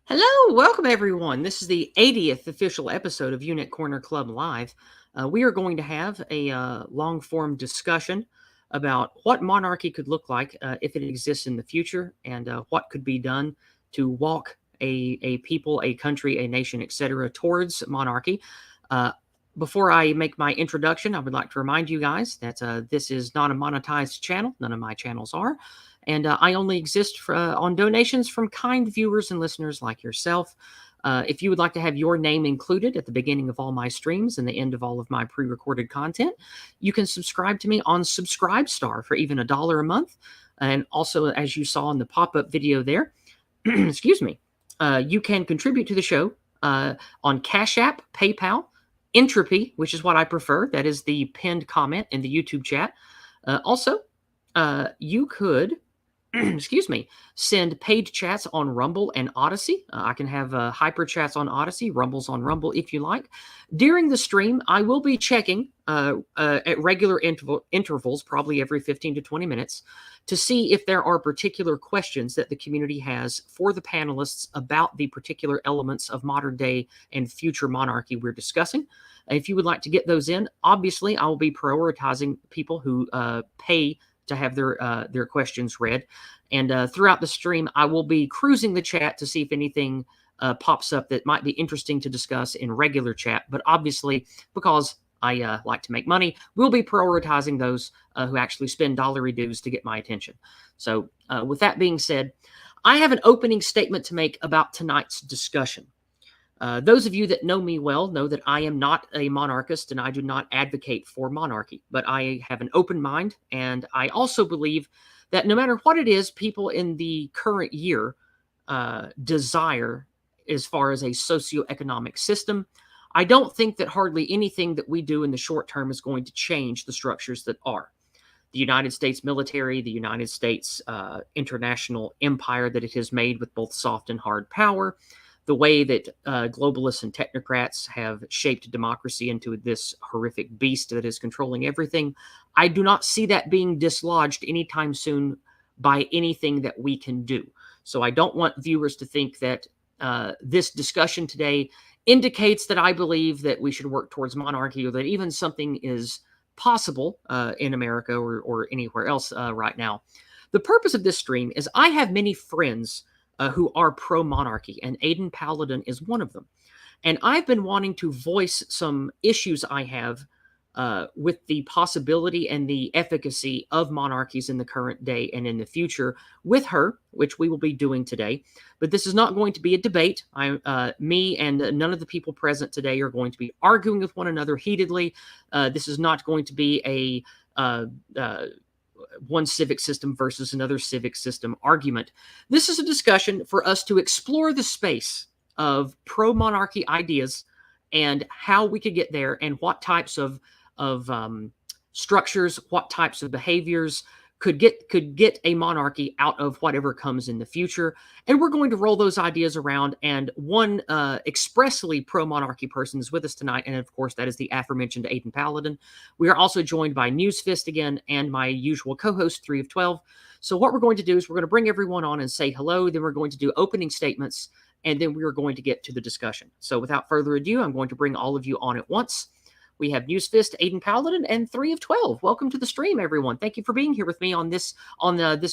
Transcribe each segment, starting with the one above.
Hello, welcome everyone. This is the 80th official episode of Eunuch Corner Club Live. We are going to have a long-form discussion about what monarchy could look like if it exists in the future, and what could be done to walk a people, a country, a nation, etc., towards monarchy. Before I make my introduction, I would like to remind you guys that this is not a monetized channel. None of my channels are. And I only exist on donations from kind viewers and listeners like yourself. If you would like to have your name included at the beginning of all my streams and the end of all of my pre-recorded content, you can subscribe to me on Subscribestar for even $1 a month. And also, as you saw in the pop-up video there, excuse me, you can contribute to the show on Cash App, PayPal, Entropy, which is what I prefer. That is the pinned comment in the YouTube chat. Also, you could excuse me, send paid chats on Rumble and Odyssey. I can have hyper chats on Odyssey, Rumbles on Rumble if you like. During the stream, I will be checking at regular intervals, probably every 15 to 20 minutes, to see if there are particular questions that the community has for the panelists about the particular elements of modern day and future monarchy we're discussing. If you would like to get those in, obviously I will be prioritizing people who pay to have their questions read. And throughout the stream, I will be cruising the chat to see if anything pops up that might be interesting to discuss in regular chat. But obviously, because I like to make money, we'll be prioritizing those who actually spend dollary dues to get my attention. So with that being said, I have an opening statement to make about tonight's discussion. Those of you that know me well know that I am not a monarchist and I do not advocate for monarchy, but I have an open mind, and I also believe that no matter what it is people in the current year desire as far as a socioeconomic system, I don't think that hardly anything that we do in the short term is going to change the structures that are. The United States military, the United States international empire that it has made with both soft and hard power, the way that globalists and technocrats have shaped democracy into this horrific beast that is controlling everything, I do not see that being dislodged anytime soon by anything that we can do. So I don't want viewers to think that this discussion today indicates that I believe that we should work towards monarchy, or that even something is possible in America or anywhere else right now. The purpose of this stream is I have many friends who are pro-monarchy, and Aydin Paladin is one of them. And I've been wanting to voice some issues I have with the possibility and the efficacy of monarchies in the current day and in the future with her, which we will be doing today. But this is not going to be a debate. Me and none of the people present today are going to be arguing with one another heatedly. This is not going to be a one civic system versus another civic system argument. This is a discussion for us to explore the space of pro-monarchy ideas and how we could get there, and what types of structures, what types of behaviors could get a monarchy out of whatever comes in the future. And we're going to roll those ideas around, and one expressly pro-monarchy person is with us tonight, and of course that is the aforementioned Aydin Paladin. We are also joined by Newsfist again, and my usual co-host 3 of 12. So what we're going to do is we're going to bring everyone on and say hello, then we're going to do opening statements, and then we are going to get to the discussion. So without further ado, I'm going to bring all of you on at once. We have Newsfist, Aydin Paladin, and 3 of 12. Welcome to the stream, everyone. Thank you for being here with me on this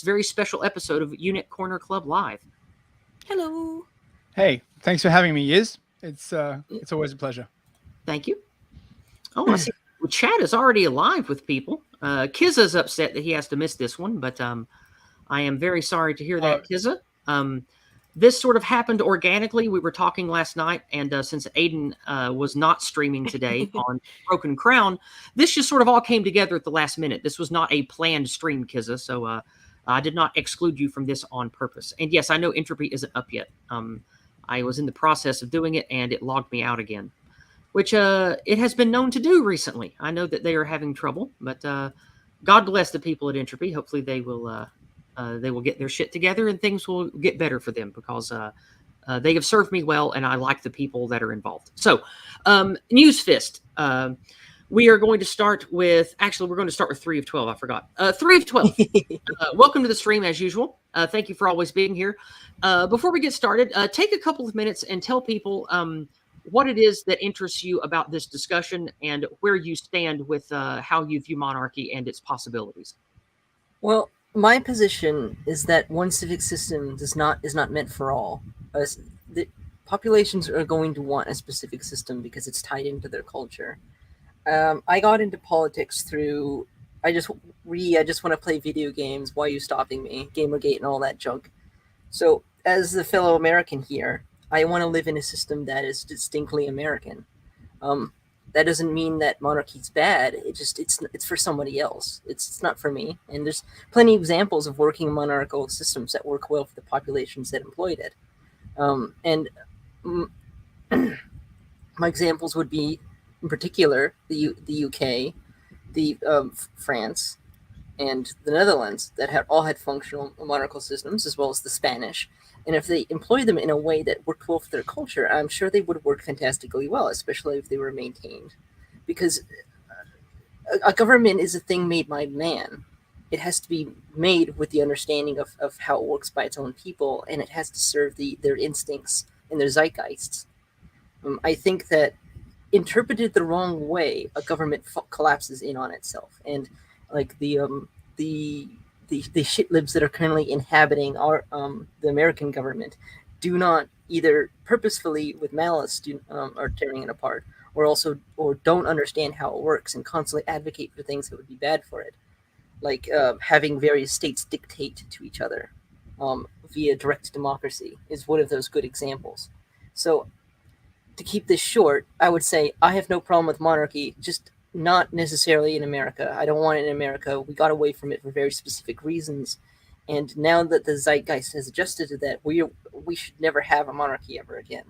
very special episode of Eunuch Corner Club Live. Hello. Hey, thanks for having me, Yiz. It's always a pleasure. Thank you. Oh, I see. The chat is already alive with people. Kizza's upset that he has to miss this one, but I am very sorry to hear that, Kizza. This sort of happened organically. We were talking last night, and since Aydin was not streaming today on Broken Crown, this just sort of all came together at the last minute. This was not a planned stream, Kizza, so I did not exclude you from this on purpose. And yes, I know Entropy isn't up yet. I was in the process of doing it, and it logged me out again, which it has been known to do recently. I know that they are having trouble, but God bless the people at Entropy. Hopefully they will get their shit together and things will get better for them, because they have served me well and I like the people that are involved. So, Newsfist, we are going to start with, actually, we're going to start with 3 of 12. I forgot. 3 of 12. Welcome to the stream as usual. Thank you for always being here. Before we get started, take a couple of minutes and tell people what it is that interests you about this discussion and where you stand with how you view monarchy and its possibilities. Well, my position is that one civic system is not meant for all. The populations are going to want a specific system because it's tied into their culture. I got into politics through I just want to play video games. Why are you stopping me? Gamergate and all that junk. So, as a fellow American here, I want to live in a system that is distinctly American. Um, that doesn't mean that monarchy's bad. It's for somebody else. It's not for me. And there's plenty of examples of working monarchical systems that work well for the populations that employed it. And my examples would be, in particular, the UK, the France, and the Netherlands that all had functional monarchical systems, as well as the Spanish. And if they employed them in a way that worked well for their culture, I'm sure they would work fantastically well, especially if they were maintained. Because a government is a thing made by man. It has to be made with the understanding of how it works by its own people, and it has to serve their instincts and their zeitgeists. I think that interpreted the wrong way, a government collapses in on itself, and like the shitlibs that are currently inhabiting our the American government do not either purposefully with malice are tearing it apart, or don't understand how it works and constantly advocate for things that would be bad for it, like having various states dictate to each other via direct democracy is one of those good examples. So to keep this short, I would say I have no problem with monarchy, just not necessarily in America. I don't want it in America. We got away from it for very specific reasons. And now that the zeitgeist has adjusted to that, we should never have a monarchy ever again.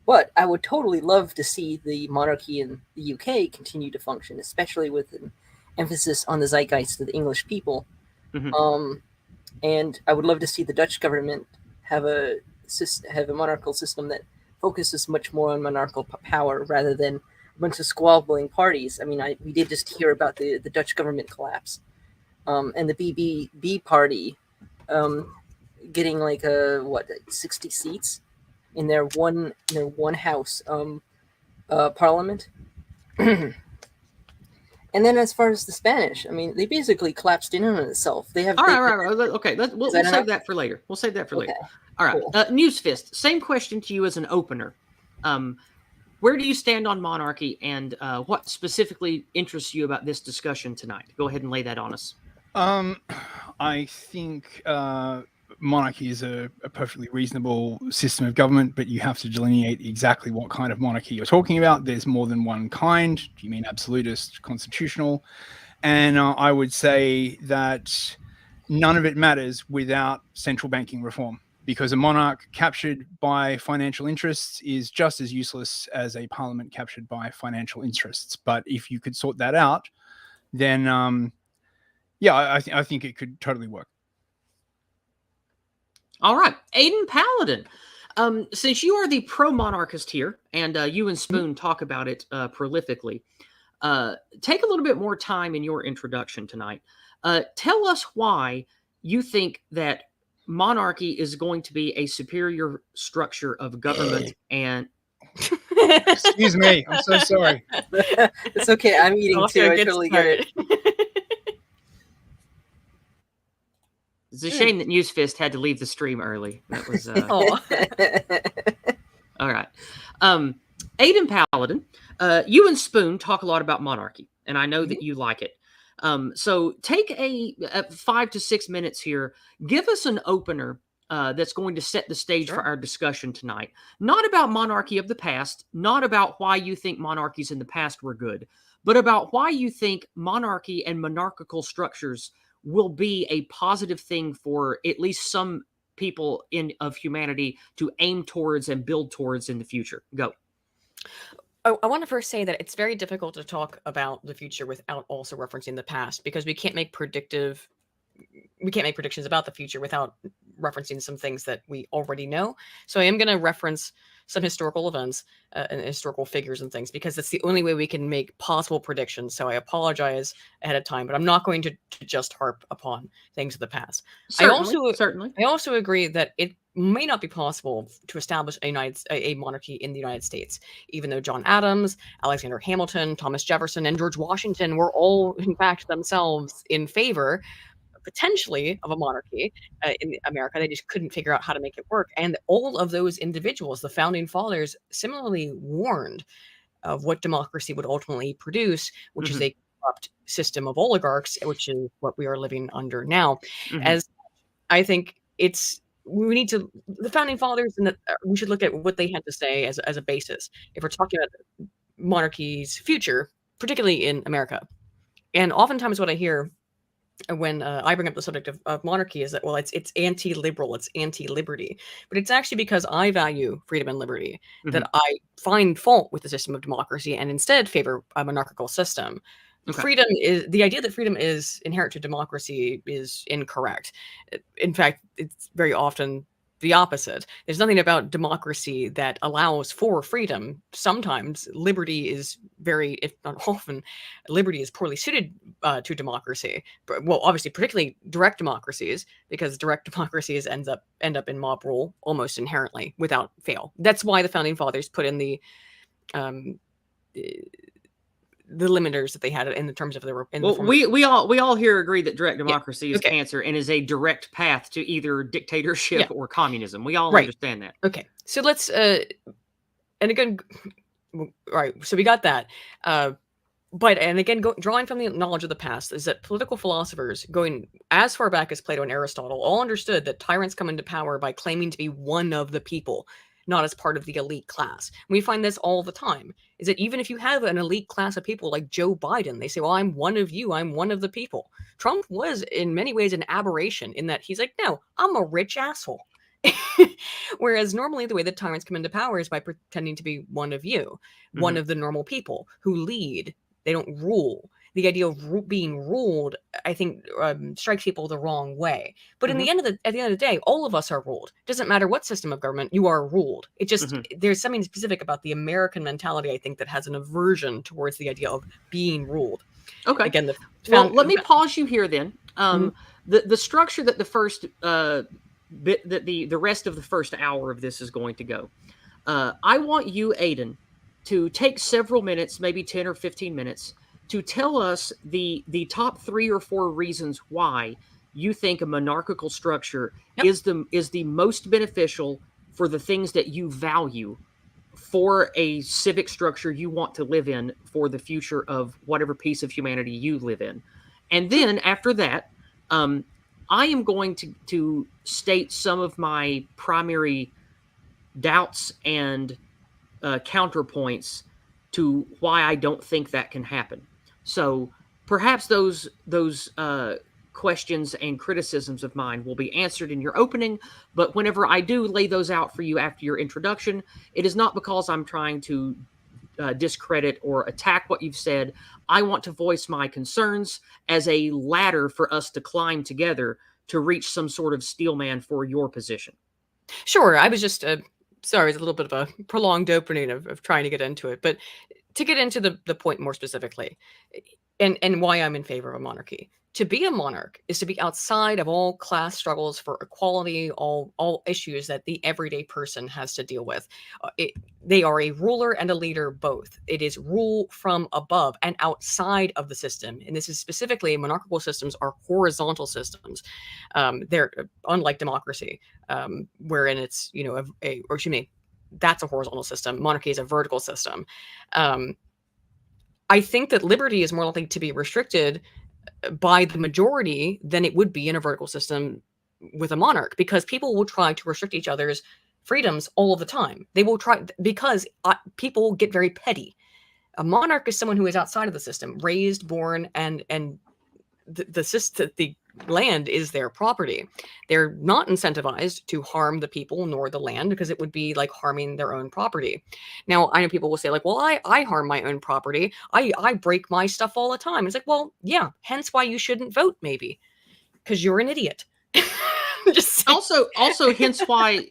But I would totally love to see the monarchy in the UK continue to function, especially with an emphasis on the zeitgeist of the English people. Mhm. And I would love to see the Dutch government have a monarchical system that focuses much more on monarchical power rather than a bunch of squabbling parties. I mean, we did just hear about the Dutch government collapse, and the BBB party getting like 60 seats in their one house parliament. And then, as far as the Spanish, I mean, they basically collapsed in on itself. They have All right. Okay, we'll save enough? that for later. We'll save that for later. Okay, All right. cool. Newsfist, same question to you as an opener. Where do you stand on monarchy, and what specifically interests you about this discussion tonight? Go ahead and lay that on us. I think monarchy is a perfectly reasonable system of government, but you have to delineate exactly what kind of monarchy you're talking about. There's more than one kind. Do you mean absolutist, constitutional? And I would say that none of it matters without central banking reform, because a monarch captured by financial interests is just as useless as a parliament captured by financial interests. But if you could sort that out, then I think it could totally work. All right, Aydin Paladin. Since you are the pro-monarchist here, and you and Spoon talk about it prolifically, take a little bit more time in your introduction tonight. Tell us why you think that monarchy is going to be a superior structure of government and... Excuse me, I'm so sorry. It's okay. I'm eating too. I totally get it. It's a shame that Newsfist had to leave the stream early. That was all right. Aydin Paladin, you and Spoon talk a lot about monarchy, and I know that you like it. So take a 5 to 6 minutes here. Give us an opener that's going to set the stage for our discussion tonight. Not about monarchy of the past, not about why you think monarchies in the past were good, but about why you think monarchy and monarchical structures will be a positive thing for at least some people of humanity to aim towards and build towards in the future. Go. I want to first say that it's very difficult to talk about the future without also referencing the past, because we can't make predictions about the future without referencing some things that we already know. So I am going to reference some historical events and historical figures and things, because that's the only way we can make possible predictions. So I apologize ahead of time, but I'm not going to just harp upon things of the past. Certainly. I also agree that it may not be possible to establish a monarchy in the United States, even though John Adams, Alexander Hamilton, Thomas Jefferson, and George Washington were all, in fact, themselves in favor potentially of a monarchy in America. They just couldn't figure out how to make it work. And all of those individuals, the founding fathers, similarly warned of what democracy would ultimately produce, which is a corrupt system of oligarchs, which is what we are living under now. As I think we need to, the founding fathers, and we should look at what they had to say as a basis if we're talking about monarchy's future, particularly in America. And oftentimes what I hear when I bring up the subject of monarchy is that, well, it's anti-liberal, it's anti-liberty. But it's actually because I value freedom and liberty that I find fault with the system of democracy and instead favor a monarchical system. Freedom is the idea that freedom is inherent to democracy is incorrect. In fact, it's very often the opposite. There's nothing about democracy that allows for freedom. Sometimes liberty is if not often, liberty is poorly suited to democracy. Well, obviously, particularly direct democracies, because direct democracies end up in mob rule almost inherently without fail. That's why the founding fathers put in the limiters that they had in the terms of we all here agree that direct democracy is cancer and is a direct path to either dictatorship or communism. We all understand that. Okay, so let's and again, right. So we got that. But and again, drawing from the knowledge of the past, is that political philosophers going as far back as Plato and Aristotle all understood that tyrants come into power by claiming to be one of the people, not as part of the elite class. And we find this all the time, is that even if you have an elite class of people like Joe Biden, they say, well, I'm one of you, I'm one of the people. Trump was in many ways an aberration in that he's like, no, I'm a rich asshole. Whereas normally the way that tyrants come into power is by pretending to be one of you, one of the normal people who lead. They don't rule. The idea of being ruled, I think, strikes people the wrong way. But at the end of the day, all of us are ruled. It doesn't matter what system of government, you are ruled. It just there's something specific about the American mentality, I think, that has an aversion towards the idea of being ruled. Okay. Again, let me pause you here then. The structure that the first bit that the rest of the first hour of this is going to go. I want you, Aydin, to take several minutes, maybe 10 or 15 minutes, to tell us the top 3 or 4 reasons why you think a monarchical structure is the most beneficial for the things that you value for a civic structure you want to live in for the future of whatever piece of humanity you live in. And then after that, I am going to state some of my primary doubts and counterpoints to why I don't think that can happen. So perhaps those questions and criticisms of mine will be answered in your opening, but whenever I do lay those out for you after your introduction, it is not because I'm trying to discredit or attack what you've said. I want to voice my concerns as a ladder for us to climb together to reach some sort of steelman for your position. Sure. I was just sorry, it's a little bit of a prolonged opening of trying to get into it, but to get into the point more specifically, and why I'm in favor of a monarchy. To be a monarch is to be outside of all class struggles for equality, all issues that the everyday person has to deal with. They are a ruler and a leader both. It is rule from above and outside of the system. And this is specifically, monarchical systems are horizontal systems. They're unlike democracy, wherein it's, that's a horizontal system. Monarchy is a vertical system. I think that liberty is more likely to be restricted by the majority than it would be in a vertical system with a monarch, because people will try to restrict each other's freedoms all of the time. They will try, because people get very petty. A monarch is someone who is outside of the system, raised, born, and the land is their property. They're not incentivized to harm the people nor the land, because it would be like harming their own property. Now, I know people will say, like, well, I harm my own property. I break my stuff all the time. It's like, well, yeah, hence why you shouldn't vote, maybe, because you're an idiot. Also, hence why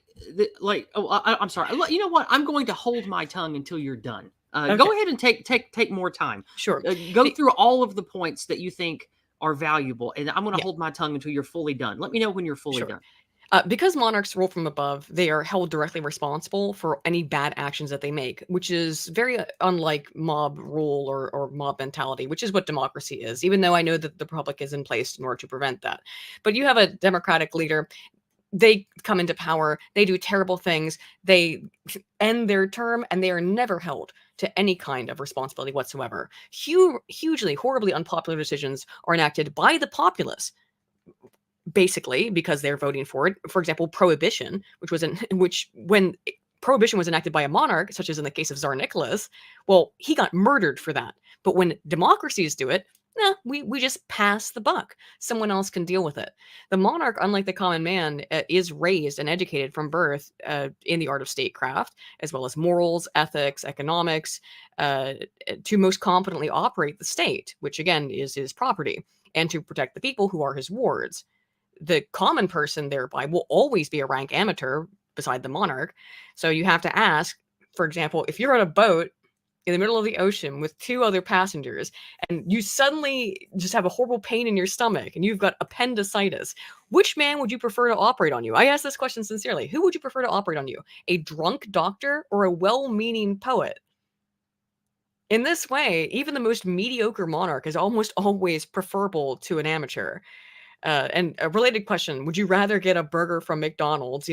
I'm sorry. You know what? I'm going to hold my tongue until you're done. Okay. Go ahead and take more time. Sure. Go through all of the points that you think are valuable, and I'm going to Yeah. hold my tongue until you're fully done. Let me know when you're fully Sure. done. Because monarchs rule from above, they are held directly responsible for any bad actions that they make, which is very unlike mob rule or mob mentality, which is what democracy is, even though I know that the republic is in place in order to prevent that. But you have a democratic leader. They come into power, they do terrible things, they end their term, and they are never held to any kind of responsibility whatsoever. Hugely, horribly unpopular decisions are enacted by the populace, basically because they're voting for it. For example, prohibition, when prohibition was enacted by a monarch, such as in the case of Tsar Nicholas, well, he got murdered for that. But when democracies do it, we just pass the buck. Someone else can deal with it. The monarch, unlike the common man, is raised and educated from birth in the art of statecraft, as well as morals, ethics, economics, to most competently operate the state, which again is his property, and to protect the people who are his wards. The common person thereby will always be a rank amateur beside the monarch. So you have to ask, for example, if you're on a boat in the middle of the ocean with two other passengers and you suddenly just have a horrible pain in your stomach and you've got appendicitis, which man would you prefer to operate on you? I ask this question sincerely. Who would you prefer to operate on you? A drunk doctor or a well-meaning poet? In this way, even the most mediocre monarch is almost always preferable to an amateur. And a related question, would you rather get a burger from McDonald's?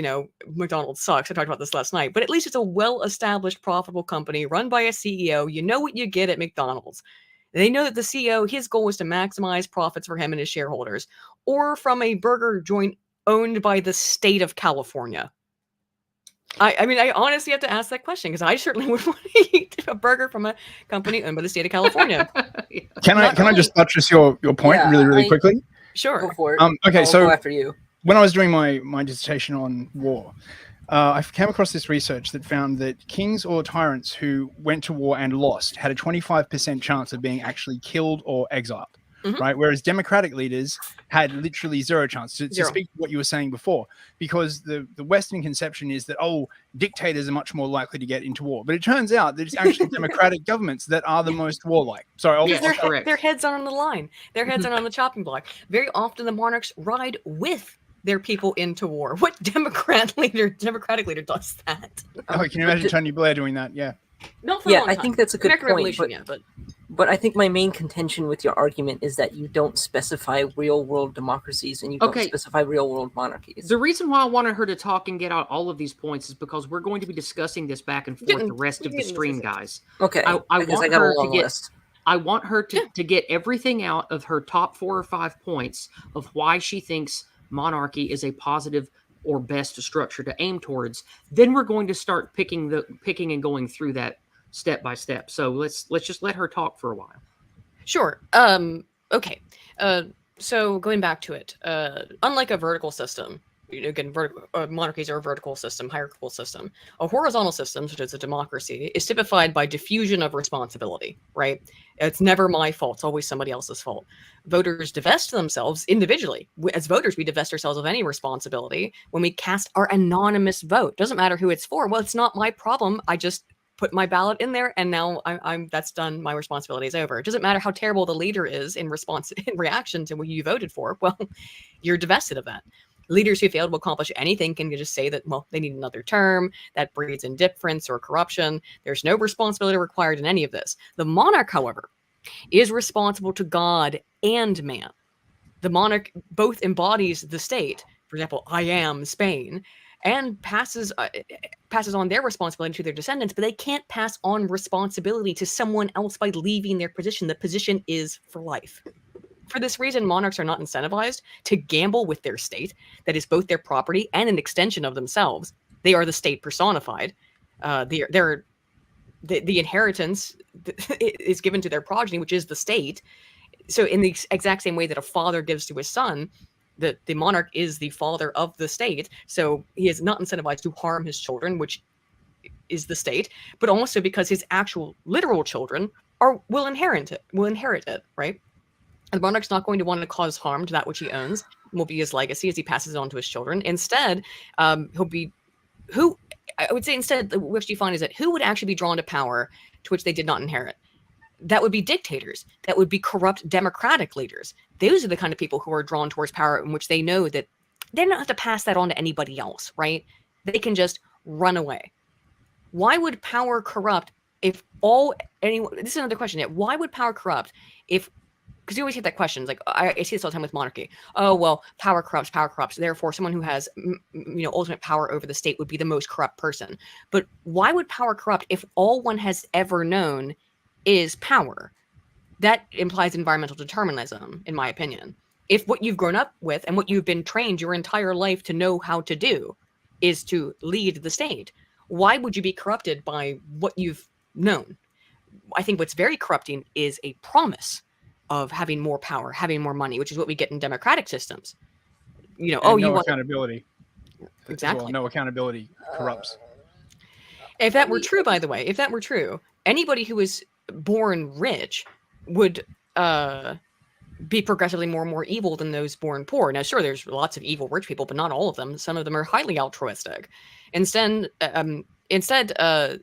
McDonald's sucks. I talked about this last night, but at least it's a well-established, profitable company run by a CEO. You know what you get at McDonald's. They know that the CEO, his goal is to maximize profits for him and his shareholders, or from a burger joint owned by the state of California. I honestly have to ask that question because I certainly would want to eat a burger from a company owned by the state of California. Can I just buttress your point really quickly? Sure. Go for it. Okay, I'll so go after you. When I was doing my dissertation on war, I came across this research that found that kings or tyrants who went to war and lost had a 25% chance of being actually killed or exiled, right? Whereas democratic leaders had literally zero chance. To speak to what you were saying before, because the Western conception is that, dictators are much more likely to get into war. But it turns out that it's actually democratic governments that are the most warlike. Sorry, their heads are on the line. Their heads are on the chopping block. Very often the monarchs ride with their people into war. What democratic leader does that? Can you imagine Tony Blair doing that? Yeah. Not for a long time. I think that's a good American point. Revolution, But I think my main contention with your argument is that you don't specify real-world democracies and you don't specify real-world monarchies. The reason why I wanted her to talk and get out all of these points is because we're going to be discussing this back and forth the rest of the stream, guys. Okay, I want her to get. list. I want her to get everything out of her top 4 or 5 points of why she thinks monarchy is a positive or best structure to aim towards. Then we're going to start picking and going through that step by step. So let's just let her talk for a while. Sure. Okay. So going back to it, unlike a vertical system, again, monarchies are a vertical system, hierarchical system. A horizontal system, such as a democracy, is typified by diffusion of responsibility, right? It's never my fault. It's always somebody else's fault. Voters divest themselves individually. As voters, we divest ourselves of any responsibility when we cast our anonymous vote. Doesn't matter who it's for. Well, it's not my problem. I just put my ballot in there and now I'm that's done. My responsibility is over. It doesn't matter how terrible the leader is in reaction to what you voted for. Well, you're divested of that. Leaders who fail to accomplish anything can just say that, well, they need another term. That breeds indifference or corruption. There's no responsibility required in any of this. The monarch, however, is responsible to God and man. The monarch both embodies the state. For example, I am Spain, and passes on their responsibility to their descendants, but they can't pass on responsibility to someone else by leaving their position. The position is for life. For this reason, monarchs are not incentivized to gamble with their state, that is both their property and an extension of themselves. They are the state personified. The inheritance is given to their progeny, which is the state. So in the exact same way that a father gives to his son, the monarch is the father of the state. So he is not incentivized to harm his children, which is the state, but also because his actual literal children will inherit it, right? The monarch's not going to want to cause harm to that which he owns. Will be his legacy as he passes it on to his children. Instead, he'll be who I would say instead, what you find is that who would actually be drawn to power to which they did not inherit? That would be dictators. That would be corrupt democratic leaders. Those are the kind of people who are drawn towards power in which they know that they don't have to pass that on to anybody else, right? They can just run away. Why would power corrupt if this is another question. Why would power corrupt if, because you always get that question, it's like, I see this all the time with monarchy. Oh, well, power corrupts, power corrupts. Therefore, someone who has, ultimate power over the state would be the most corrupt person. But why would power corrupt if all one has ever known is power? That implies environmental determinism, in my opinion. If what you've grown up with and what you've been trained your entire life to know how to do is to lead the state, why would you be corrupted by what you've known? I think what's very corrupting is a promise of having more power, having more money, which is what we get in democratic systems. You want accountability. Exactly. Well, no accountability corrupts. If that were true, by the way, if that were true, anybody who was born rich would be progressively more and more evil than those born poor. Now, sure, there's lots of evil rich people, but not all of them. Some of them are highly altruistic. Instead,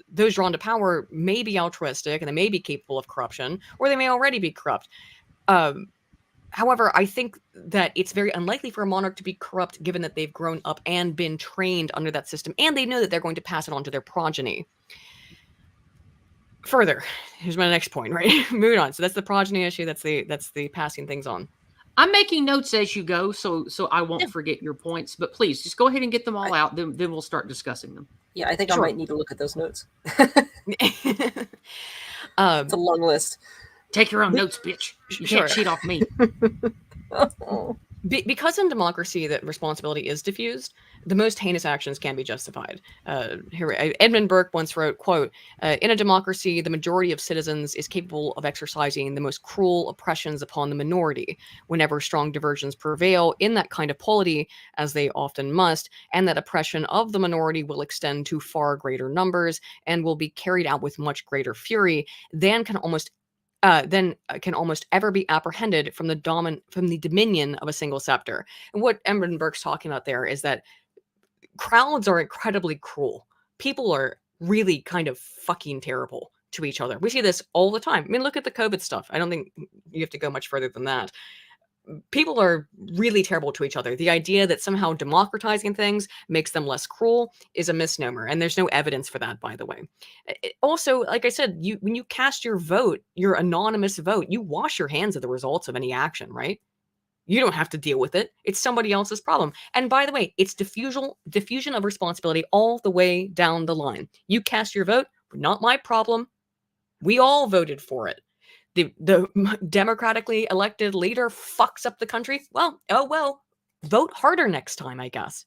those drawn to power may be altruistic and they may be capable of corruption, or they may already be corrupt. However, I think that it's very unlikely for a monarch to be corrupt, given that they've grown up and been trained under that system, and they know that they're going to pass it on to their progeny. Further, here's my next point, right? Moving on. So that's the progeny issue. That's the passing things on. I'm making notes as you go, so I won't forget your points. But please, just go ahead and get them all out. Then we'll start discussing them. Yeah, I think Sure. I might need to look at those notes. It's a long list. Take your own notes, bitch. You can't cheat off me. Because in democracy that responsibility is diffused, the most heinous actions can be justified. Edmund Burke once wrote, quote, in a democracy, the majority of citizens is capable of exercising the most cruel oppressions upon the minority, whenever strong diversions prevail in that kind of polity, as they often must, and that oppression of the minority will extend to far greater numbers and will be carried out with much greater fury than can almost ever be apprehended from the dominion of a single scepter. And what Edmund Burke's talking about there is that crowds are incredibly cruel. People are really kind of fucking terrible to each other. We see this all the time. I mean, look at the COVID stuff. I don't think you have to go much further than that. People are really terrible to each other. The idea that somehow democratizing things makes them less cruel is a misnomer, and there's no evidence for that, by the way. Also, like I said, when you cast your vote, your anonymous vote, you wash your hands of the results of any action, right? You don't have to deal with it. It's somebody else's problem. And by the way, it's diffusion of responsibility all the way down the line. You cast your vote, not my problem. We all voted for it. The democratically elected leader fucks up the country. Well, vote harder next time, I guess.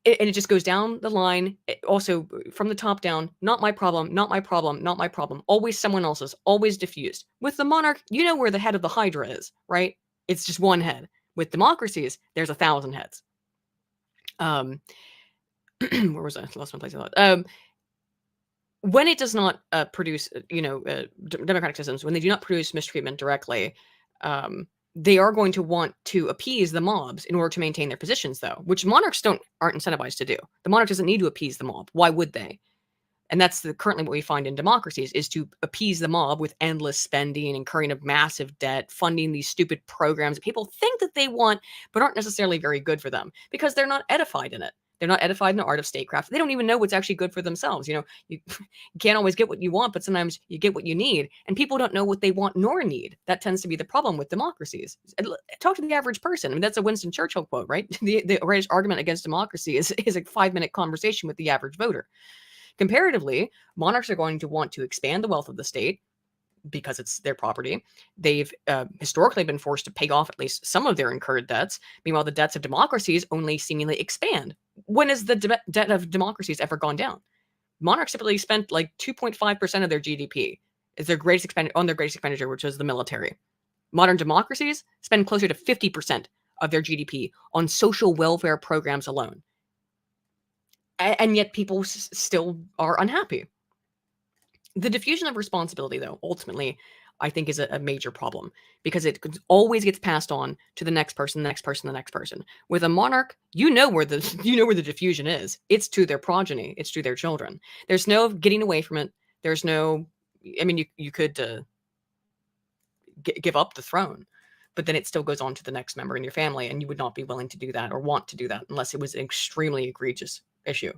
And it just goes down the line. Also, from the top down, not my problem, not my problem, not my problem. Always someone else's, always diffused. With the monarch, you know where the head of the hydra is, right? It's just one head. With democracies, there's 1,000 heads. Where was I? I lost my place of thought. When it does not produce, democratic systems, when they do not produce mistreatment directly, they are going to want to appease the mobs in order to maintain their positions, though, which monarchs aren't incentivized to do. The monarch doesn't need to appease the mob. Why would they? And that's currently what we find in democracies, is to appease the mob with endless spending, incurring of massive debt, funding these stupid programs that people think that they want, but aren't necessarily very good for them because they're not edified in it. They're not edified in the art of statecraft. They don't even know what's actually good for themselves. You can't always get what you want, but sometimes you get what you need. And people don't know what they want nor need. That tends to be the problem with democracies. Talk to the average person. I mean, that's a Winston Churchill quote, right? The greatest argument against democracy is a 5-minute conversation with the average voter. Comparatively, monarchs are going to want to expand the wealth of the state because it's their property. They've historically been forced to pay off at least some of their incurred debts. Meanwhile, the debts of democracies only seemingly expand. When has the debt of democracies ever gone down? Monarchs typically spent like 2.5% of their GDP is their greatest expenditure, which is the military. Modern democracies spend closer to 50% of their GDP on social welfare programs alone. And yet people still are unhappy. The diffusion of responsibility, though, ultimately, I think is a major problem, because it always gets passed on to the next person, the next person, the next person. With a monarch, you know where the diffusion is. It's to their progeny. It's to their children. There's no getting away from it. There's no, I mean, you could give up the throne, but then it still goes on to the next member in your family, and you would not be willing to do that or want to do that unless it was an extremely egregious issue.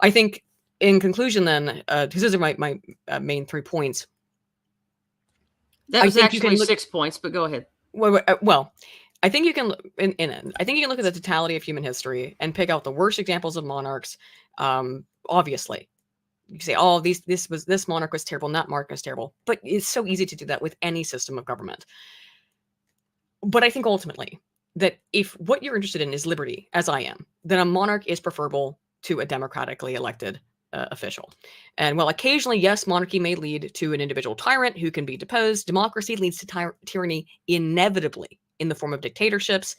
I think, in conclusion, then, these are my main 3 points. That was actually 6 points, but go ahead. Well, I think you can I think you can look at the totality of human history and pick out the worst examples of monarchs. Obviously, you can say, "Oh, this monarch was terrible, that monarch was terrible," but it's so easy to do that with any system of government. But I think ultimately that if what you're interested in is liberty, as I am, then a monarch is preferable to a democratically elected official. And while occasionally, yes, monarchy may lead to an individual tyrant who can be deposed, democracy leads to tyranny inevitably in the form of dictatorships,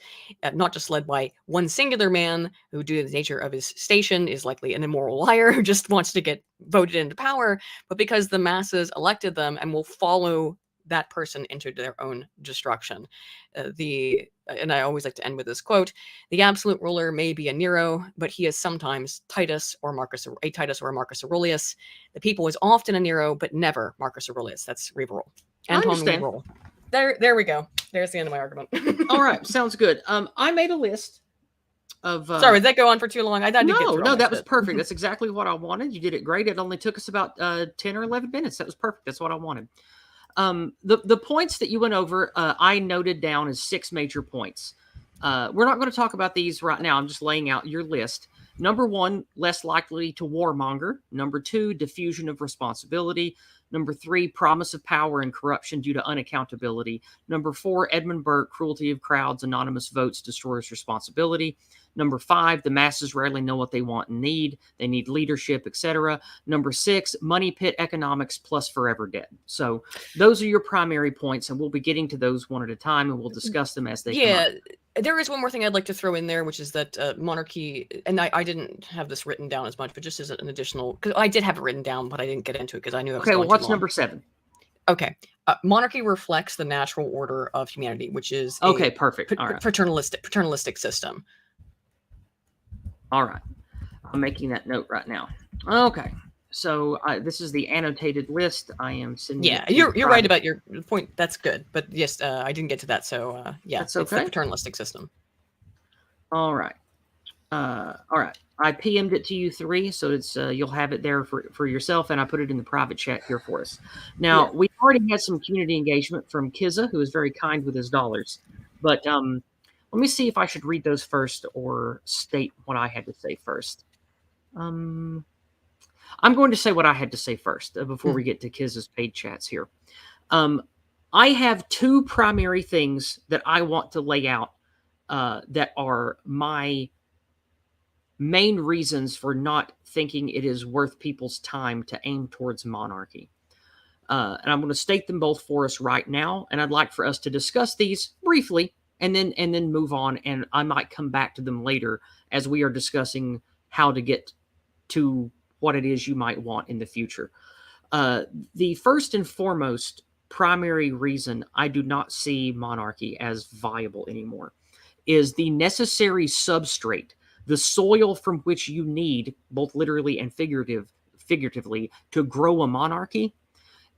not just led by one singular man who, due to the nature of his station, is likely an immoral liar who just wants to get voted into power, but because the masses elected them and will follow that person into their own destruction. And I always like to end with this quote: "The absolute ruler may be a Nero, but he is sometimes Titus or a Marcus Aurelius. The people is often a Nero, but never Marcus Aurelius." That's Rivarol. Anton Rivarol. There we go. There's the end of my argument. All right, sounds good. I made a list of. Sorry, did that go on for too long? No, that was perfect. That's exactly what I wanted. You did it great. It only took us about 10 or 11 minutes. That was perfect. That's what I wanted. The points that you went over, I noted down as 6 major points. We're not going to talk about these right now. I'm just laying out your list. Number 1, less likely to warmonger. Number 2, diffusion of responsibility. Number 3, promise of power and corruption due to unaccountability. Number 4, Edmund Burke, cruelty of crowds, anonymous votes destroys responsibility. Number 5, the masses rarely know what they want and need. They need leadership, etc. Number 6, money pit economics plus forever debt. So those are your primary points, and we'll be getting to those one at a time, and we'll discuss them as they come up. There is one more thing I'd like to throw in there, which is that monarchy, and I didn't have this written down as much, but just as an additional, because I did have it written down, but I didn't get into it because I knew it was okay, well, what's number 7? Okay. Monarchy reflects the natural order of humanity, which is okay, perfect. All right. paternalistic system. All right. I'm making that note right now. Okay. So this is the annotated list. I am sending. Yeah, you're right about your point. That's good. But yes, I didn't get to that. So yeah, that's okay. It's the paternalistic system. All right. All right. I PM'd it to you 3, so it's you'll have it there for yourself, and I put it in the private chat here for us. Now, we already had some community engagement from Kizza, who is very kind with his dollars. But let me see if I should read those first or state what I had to say first. I'm going to say what I had to say first before we get to Kiz's paid chats here. I have 2 primary things that I want to lay out that are my main reasons for not thinking it is worth people's time to aim towards monarchy. And I'm going to state them both for us right now, and I'd like for us to discuss these briefly and then move on, and I might come back to them later as we are discussing how to get to what it is you might want in the future. The first and foremost primary reason I do not see monarchy as viable anymore is the necessary substrate, the soil from which you need, both literally and figuratively, to grow a monarchy,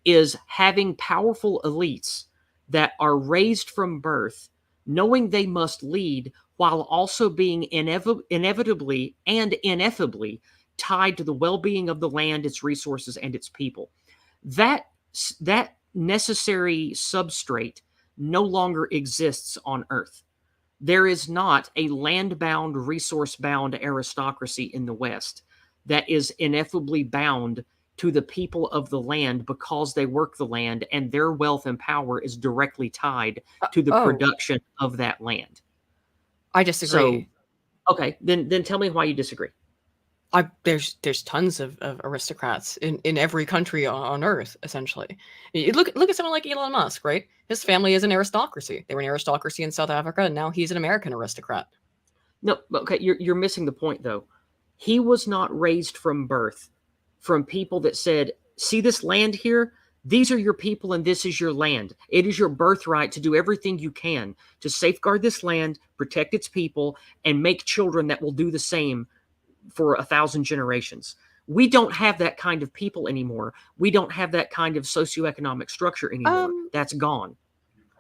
is having powerful elites that are raised from birth, knowing they must lead while also being inevitably and ineffably tied to the well-being of the land, its resources, and its people. That necessary substrate no longer exists on Earth. There is not a land-bound, resource-bound aristocracy in the West that is ineffably bound to the people of the land because they work the land, and their wealth and power is directly tied to the production of that land. I disagree. So, okay, then tell me why you disagree. There's tons of aristocrats in every country on Earth, essentially. Look at someone like Elon Musk, right? His family is an aristocracy. They were an aristocracy in South Africa, and now he's an American aristocrat. No, okay, you're missing the point, though. He was not raised from birth from people that said, see this land here? These are your people and this is your land. It is your birthright to do everything you can to safeguard this land, protect its people, and make children that will do the same for 1,000 generations. We don't have that kind of people anymore. We don't have that kind of socioeconomic structure anymore. That's gone.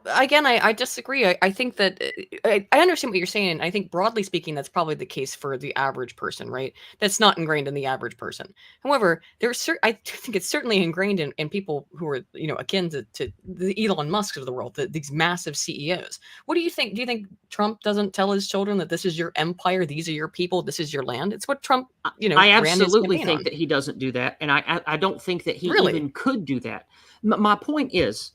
Again, I disagree. I think that I understand what you're saying. I think broadly speaking, that's probably the case for the average person, right? That's not ingrained in the average person. However, I think it's certainly ingrained in people who are, akin to the Elon Musks of the world, these massive CEOs. What do you think? Do you think Trump doesn't tell his children that this is your empire, these are your people, this is your land? It's what Trump, I absolutely ran his campaign think on. that he doesn't do that, and I don't think that he Really? even could do that. My point is,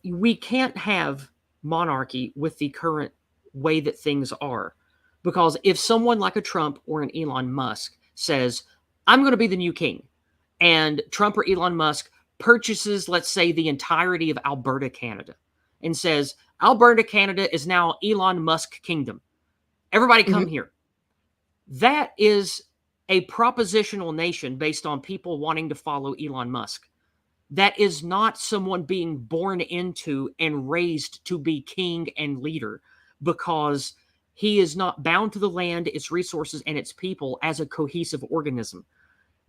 we can't have monarchy with the current way that things are. Because if someone like a Trump or an Elon Musk says, I'm going to be the new king, and Trump or Elon Musk purchases, let's say, the entirety of Alberta, Canada, and says, Alberta, Canada is now Elon Musk kingdom. Everybody come here. That is a propositional nation based on people wanting to follow Elon Musk. That is not someone being born into and raised to be king and leader, because he is not bound to the land, its resources, and its people as a cohesive organism.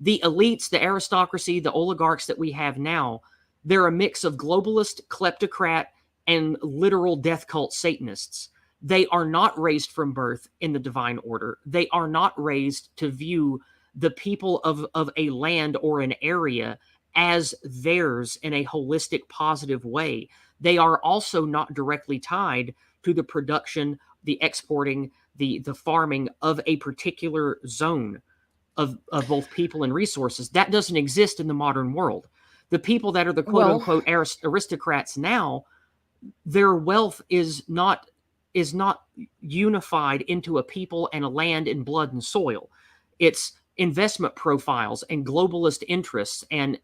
The elites, the aristocracy, the oligarchs that we have now, they're a mix of globalist, kleptocrat, and literal death cult Satanists. They are not raised from birth in the divine order. They are not raised to view the people of a land or an area as theirs in a holistic, positive way. They are also not directly tied to the production, the exporting, the farming of a particular zone of both people and resources. That doesn't exist in the modern world. The people that are the quote-unquote aristocrats now, their wealth is not unified into a people and a land and blood and soil. It's investment profiles and globalist interests and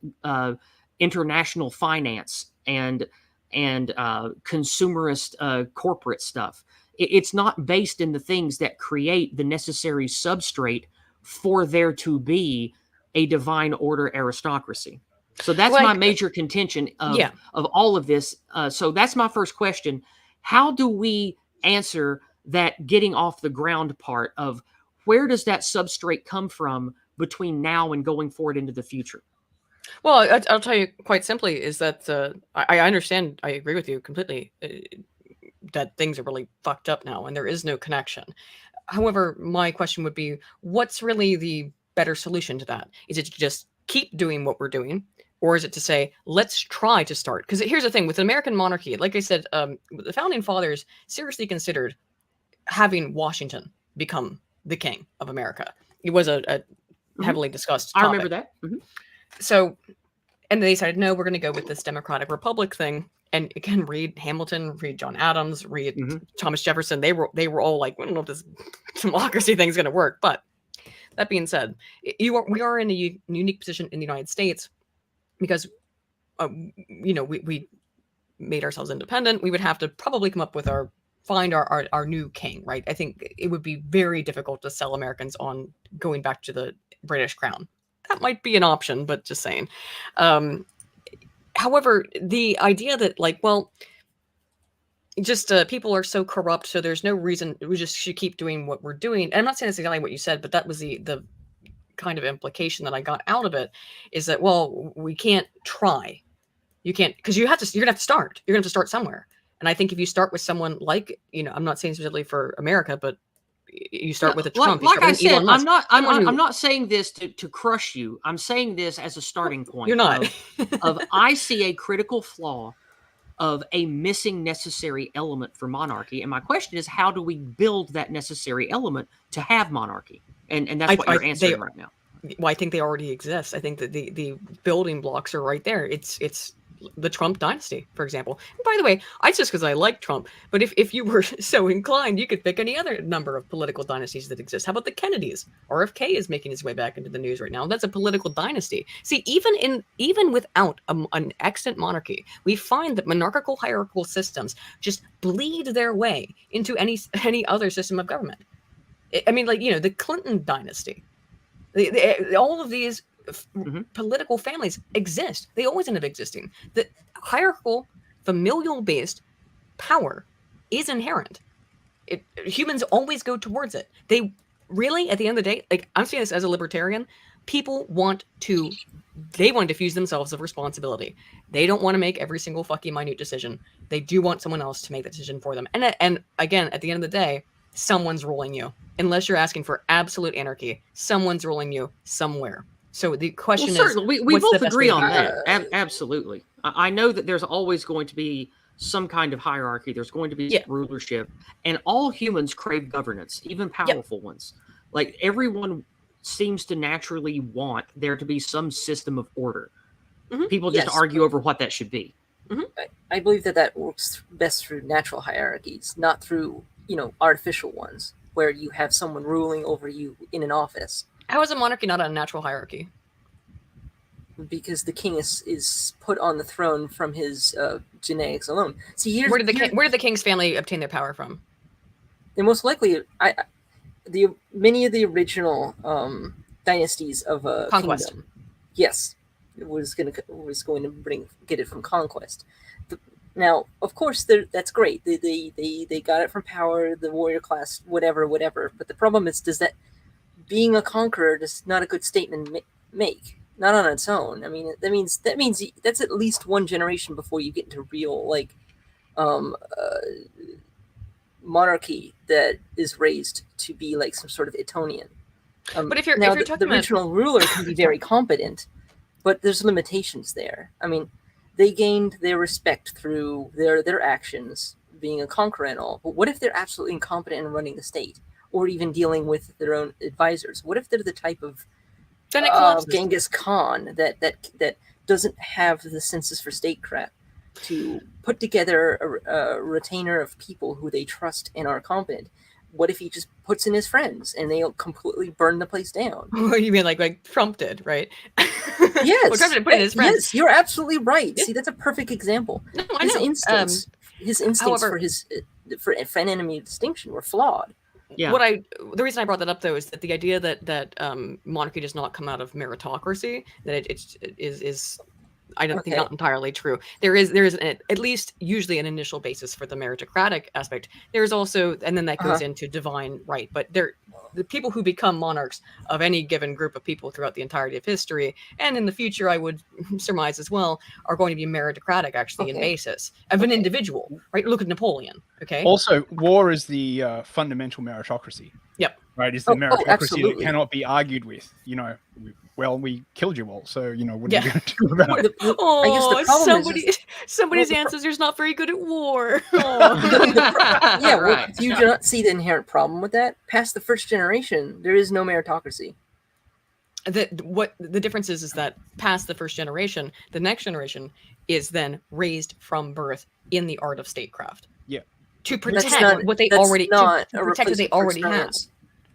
international finance and consumerist corporate stuff. It's not based in the things that create the necessary substrate for there to be a divine order aristocracy. So that's my major contention of all of this. So that's my first question. How do we answer that getting off the ground part of where does that substrate come from between now and going forward into the future? Well, I'll tell you quite simply is that I understand, I agree with you completely that things are really fucked up now and there is no connection. However, my question would be, what's really the better solution to that? Is it to just keep doing what we're doing? Or is it to say, let's try to start? Because here's the thing, with the American monarchy, like I said, the founding fathers seriously considered having Washington become the king of America. It was a heavily discussed topic. I remember that. So, and they decided, no, we're going to go with this Democratic Republic thing. And again, read Hamilton, read John Adams, read Thomas Jefferson. They were all like, we don't know if this democracy thing is going to work. But that being said, we are in a unique position in the United States because, we made ourselves independent. We would have to probably come up with find our new king, right? I think it would be very difficult to sell Americans on going back to the British crown. That might be an option, but just saying. However, the idea that people are so corrupt, so there's no reason we just should keep doing what we're doing. And I'm not saying that's exactly what you said, but that was the kind of implication that I got out of it, is that, well, we can't try. You can't, because you're gonna have to start. You're gonna have to start somewhere. And I think if you start with someone like, I'm not saying specifically for America, but you start with a Trump. Like I said, I'm not saying this to crush you. I'm saying this as a starting point. You're not. of I see a critical flaw of a missing necessary element for monarchy. And my question is, how do we build that necessary element to have monarchy? And that's what you're answering right now. Well, I think they already exist. I think that the building blocks are right there. It's the Trump dynasty, for example. And by the way, it's just because I like Trump. But if you were so inclined, you could pick any other number of political dynasties that exist. How about the Kennedys? RFK is making his way back into the news right now. That's a political dynasty. See, even without an extant monarchy, we find that monarchical hierarchical systems just bleed their way into any other system of government. I mean, the Clinton dynasty. All of these political families exist. They always end up existing. The hierarchical, familial-based power is inherent. Humans always go towards it. They really, at the end of the day, like I'm saying this as a libertarian, people want to diffuse themselves of responsibility. They don't want to make every single fucking minute decision. They do want someone else to make the decision for them. And again, at the end of the day, someone's ruling you. Unless you're asking for absolute anarchy, someone's ruling you somewhere. So the question is, certainly, we both agree on that. Absolutely. I know that there's always going to be some kind of hierarchy. There's going to be rulership, and all humans crave governance, even powerful ones. Like everyone seems to naturally want there to be some system of order. People just argue over what that should be. I believe that works best through natural hierarchies, not through artificial ones where you have someone ruling over you in an office. How is a monarchy not a natural hierarchy? Because the king is put on the throne from his genetics alone. See, where did the king's family obtain their power from? They most likely, many of the original dynasties of conquest. Kingdom, yes, was going to get it from conquest. Now, of course, that's great. They got it from power, the warrior class, whatever. But the problem is, does that being a conqueror is not a good statement make? Not on its own. I mean, that means that's at least one generation before you get into real monarchy that is raised to be like some sort of Etonian. But if you're talking the original ruler can be very competent, but there's limitations there. I mean, they gained their respect through their actions, being a conqueror and all. But what if they're absolutely incompetent in running the state, or even dealing with their own advisors? What if they're the type of Genghis Khan that doesn't have the senses for statecraft to put together a retainer of people who they trust and are competent? What if he just puts in his friends and they'll completely burn the place down? You mean like Trump did, right? Yes. Well, Trump didn't put in his friends. Yes, you're absolutely right. Yeah. See, that's a perfect example. No, I know. His instincts for an enemy distinction were flawed. Yeah. The reason I brought that up though is that the idea that monarchy does not come out of meritocracy, that it is I don't think not entirely true. There is at least usually an initial basis for the meritocratic aspect. There's also, and then that goes into divine right. But the people who become monarchs of any given group of people throughout the entirety of history, and in the future, I would surmise as well, are going to be meritocratic actually in basis of an individual, right? Look at Napoleon. Okay. Also, war is the fundamental meritocracy. Yep. Right, it's the meritocracy that cannot be argued with. We killed you all, so what are you going to do about it? I guess the problem somebody's ancestors not very good at war. Do you not see the inherent problem with that? Past the first generation, there is no meritocracy. What the difference is that past the first generation, the next generation is then raised from birth in the art of statecraft. Yeah. To protect what they already have.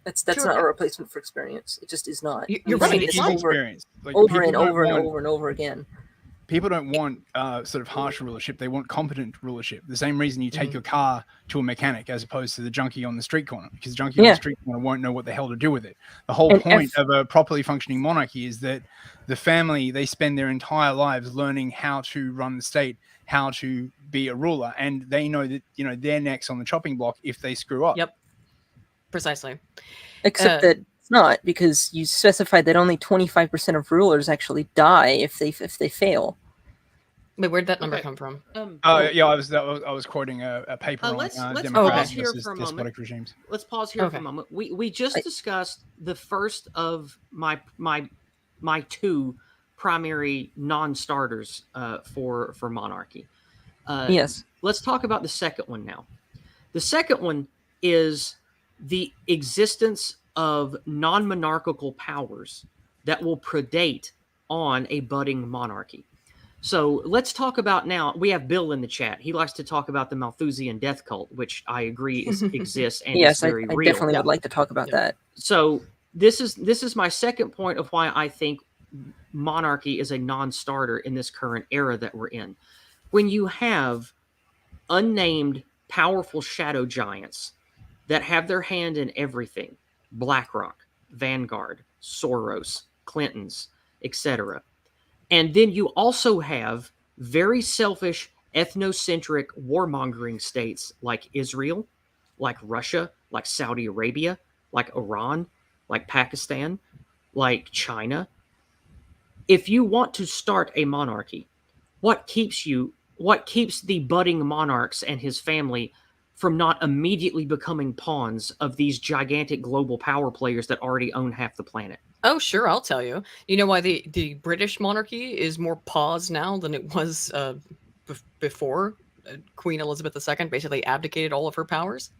That's not a replacement for experience. It just is not. You're right. It's over and over again. People don't want sort of harsh rulership. They want competent rulership. The same reason you take your car to a mechanic as opposed to the junkie on the street corner, because the junkie on the street corner won't know what the hell to do with it. The whole point of a properly functioning monarchy is that the family, they spend their entire lives learning how to run the state, how to be a ruler, and they know that they're next on the chopping block if they screw up. Yep. Precisely. Except that it's not, because you specified that only 25% of rulers actually die if they fail. Wait, where'd that number come from? I was quoting a paper on democratic versus despotic regimes. Let's pause here for a moment. We just discussed the first of my two primary non-starters for monarchy. Yes. Let's talk about the second one now. The second one is the existence of non-monarchical powers that will predate on a budding monarchy. So let's talk about now. We have Bill in the chat. He likes to talk about the Malthusian death cult, which I agree exists and is very real. I definitely would like to talk about that. So this is my second point of why I think monarchy is a non-starter in this current era that we're in. When you have unnamed powerful shadow giants that have their hand in everything, BlackRock, Vanguard, Soros, Clintons, etc. And then you also have very selfish, ethnocentric, warmongering states like Israel, like Russia, like Saudi Arabia, like Iran, like Pakistan, like China. If you want to start a monarchy, what keeps the budding monarchs and his family from not immediately becoming pawns of these gigantic global power players that already own half the planet? Oh, sure, I'll tell you. You know why the British monarchy is more paused now than it was before Queen Elizabeth II basically abdicated all of her powers?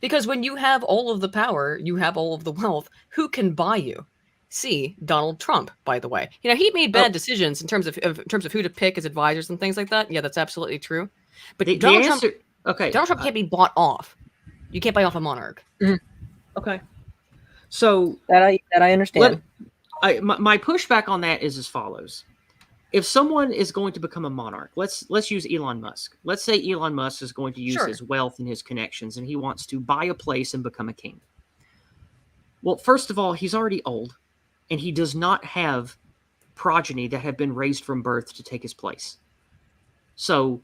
Because when you have all of the power, you have all of the wealth, who can buy you? See Donald Trump, by the way. You know, he made bad decisions in terms of who to pick as advisors and things like that. Yeah, that's absolutely true. But Donald Trump can't be bought off. You can't buy off a monarch. Okay. So that I understand. My pushback on that is as follows. If someone is going to become a monarch, let's use Elon Musk. Let's say Elon Musk is going to use his wealth and his connections, and he wants to buy a place and become a king. Well, first of all, he's already old, and he does not have progeny that have been raised from birth to take his place. So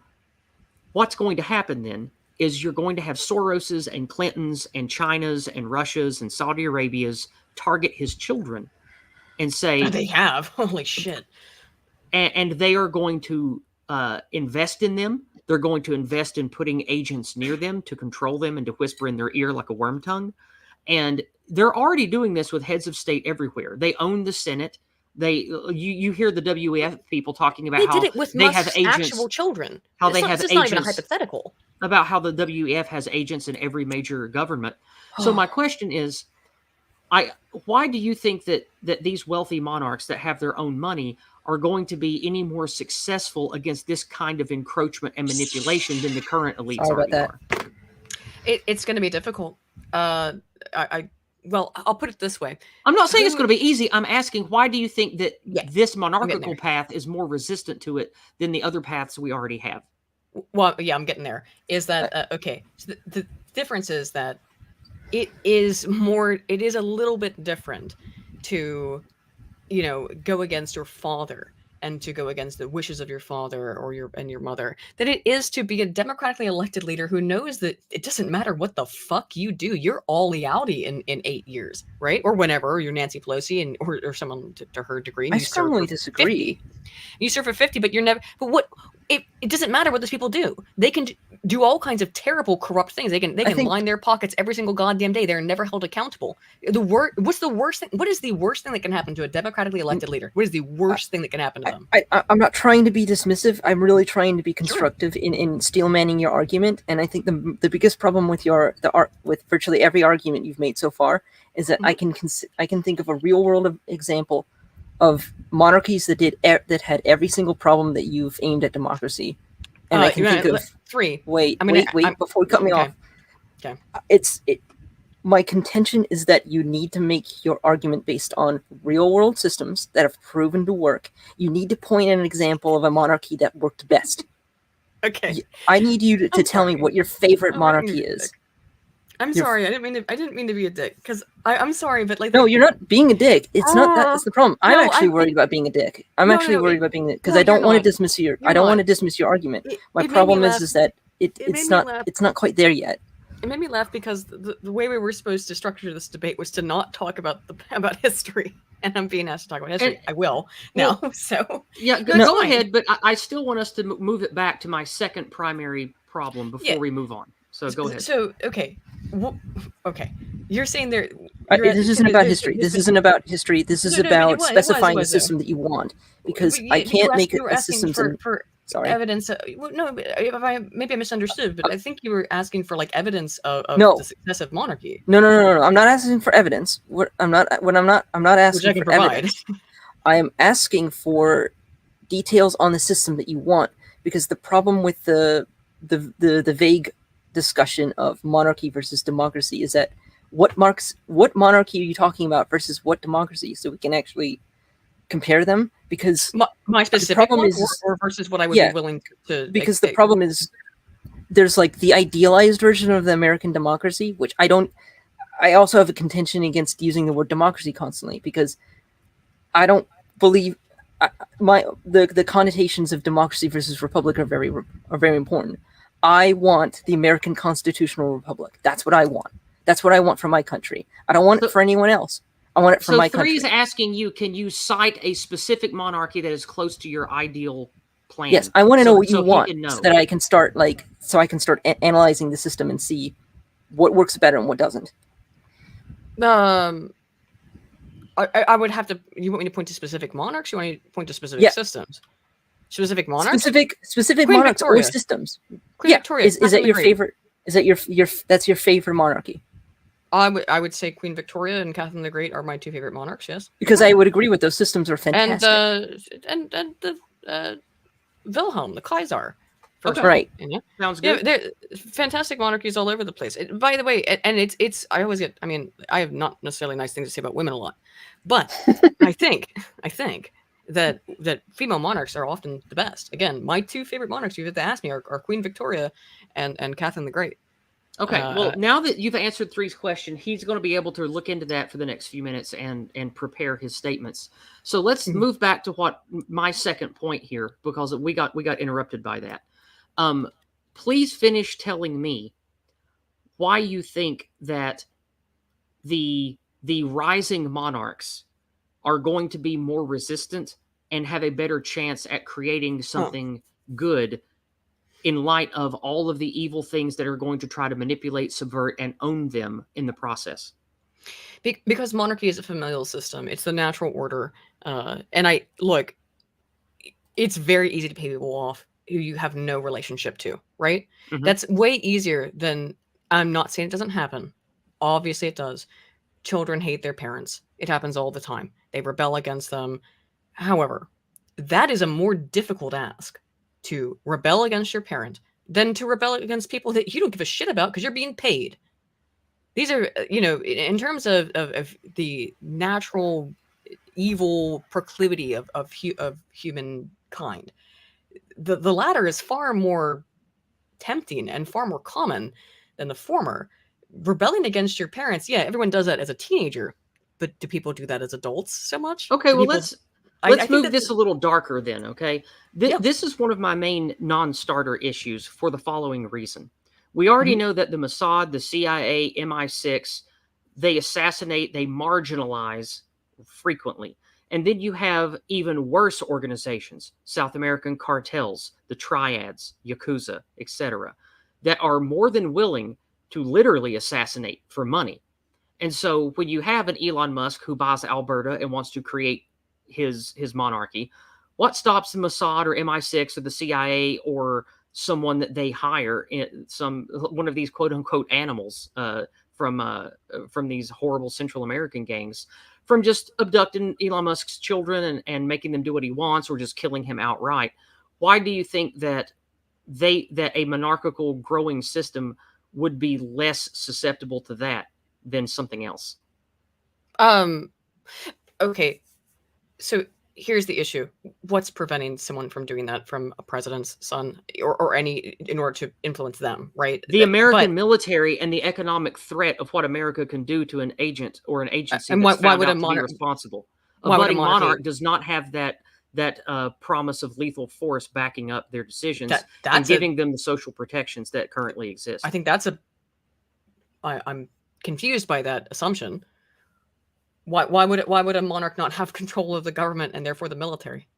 what's going to happen then is you're going to have Soros's and Clinton's and China's and Russia's and Saudi Arabia's target his children and say... They have. Holy shit. And they are going to invest in them. They're going to invest in putting agents near them to control them and to whisper in their ear like a worm tongue. And they're already doing this with heads of state everywhere. They own the Senate. You hear the WEF people talking about how they have agents, actual children. How they have agents. Not even a hypothetical. About how the WEF has agents in every major government. So my question is, why do you think that these wealthy monarchs that have their own money are going to be any more successful against this kind of encroachment and manipulation than the current elites already are? It's going to be difficult. Well, I'll put it this way. I'm not saying it's going to be easy. I'm asking, why do you think that this monarchical path is more resistant to it than the other paths we already have? Well, yeah, I'm getting there. Is that okay? So the difference is that it is a little bit different to, go against your father and to go against the wishes of your father or your mother, than it is to be a democratically elected leader who knows that it doesn't matter what the fuck you do. You're ollie outie in 8 years, right? Or whenever you're Nancy Pelosi or someone to her degree. I strongly disagree. 50. You serve for 50, but you're never. But what? It doesn't matter what those people do. They can do all kinds of terrible, corrupt things. They can line their pockets every single goddamn day. They're never held accountable. What's the worst thing? What is the worst thing that can happen to a democratically elected leader? What is the worst thing that can happen to them? I'm not trying to be dismissive. I'm really trying to be constructive in steelmanning your argument. And I think the biggest problem with with virtually every argument you've made so far is that I can think of a real world example of monarchies that had every single problem that you've aimed at democracy, and I can think of 3. Wait, before you cut me off. Okay. My contention is that you need to make your argument based on real world systems that have proven to work. You need to point at an example of a monarchy that worked best. Okay. I need you to tell me what your favorite monarchy is. I'm sorry. I didn't mean to be a dick. Because I'm sorry, but no, you're not being a dick. It's not that's the problem. I'm actually worried about being a dick. I'm actually worried about being because I don't want to dismiss your. I don't want to dismiss your argument. My problem is that it's not quite there yet. It made me laugh because the way we were supposed to structure this debate was to not talk about history. And I'm being asked to talk about history. I will now. So yeah, go ahead. But I still want us to move it back to my second primary problem before we move on. So go ahead. So okay. Okay, you're saying there. This isn't about history. This isn't about history. This is about specifying the system that you want. Because I can't make a system for evidence. No, maybe I misunderstood, but I think you were asking for evidence of the success of monarchy. No. I'm not asking for evidence. I'm not asking for evidence. I am asking for details on the system that you want, because the problem with the vague discussion of monarchy versus democracy is that what monarchy are you talking about versus what democracy, so we can actually compare them, because my specific problem is or versus what I would be willing to because the problem is there's the idealized version of the American democracy, which I also have a contention against using the word democracy constantly, because believe the connotations of democracy versus republic are very important. I want the American constitutional republic. That's what I want. That's what I want for my country. I don't want it for anyone else. I want it for my country. So 3 is asking you, can you cite a specific monarchy that is close to your ideal plan? Yes, I want to know what you want know. so that I can start analyzing the system and see what works better and what doesn't. I would have to. You want me to point to specific monarchs? You want me to point to specific systems? Specific monarchs? Specific Queen monarchs Victoria. Or systems. Queen Victoria. Is that your favorite? Is that that's your favorite monarchy? I would say Queen Victoria and Catherine the Great are my 2 favorite monarchs. Yes, because I would agree with those systems are fantastic. And the Wilhelm, the Kaiser. Okay. Right. Sounds good. Yeah, they're fantastic monarchies all over the place. By the way, and it's I always get. I mean, I have not necessarily nice things to say about women a lot, but I think that female monarchs are often the best. Again, my 2 favorite monarchs, you have to ask me, are Queen Victoria and Catherine the Great. Okay, well, now that you've answered 3's question, he's going to be able to look into that for the next few minutes and prepare his statements. So let's move back to what my second point here, because we got interrupted by that. Please finish telling me why you think that the rising monarchs are going to be more resistant and have a better chance at creating something good in light of all of the evil things that are going to try to manipulate, subvert, and own them in the process. Because monarchy is a familial system. It's the natural order. And it's very easy to pay people off who you have no relationship to, right? Mm-hmm. That's way easier than, I'm not saying it doesn't happen. Obviously it does. Children hate their parents. It happens all the time. They rebel against them. However, that is a more difficult ask, to rebel against your parent than to rebel against people that you don't give a shit about because you're being paid. These are, in terms of the natural evil proclivity of humankind, the latter is far more tempting and far more common than the former. Rebelling against your parents, yeah, everyone does that as a teenager, but do people do that as adults so much? Okay, well, let's move this a little darker then, okay? This is one of my main non-starter issues for the following reason. We already know that the Mossad, the CIA, MI6, they assassinate, they marginalize frequently. And then you have even worse organizations, South American cartels, the triads, Yakuza, etc., that are more than willing to literally assassinate for money. And so when you have an Elon Musk who buys Alberta and wants to create his monarchy, what stops the Mossad or MI6 or the CIA or someone that they hire, one of these quote unquote animals from these horrible Central American gangs, from just abducting Elon Musk's children and making them do what he wants, or just killing him outright? Why do you think that a monarchical growing system would be less susceptible to that than something else? Okay. So here's the issue. What's preventing someone from doing that, from a president's son or any, in order to influence them, right? The American military and the economic threat of what America can do to an agent or an agency and that's why found would out a to be responsible. A budding monarch does not have that promise of lethal force backing up their decisions and giving them the social protections that currently exist. I think I'm confused by that assumption. Why would a monarch not have control of the government and therefore the military?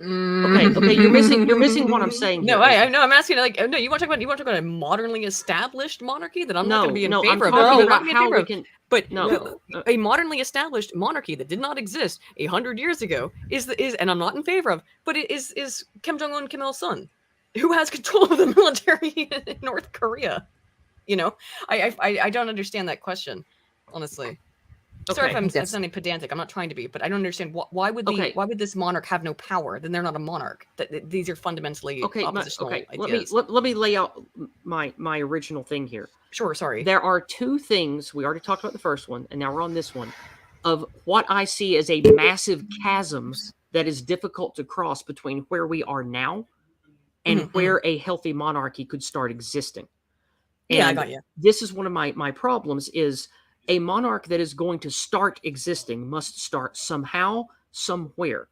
Okay, you're missing what I'm saying. No, I'm asking, like, no, you want to talk about a modernly established monarchy that I'm not going to be in favor of. I'm talking about how we can. But a modernly established monarchy that did not exist 100 years ago is and I'm not in favor of, but it is Kim Jong-un, Kim Il-sung, who has control of the military in North Korea. I don't understand that question, honestly. Sorry if I'm sounding pedantic. I'm not trying to be, but I don't understand why would this monarch have no power? Then they're not a monarch. These are fundamentally oppositional ideas. Let me lay out my original thing here. Sure, sorry. There are two things. We already talked about the first one, and now we're on this one, of what I see as a massive chasm that is difficult to cross between where we are now and where a healthy monarchy could start existing. And I got you. This is one of my problems is a monarch that is going to start existing must start somehow, somewhere.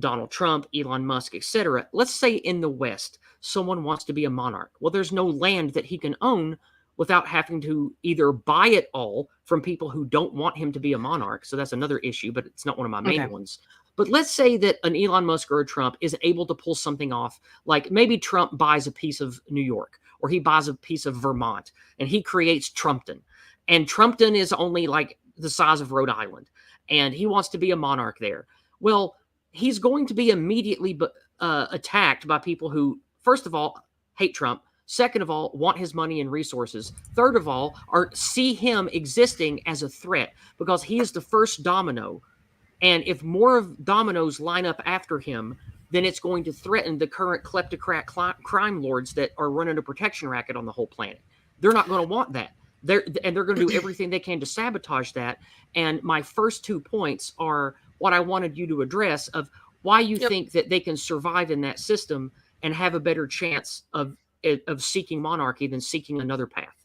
Donald Trump, Elon Musk, etc. Let's say in the West, someone wants to be a monarch. Well, there's no land that he can own without having to either buy it all from people who don't want him to be a monarch. So that's another issue, but it's not one of my main ones. But let's say that an Elon Musk or a Trump is able to pull something off, like maybe Trump buys a piece of New York or he buys a piece of Vermont and he creates Trumpton. And Trumpton is only like the size of Rhode Island and he wants to be a monarch there. Well, he's going to be immediately attacked by people who, first of all, hate Trump. Second of all, want his money and resources. Third of all, see him existing as a threat because he is the first domino. And if more of dominoes line up after him, then it's going to threaten the current kleptocrat crime lords that are running a protection racket on the whole planet. They're not going to want that. They're going to do everything they can to sabotage that. And my first 2 points are what I wanted you to address of why you think that they can survive in that system and have a better chance of seeking monarchy than seeking another path.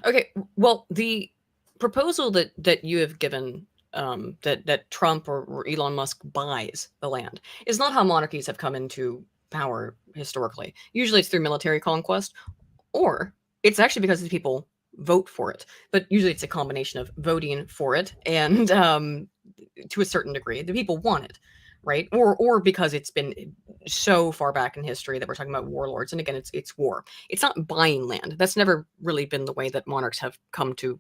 Okay, well, the proposal that you have given, that Trump or Elon Musk buys the land, is not how monarchies have come into power historically. Usually it's through military conquest, or it's actually because the people vote for it. But usually it's a combination of voting for it and to a certain degree, the people want it, right? Or because it's been so far back in history that we're talking about warlords. And again, it's war. It's not buying land. That's never really been the way that monarchs have come to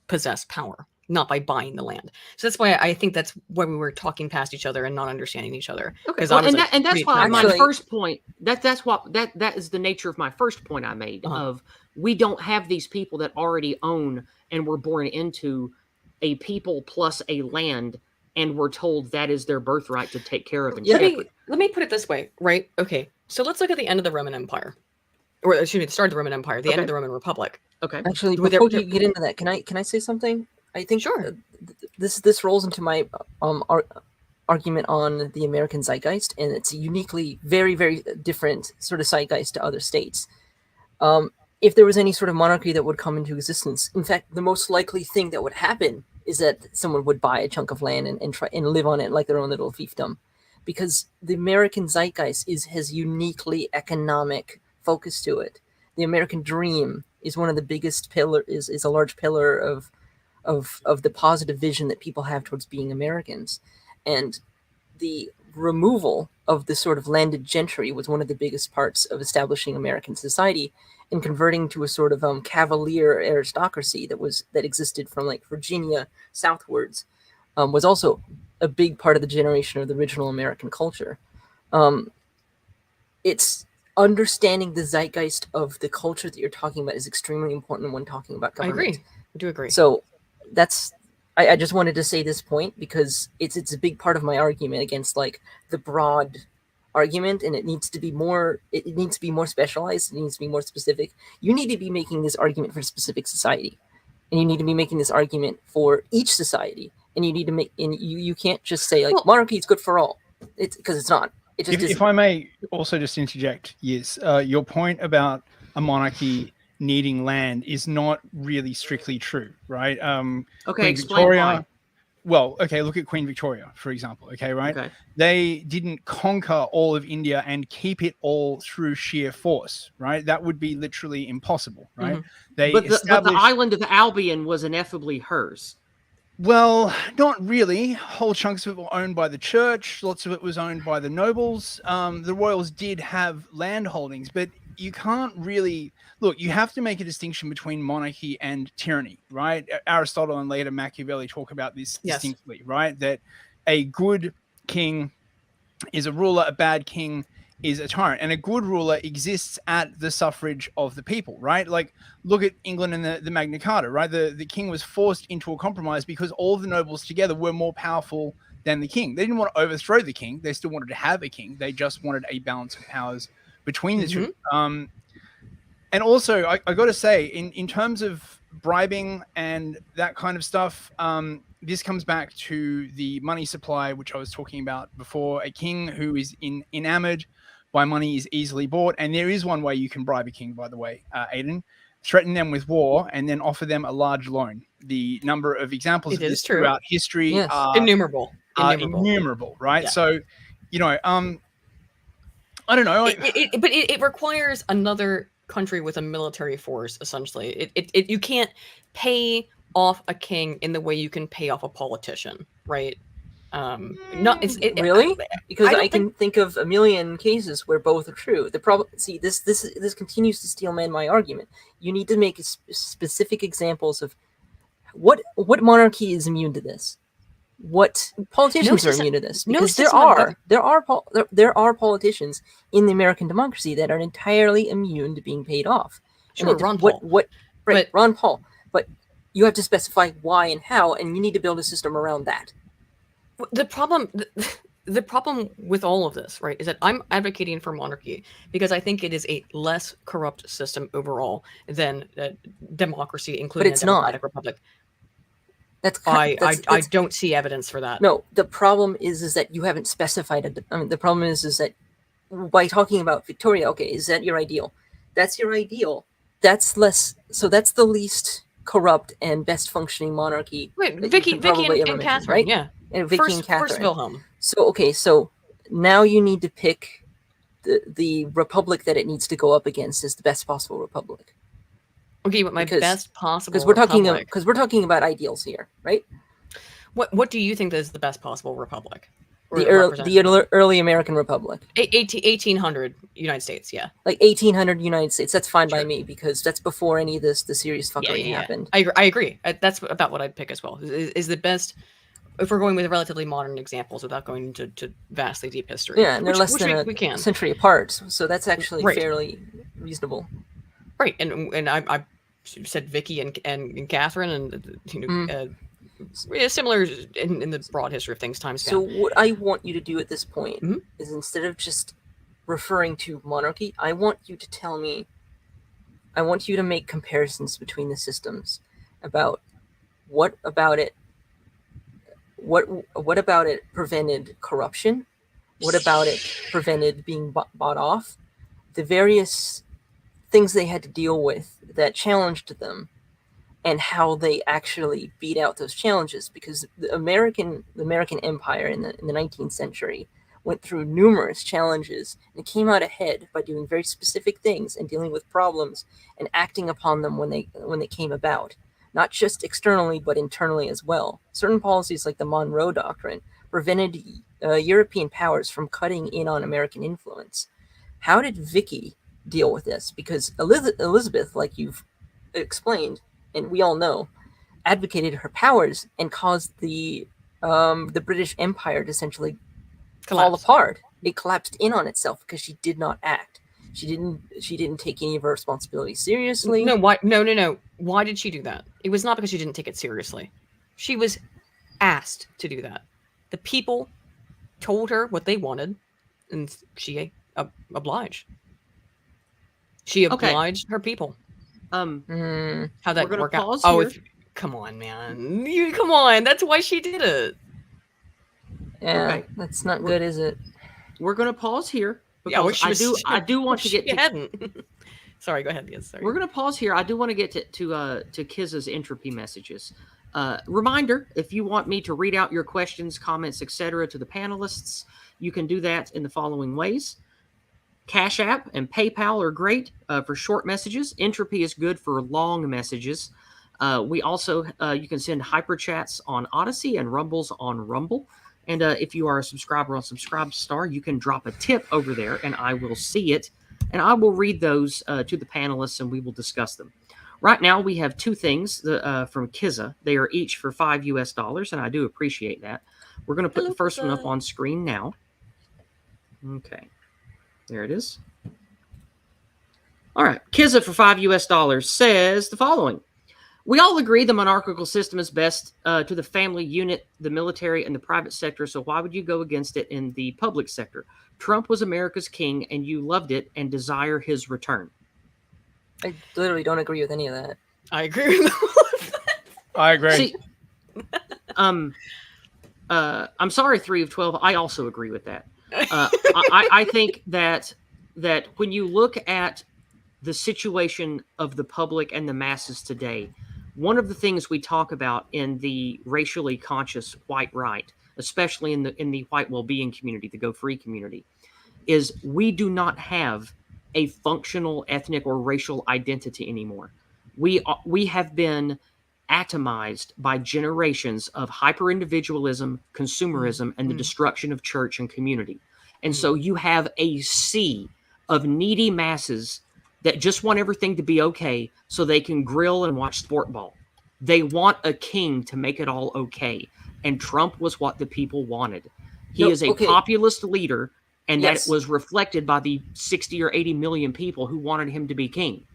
possess power, not by buying the land. So that's why I think that's why we were talking past each other and not understanding each other. Okay, well, and that's why my first point, that is the nature of my first point I made of we don't have these people that already own and were born into a people plus a land, and we're told that is their birthright to take care of and shepherd. Let me put it this way, right? Okay, so let's look at the end of the Roman Empire, or excuse me, the start of the Roman Empire, the end of the Roman Republic. Okay. Actually, before you get into that, can I say something? I think sure. This rolls into my argument on the American zeitgeist, and it's a uniquely very, very different sort of zeitgeist to other states. If there was any sort of monarchy that would come into existence, in fact, the most likely thing that would happen is that someone would buy a chunk of land and try and live on it like their own little fiefdom, because the American zeitgeist has uniquely economic focus to it. The American dream is one of the biggest is a large pillar of the positive vision that people have towards being Americans, and the removal of the sort of landed gentry was one of the biggest parts of establishing American society and converting to a sort of cavalier aristocracy that existed from like Virginia southwards, was also a big part of the generation of the original American culture. It's understanding the zeitgeist of the culture that you're talking about is extremely important when talking about government. I agree. I do agree. So that's I just wanted to say this point because it's a big part of my argument against like the broad argument, and it needs to be more specialized. It needs to be more specific. You need to be making this argument for a specific society, and you need to be making this argument for each society, and you need to make, and you can't just say like monarchy is good for all. It's because it's not. It just if I may also just interject, yes, your point about a monarchy needing land is not really strictly true, right? Okay, explain why. Well, okay, look at Queen Victoria, for example, okay, right? Okay. They didn't conquer all of India and keep it all through sheer force, right? That would be literally impossible, right? Mm-hmm. But the island of Albion was ineffably hers. Well, not really. Whole chunks of it were owned by the church. Lots of it was owned by the nobles. The royals did have land holdings, but you can't really look. You have to make a distinction between monarchy and tyranny, right? Aristotle and later Machiavelli talk about this distinctly, right? That a good king is a ruler, a bad king is a tyrant, and a good ruler exists at the suffrage of the people, right? Like, look at England and the Magna Carta, right? The king was forced into a compromise because all the nobles together were more powerful than the king. They didn't want to overthrow the king. They still wanted to have a king. They just wanted a balance of powers between the two. And also, I got to say, in terms of bribing and that kind of stuff, this comes back to the money supply, which I was talking about before. A king who is enamored by money is easily bought. And there is one way you can bribe a king, by the way, Aydin. threaten them with war, and then offer them a large loan. The number of examples of this throughout history Yes. are Innumerable. right? Yeah. So, I don't know. But it requires another country with a military force, essentially. You can't pay off a king in the way you can pay off a politician, right? Really? Because I don't can think of a million cases where both are true. The problem, see, this continues to steelman my argument. You need to make specific examples of what monarchy is immune to this. What politicians are immune to this? Because there are politicians in the American democracy that are entirely immune to being paid off. Sure, Ron Paul. Ron Paul. But you have to specify why and how, and you need to build a system around that. The problem with all of this, right, is that I'm advocating for monarchy because I think it is a less corrupt system overall than democracy, including a democratic republic. I don't see evidence for that. No, the problem is that you haven't specified. The problem is that by talking about Victoria, okay, is that your ideal? That's your ideal. That's less. So that's the least corrupt and best functioning monarchy. Wait, Vicky and Catherine, right? Yeah. And Vicky and Catherine. First Wilhelm. So now you need to pick the republic that it needs to go up against as the best possible republic. Okay, but best possible because we're talking about ideals here, right? What do you think is the best possible republic? The early American Republic. 1800 United States, yeah. Like 1800 United States. That's fine by me because that's before any of the serious fuckery happened. I agree. That's about what I'd pick as well. Is the best. If we're going with relatively modern examples without going into vastly deep history. Yeah, and they're less than a century apart. So that's actually fairly reasonable. Right, and I said Vicky and Catherine, and similar in the broad history of things. So what I want you to do at this point is instead of just referring to monarchy, I want you to tell me. I want you to make comparisons between the systems about what about it prevented corruption? What about it prevented being bought off? The various things they had to deal with that challenged them and how they actually beat out those challenges, because the American Empire in the 19th century went through numerous challenges and came out ahead by doing very specific things and dealing with problems and acting upon them when they came about. Not just externally, but internally as well. Certain policies like the Monroe Doctrine prevented European powers from cutting in on American influence. How did Vicky deal with this? Because Elizabeth, like you've explained, and we all know, advocated her powers and caused the British Empire to essentially fall apart. It collapsed in on itself because she did not act. She didn't take any of her responsibilities seriously. No. Why? No. Why did she do that? It was not because she didn't take it seriously. She was asked to do that. The people told her what they wanted, and she obliged. She obliged her people. How that work out? Come on, man. Come on. That's why she did it. Yeah, that's not good, is it? We're going to pause here. Because I do want to get to. Sorry, go ahead. Yes, sorry. We're going to pause here. I do want to get to Kiz's entropy messages. Reminder: if you want me to read out your questions, comments, etc., to the panelists, you can do that in the following ways. Cash App and PayPal are great for short messages. Entropy is good for long messages. We also you can send hyperchats on Odyssey and Rumbles on Rumble. And if you are a subscriber on Subscribestar, you can drop a tip over there, and I will see it. And I will read those to the panelists, and we will discuss them. Right now, we have two things from Kiza. They are each for $5 US, and I do appreciate that. We're going to put the first one up on screen now. Okay. There it is. All right. Kiza for $5 US says the following. We all agree the monarchical system is best to the family unit, the military, and the private sector, so why would you go against it in the public sector? Trump was America's king, and you loved it and desire his return. I literally don't agree with any of that. I agree with all of that. I agree. See, I'm sorry, 3 of 12. I also agree with that. I think that when you look at the situation of the public and the masses today, one of the things we talk about in the racially conscious white right, especially in the white well-being community, the Go Free community, is we do not have a functional ethnic or racial identity anymore. We have been atomized by generations of hyper-individualism, consumerism, and the destruction of church and community. And so you have a sea of needy masses that just want everything to be okay so they can grill and watch sport ball. They want a king to make it all okay. And Trump was what the people wanted. He is a populist leader, and that was reflected by the 60 or 80 million people who wanted him to be king.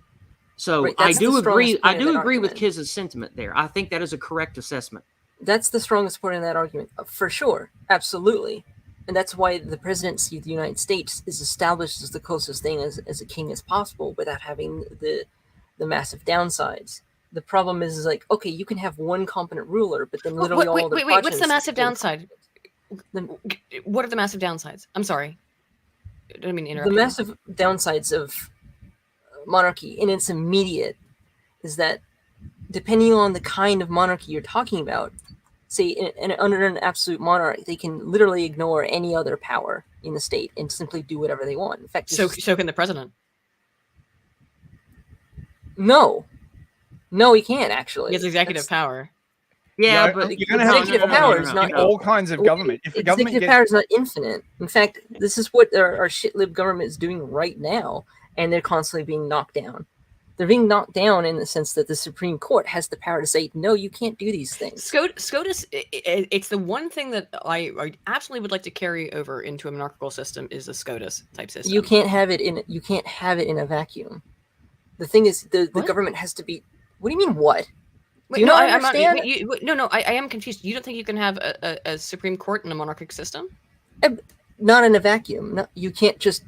So I do agree with Kiz's sentiment there. I think that is a correct assessment. That's the strongest point in that argument, for sure. Absolutely. And that's why the presidency of the United States is established as the closest thing as a king as possible without having the massive downsides. The problem is like, okay, you can have one competent ruler, but then literally all the wait, what's the massive downside? What are the massive downsides? I'm sorry. I didn't mean to interrupt. The massive downsides of monarchy in its immediate is that depending on the kind of monarchy you're talking about, say under an absolute monarch, they can literally ignore any other power in the state and simply do whatever they want. In fact, so can the president. No, he can't actually. He has executive power. Yeah, but you're going to have executive power is not all kinds of government. If executive power is not infinite. In fact, this is what our shit-lib government is doing right now, and they're constantly being knocked down. They're being knocked down in the sense that the Supreme Court has the power to say, no, you can't do these things. SCOTUS, it's the one thing that I absolutely would like to carry over into a monarchical system is a SCOTUS type system. You can't have it in a vacuum. The thing is, the government has to be. What do you mean? What? Wait, do you not understand? I am confused. You don't think you can have a Supreme Court in a monarchic system? Not in a vacuum. No, you can't just.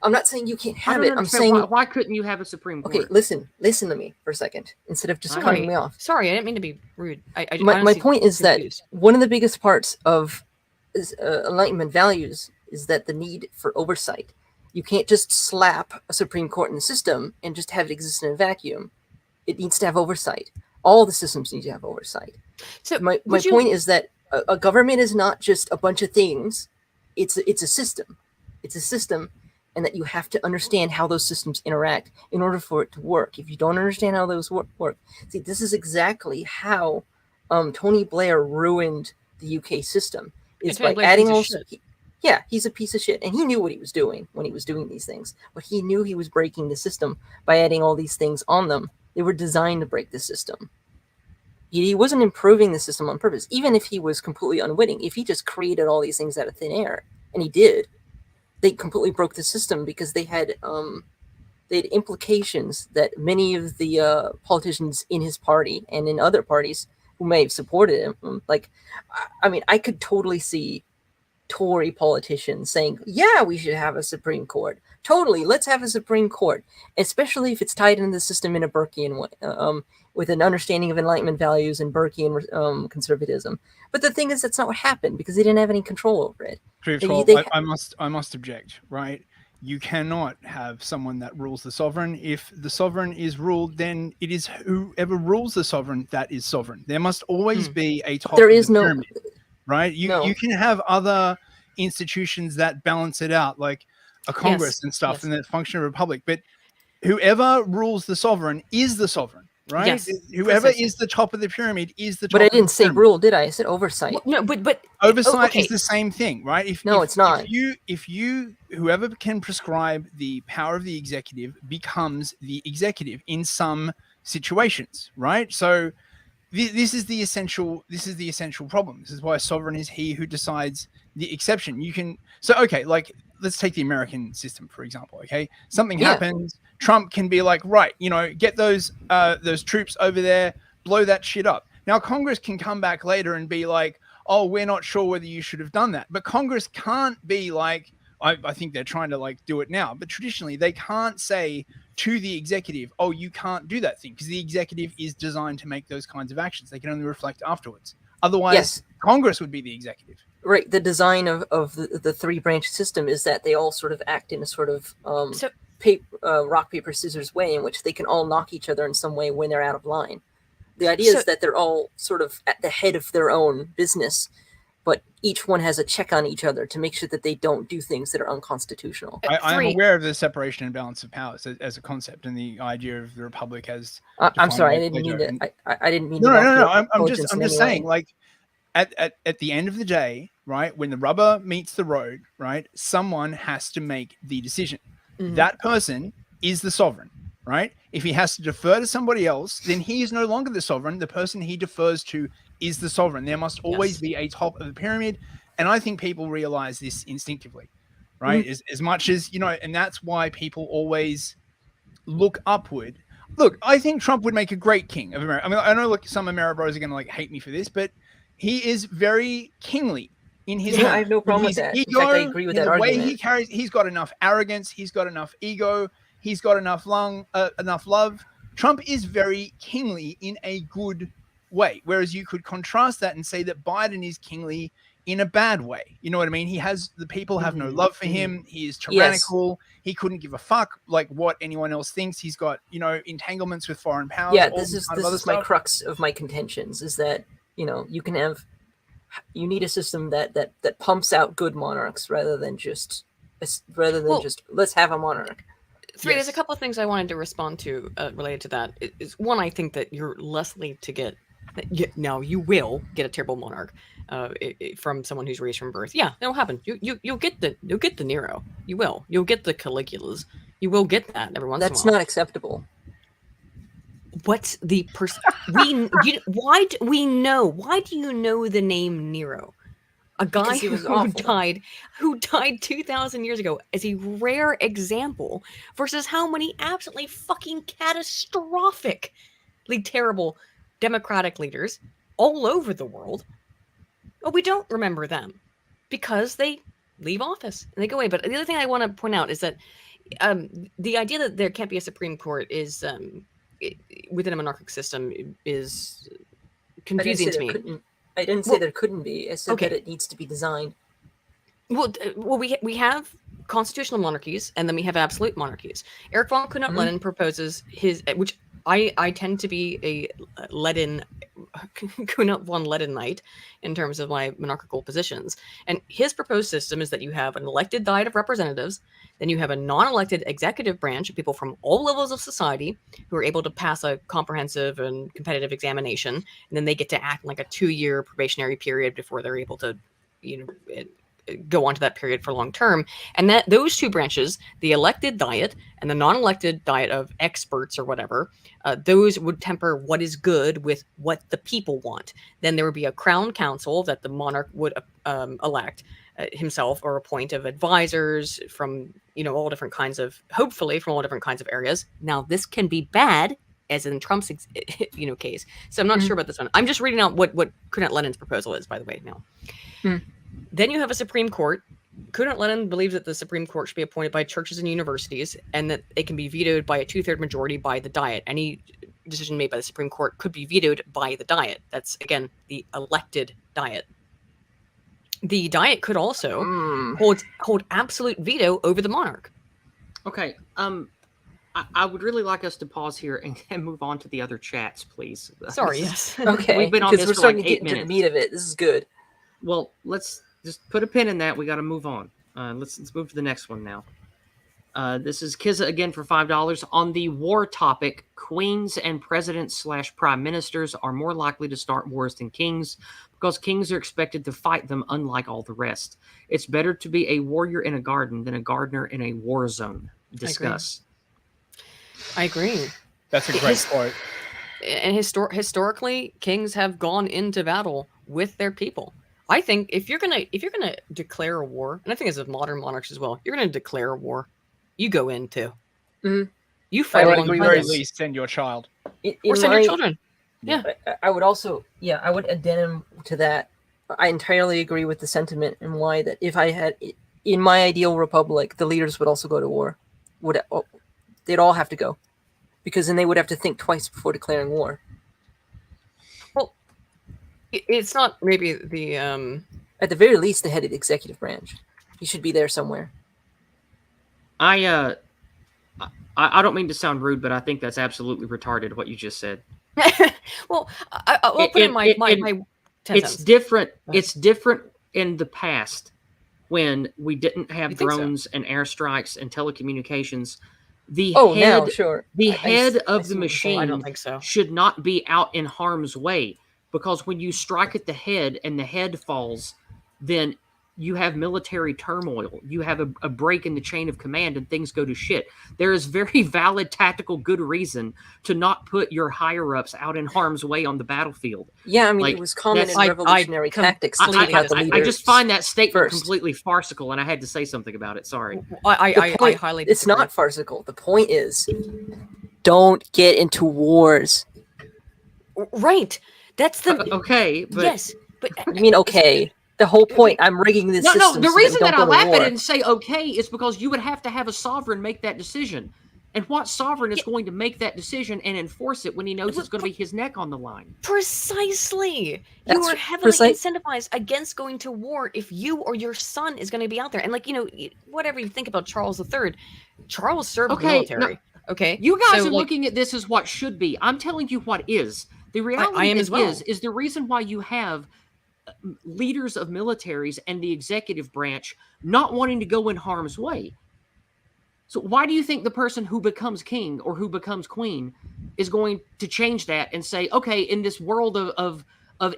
I'm not saying you can't have it. I'm saying why couldn't you have a Supreme Court? Okay, listen to me for a second instead of just cutting me off. Sorry, I didn't mean to be rude. My point is that one of the biggest parts of Enlightenment values is that the need for oversight. You can't just slap a Supreme Court in the system and just have it exist in a vacuum. It needs to have oversight. All the systems need to have oversight. So my point is that a government is not just a bunch of things. It's a system. It's a system, and that you have to understand how those systems interact in order for it to work. If you don't understand how those work, see, this is exactly how Tony Blair ruined the UK system. Is by adding all. Yeah, he's a piece of shit, and he knew what he was doing when he was doing these things. But he knew he was breaking the system by adding all these things on them. They were designed to break the system. He wasn't improving the system on purpose, even if he was completely unwitting. If he just created all these things out of thin air, and he did, they completely broke the system because they had implications that many of the politicians in his party and in other parties who may have supported him, I could totally see Tory politicians saying, yeah, we should have a Supreme Court. Totally, let's have a Supreme Court, especially if it's tied into the system in a Burkean way, with an understanding of Enlightenment values and Burkean conservatism. But the thing is, that's not what happened because they didn't have any control over it. I must object, right? You cannot have someone that rules the sovereign. If the sovereign is ruled, then it is whoever rules the sovereign that is sovereign. There must always be a top there is of the no pyramid. Right? You can have other institutions that balance it out, like a Congress and stuff, and the function of a republic. But whoever rules the sovereign is the sovereign, right? Yes, whoever is the top of the pyramid is the top. But I didn't say rule, did I? I said oversight. Well, no, but oversight is the same thing, right? It's not. If whoever can prescribe the power of the executive becomes the executive in some situations, right? So this is the essential problem. This is why sovereign is he who decides the exception. Let's take the American system, for example. Okay. Something happens. Trump can be like, right, get those troops over there, blow that shit up. Now Congress can come back later and be like, oh, we're not sure whether you should have done that. But Congress can't be like, I think they're trying to do it now, but traditionally they can't say to the executive, oh, you can't do that thing, because the executive is designed to make those kinds of actions. They can only reflect afterwards. Otherwise, Congress would be the executive. Right. The design of the three branch system is that they all sort of act in a sort of rock paper scissors way in which they can all knock each other in some way when they're out of line. The idea is that they're all sort of at the head of their own business, but each one has a check on each other to make sure that they don't do things that are unconstitutional. I am aware of the separation and balance of powers as a concept and the idea of the republic as. I'm sorry, I didn't mean to. I didn't mean to. No. I'm just saying, like, at the end of the day, right, when the rubber meets the road, right, someone has to make the decision. Mm-hmm. That person is the sovereign, right? If he has to defer to somebody else, then he is no longer the sovereign. The person he defers to is the sovereign. There must always be a top of the pyramid. And I think people realize this instinctively, right? Mm-hmm. As much as, you know, and that's why people always look upward. Look, I think Trump would make a great king of America. I mean, I know like some America bros are going to like hate me for this, but he is very kingly in his I have no problem with that. Ego, in fact, I agree with that argument. Way he carries, he's got enough arrogance, he's got enough ego, he's got enough love. Trump is very kingly in a good way, whereas you could contrast that and say that Biden is kingly in a bad way. You know what I mean? The people have no love for him. He is tyrannical. Yes. He couldn't give a fuck like what anyone else thinks. He's got, you know, entanglements with foreign powers. Yeah, this is my crux of my contentions is that, you know, you need a system that pumps out good monarchs rather than just let's have a monarch. There's a couple of things I wanted to respond to related to that. One, I think that you're less likely to get. Now you will get a terrible monarch from someone who's raised from birth. Yeah, that'll happen. You'll get the Nero. You'll get the Caligulas. You will get that every once in a while. That's not acceptable. What's the why do we know? Why do you know the name Nero? A guy who died 2,000 years ago as a rare example versus how many absolutely fucking catastrophically terrible democratic leaders all over the world. Well, we don't remember them because they leave office and they go away. But the other thing I want to point out is that the idea that there can't be a Supreme Court is within a monarchic system is confusing to me. I didn't say there couldn't be. I said that it needs to be designed. Well, we have constitutional monarchies and then we have absolute monarchies. Erich von Kuhnert-Lenin proposes which I tend to be a Kuhnert von Leninite in terms of my monarchical positions. And his proposed system is that you have an elected Diet of Representatives, then you have a non-elected executive branch of people from all levels of society who are able to pass a comprehensive and competitive examination, and then they get to act like a 2-year probationary period before they're able to, go on to that period for long term. And that those two branches, the elected Diet and the non-elected Diet of experts or whatever, those would temper what is good with what the people want. Then there would be a crown council that the monarch would elect himself or appoint of advisors from, all different kinds of, hopefully from all different kinds of areas. Now, this can be bad, as in Trump's, case. So I'm not sure about this one. I'm just reading out what Kuhnert-Lenin's proposal is, by the way, now. Then you have a Supreme Court. Kuhnert-Lenin believes that the Supreme Court should be appointed by churches and universities and that it can be vetoed by a 2/3 majority by the Diet. Any decision made by the Supreme Court could be vetoed by the Diet. That's, again, the elected Diet. The Diet could also hold absolute veto over the monarch. Okay. I would really like us to pause here and move on to the other chats, please. Sorry, yes. Okay, we've been on this we're for starting like to 8 get into minutes. the meat of it. This is good. Well, let's just put a pin in that. We got to move on. Let's move to the next one now. This is Kizza again for $5 on the war topic. Queens and presidents / prime ministers are more likely to start wars than kings because kings are expected to fight them, unlike all the rest. It's better to be a warrior in a garden than a gardener in a war zone. Discuss. I agree. That's a great quote. And historically, kings have gone into battle with their people. I think if you're gonna declare a war, and I think as of modern monarchs as well, you're gonna declare a war, you go in too. Mm-hmm. You fight at along the very least, send your child or send your children. Yeah, I would also, I would addendum to that. I entirely agree with the sentiment and why that if I had in my ideal republic, the leaders would also go to war. They'd all have to go, because then they would have to think twice before declaring war. Well, it's not maybe the at the very least the head of the executive branch. He should be there somewhere. I I don't mean to sound rude, but I think that's absolutely retarded what you just said. Well, I'll put in my 10 It's cents. different. It's different in the past when we didn't have You think so? drones and airstrikes and telecommunications. The Oh, head, now, sure. the I head see of what the you're saying. I don't machine think so. should not be out in harm's way, because when you strike at the head and the head falls, then you have military turmoil. You have a break in the chain of command and things go to shit. There is very valid tactical good reason to not put your higher ups out in harm's way on the battlefield. Yeah, I mean, Like, it was common in that's- revolutionary tactics to completely take out the disagree. leader. I just find that statement first. completely farcical, and I had to say something about it. Sorry. I point, highly it's disagree. not farcical. The point is, don't get into wars. Right. That's the Okay, but yes. But I mean, okay. The whole point, I'm rigging this no, system the so reason that, that I we don't go to laugh at war. it and say okay is because you would have to have a sovereign make that decision. And what sovereign is going to make that decision and enforce it when he knows it's going to be his neck on the line? Precisely. You That's are heavily precise- incentivized against going to war if you or your son is going to be out there. And like, whatever you think about Charles III, Charles served in the Okay, military. Okay. You guys So, are like, looking at this as what should be. I'm telling you what is. The reality am as well. is the reason why you have leaders of militaries and the executive branch not wanting to go in harm's way. So why do you think the person who becomes king or who becomes queen is going to change that and say, okay, in this world of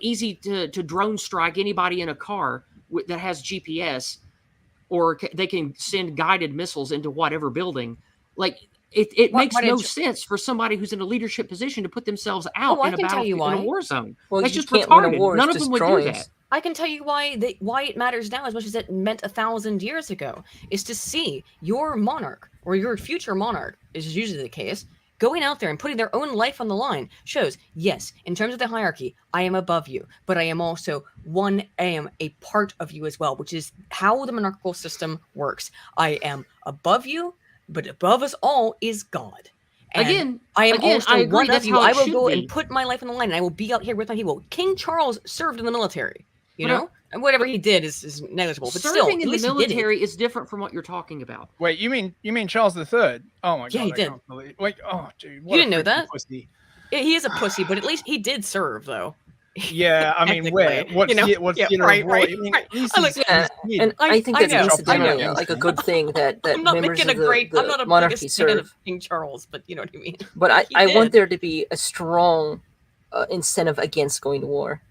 easy to drone strike anybody in a car that has GPS, or they can send guided missiles into whatever building? Like, it Why- makes why no didn't you- sense for somebody who's in a leadership position to put themselves out I in a can tell you battlefield, in a why. war zone. Well, That's you just can't win a retarded. war None of them would do destroying. that. I can tell you why it matters now as much as it meant 1,000 years ago, is to see your monarch or your future monarch, is usually the case, going out there and putting their own life on the line shows, yes, in terms of the hierarchy, I am above you, but I am also I am a part of you as well, which is how the monarchical system works. I am above you, but above us all is God. And Again, I am again, also I agree. one That's of you. how it I will should go be. and put my life on the line, and I will be out here with my people. King Charles served in the military, But, and whatever he did is negligible. But Serving still, in at the least he did it. military is different from what you're talking about. Wait, you mean Charles III? Oh my god, Yeah, he I did. can't believe. Like, oh dude, what You a didn't know freaking that? pussy. He is a pussy, but at least he did serve, though. Yeah, I mean, where? Technically, What's you know? what's Yeah, theater right, of war? right, I mean, right. he's I like- Yeah, his and I think I that's know, incidentally I know. like a good thing that I'm not members making of a great. the I'm not a monarchy biggest fan serve. of King Charles, but you know what I mean. But I He want did. there to be a strong incentive against going to war.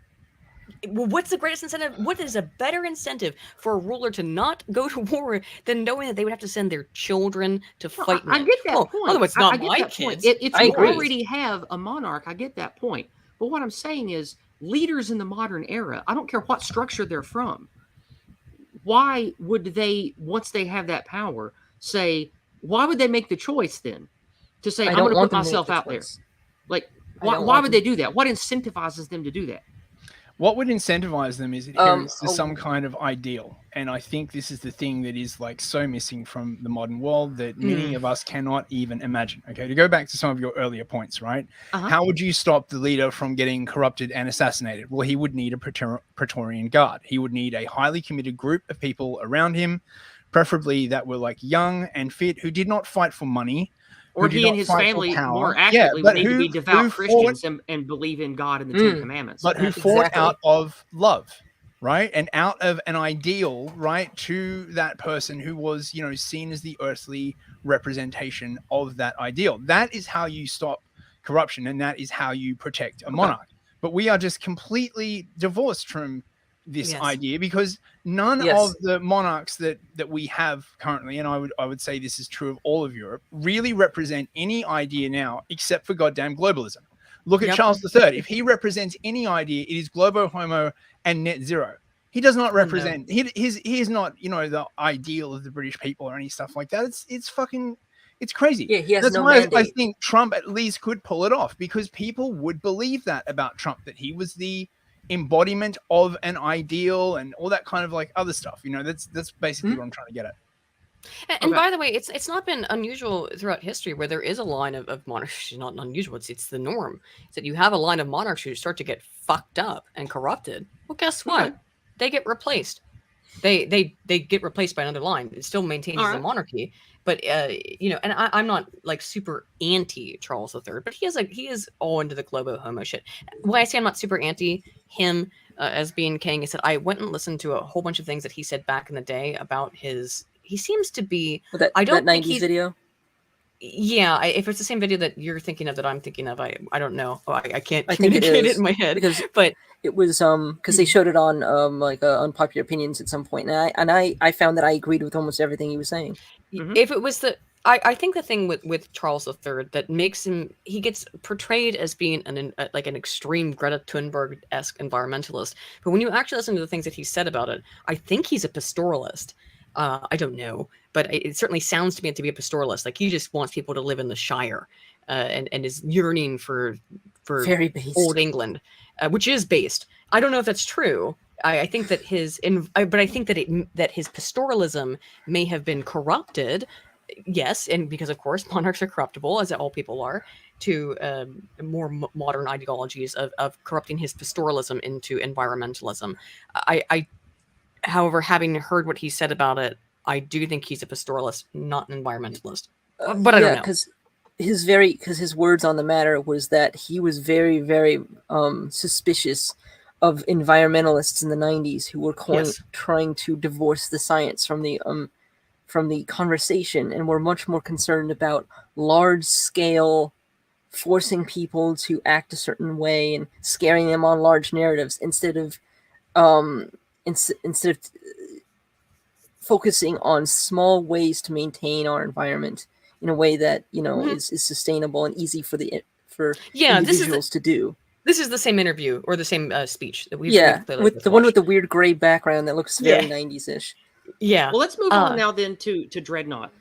Well, what's the greatest incentive? What is a better incentive for a ruler to not go to war than knowing that they would have to send their children to No, fight? I get that well, point. although it's I not get my that point. kids. If I you agree. already have a monarch, I get that point. But what I'm saying is, leaders in the modern era, I don't care what structure they're from, why would they, once they have that power, say, why would they make the choice then to say, I'm don't going to want put them to make myself the out there? choice. Like, I why don't would want they them- do that? What incentivizes them to do that? What would incentivize them is adherence to some kind of ideal. And I think this is the thing that is like so missing from the modern world that many of us cannot even imagine. Okay, to go back to some of your earlier points, right? Uh-huh. How would you stop the leader from getting corrupted and assassinated? Well, he would need a Praetorian Guard. He would need a highly committed group of people around him, preferably that were like young and fit, who did not fight for money. Or who did he not and his fight for family, power. more Yeah, accurately, but would need to be who devout fought- Christians and believe in God and the Ten Commandments. but who fought Exactly. out of love, right? And out of an ideal, right, to that person who was, seen as the earthly representation of that ideal. That is how you stop corruption, and that is how you protect a monarch. But we are just completely divorced from this Yes. idea, because none Yes. of the monarchs that we have currently, and I would say this is true of all of Europe, really represent any idea now except for goddamn globalism. Look at Yep. Charles III. If he represents any idea, it is globo homo and net zero. He does not represent. He is not the ideal of the British people or any stuff like that. It's fucking. It's crazy. Yeah, he has That's no why I mandate. think Trump at least could pull it off, because people would believe that about Trump, that he was the embodiment of an ideal and all that kind of like other stuff. That's basically what I'm trying to get at. And by the way, it's not been unusual throughout history where there is a line of monarchs. Not unusual. It's the norm. It's that you have a line of monarchs who start to get fucked up and corrupted. Well, guess what? Okay. They get replaced. They get replaced by another line. It still maintains All as a right. monarchy, But and I'm not like super anti Charles III, but he is all into the globo homo shit. When I say I'm not super anti him as being king, is that I went and listened to a whole bunch of things that he said back in the day about his. He seems to be. I don't that think 90s video. Yeah, if it's the same video that you're thinking of that I'm thinking of, I don't know. I can't I think it communicate it is, in my head. because But it was because they showed it on unpopular opinions at some point, and I found that I agreed with almost everything he was saying. if it was I think the thing with Charles III that makes him, he gets portrayed as being an extreme Greta Thunberg-esque environmentalist, but when you actually listen to the things that he said about it, I think he's a pastoralist. I don't know, but it certainly sounds to me to be a pastoralist. Like he just wants people to live in the Shire, and is yearning for Very based. old England, which is based. I don't know if that's true. I think that but I think that his pastoralism may have been corrupted. Yes, and because of course monarchs are corruptible, as all people are, to more modern ideologies of corrupting his pastoralism into environmentalism. However, having heard what he said about it, I do think he's a pastoralist, not an environmentalist. But I don't know. Because his words on the matter was that he was very, very suspicious of environmentalists in the 90s who were trying to divorce the science from the conversation, and were much more concerned about large scale forcing people to act a certain way and scaring them on large narratives instead of focusing on small ways to maintain our environment in a way that is sustainable and easy for individuals to do. This is the same interview or the same speech that we've with the one with the weird gray background that looks very 90s-ish. Yeah. Well, let's move on now then to Dreadnought.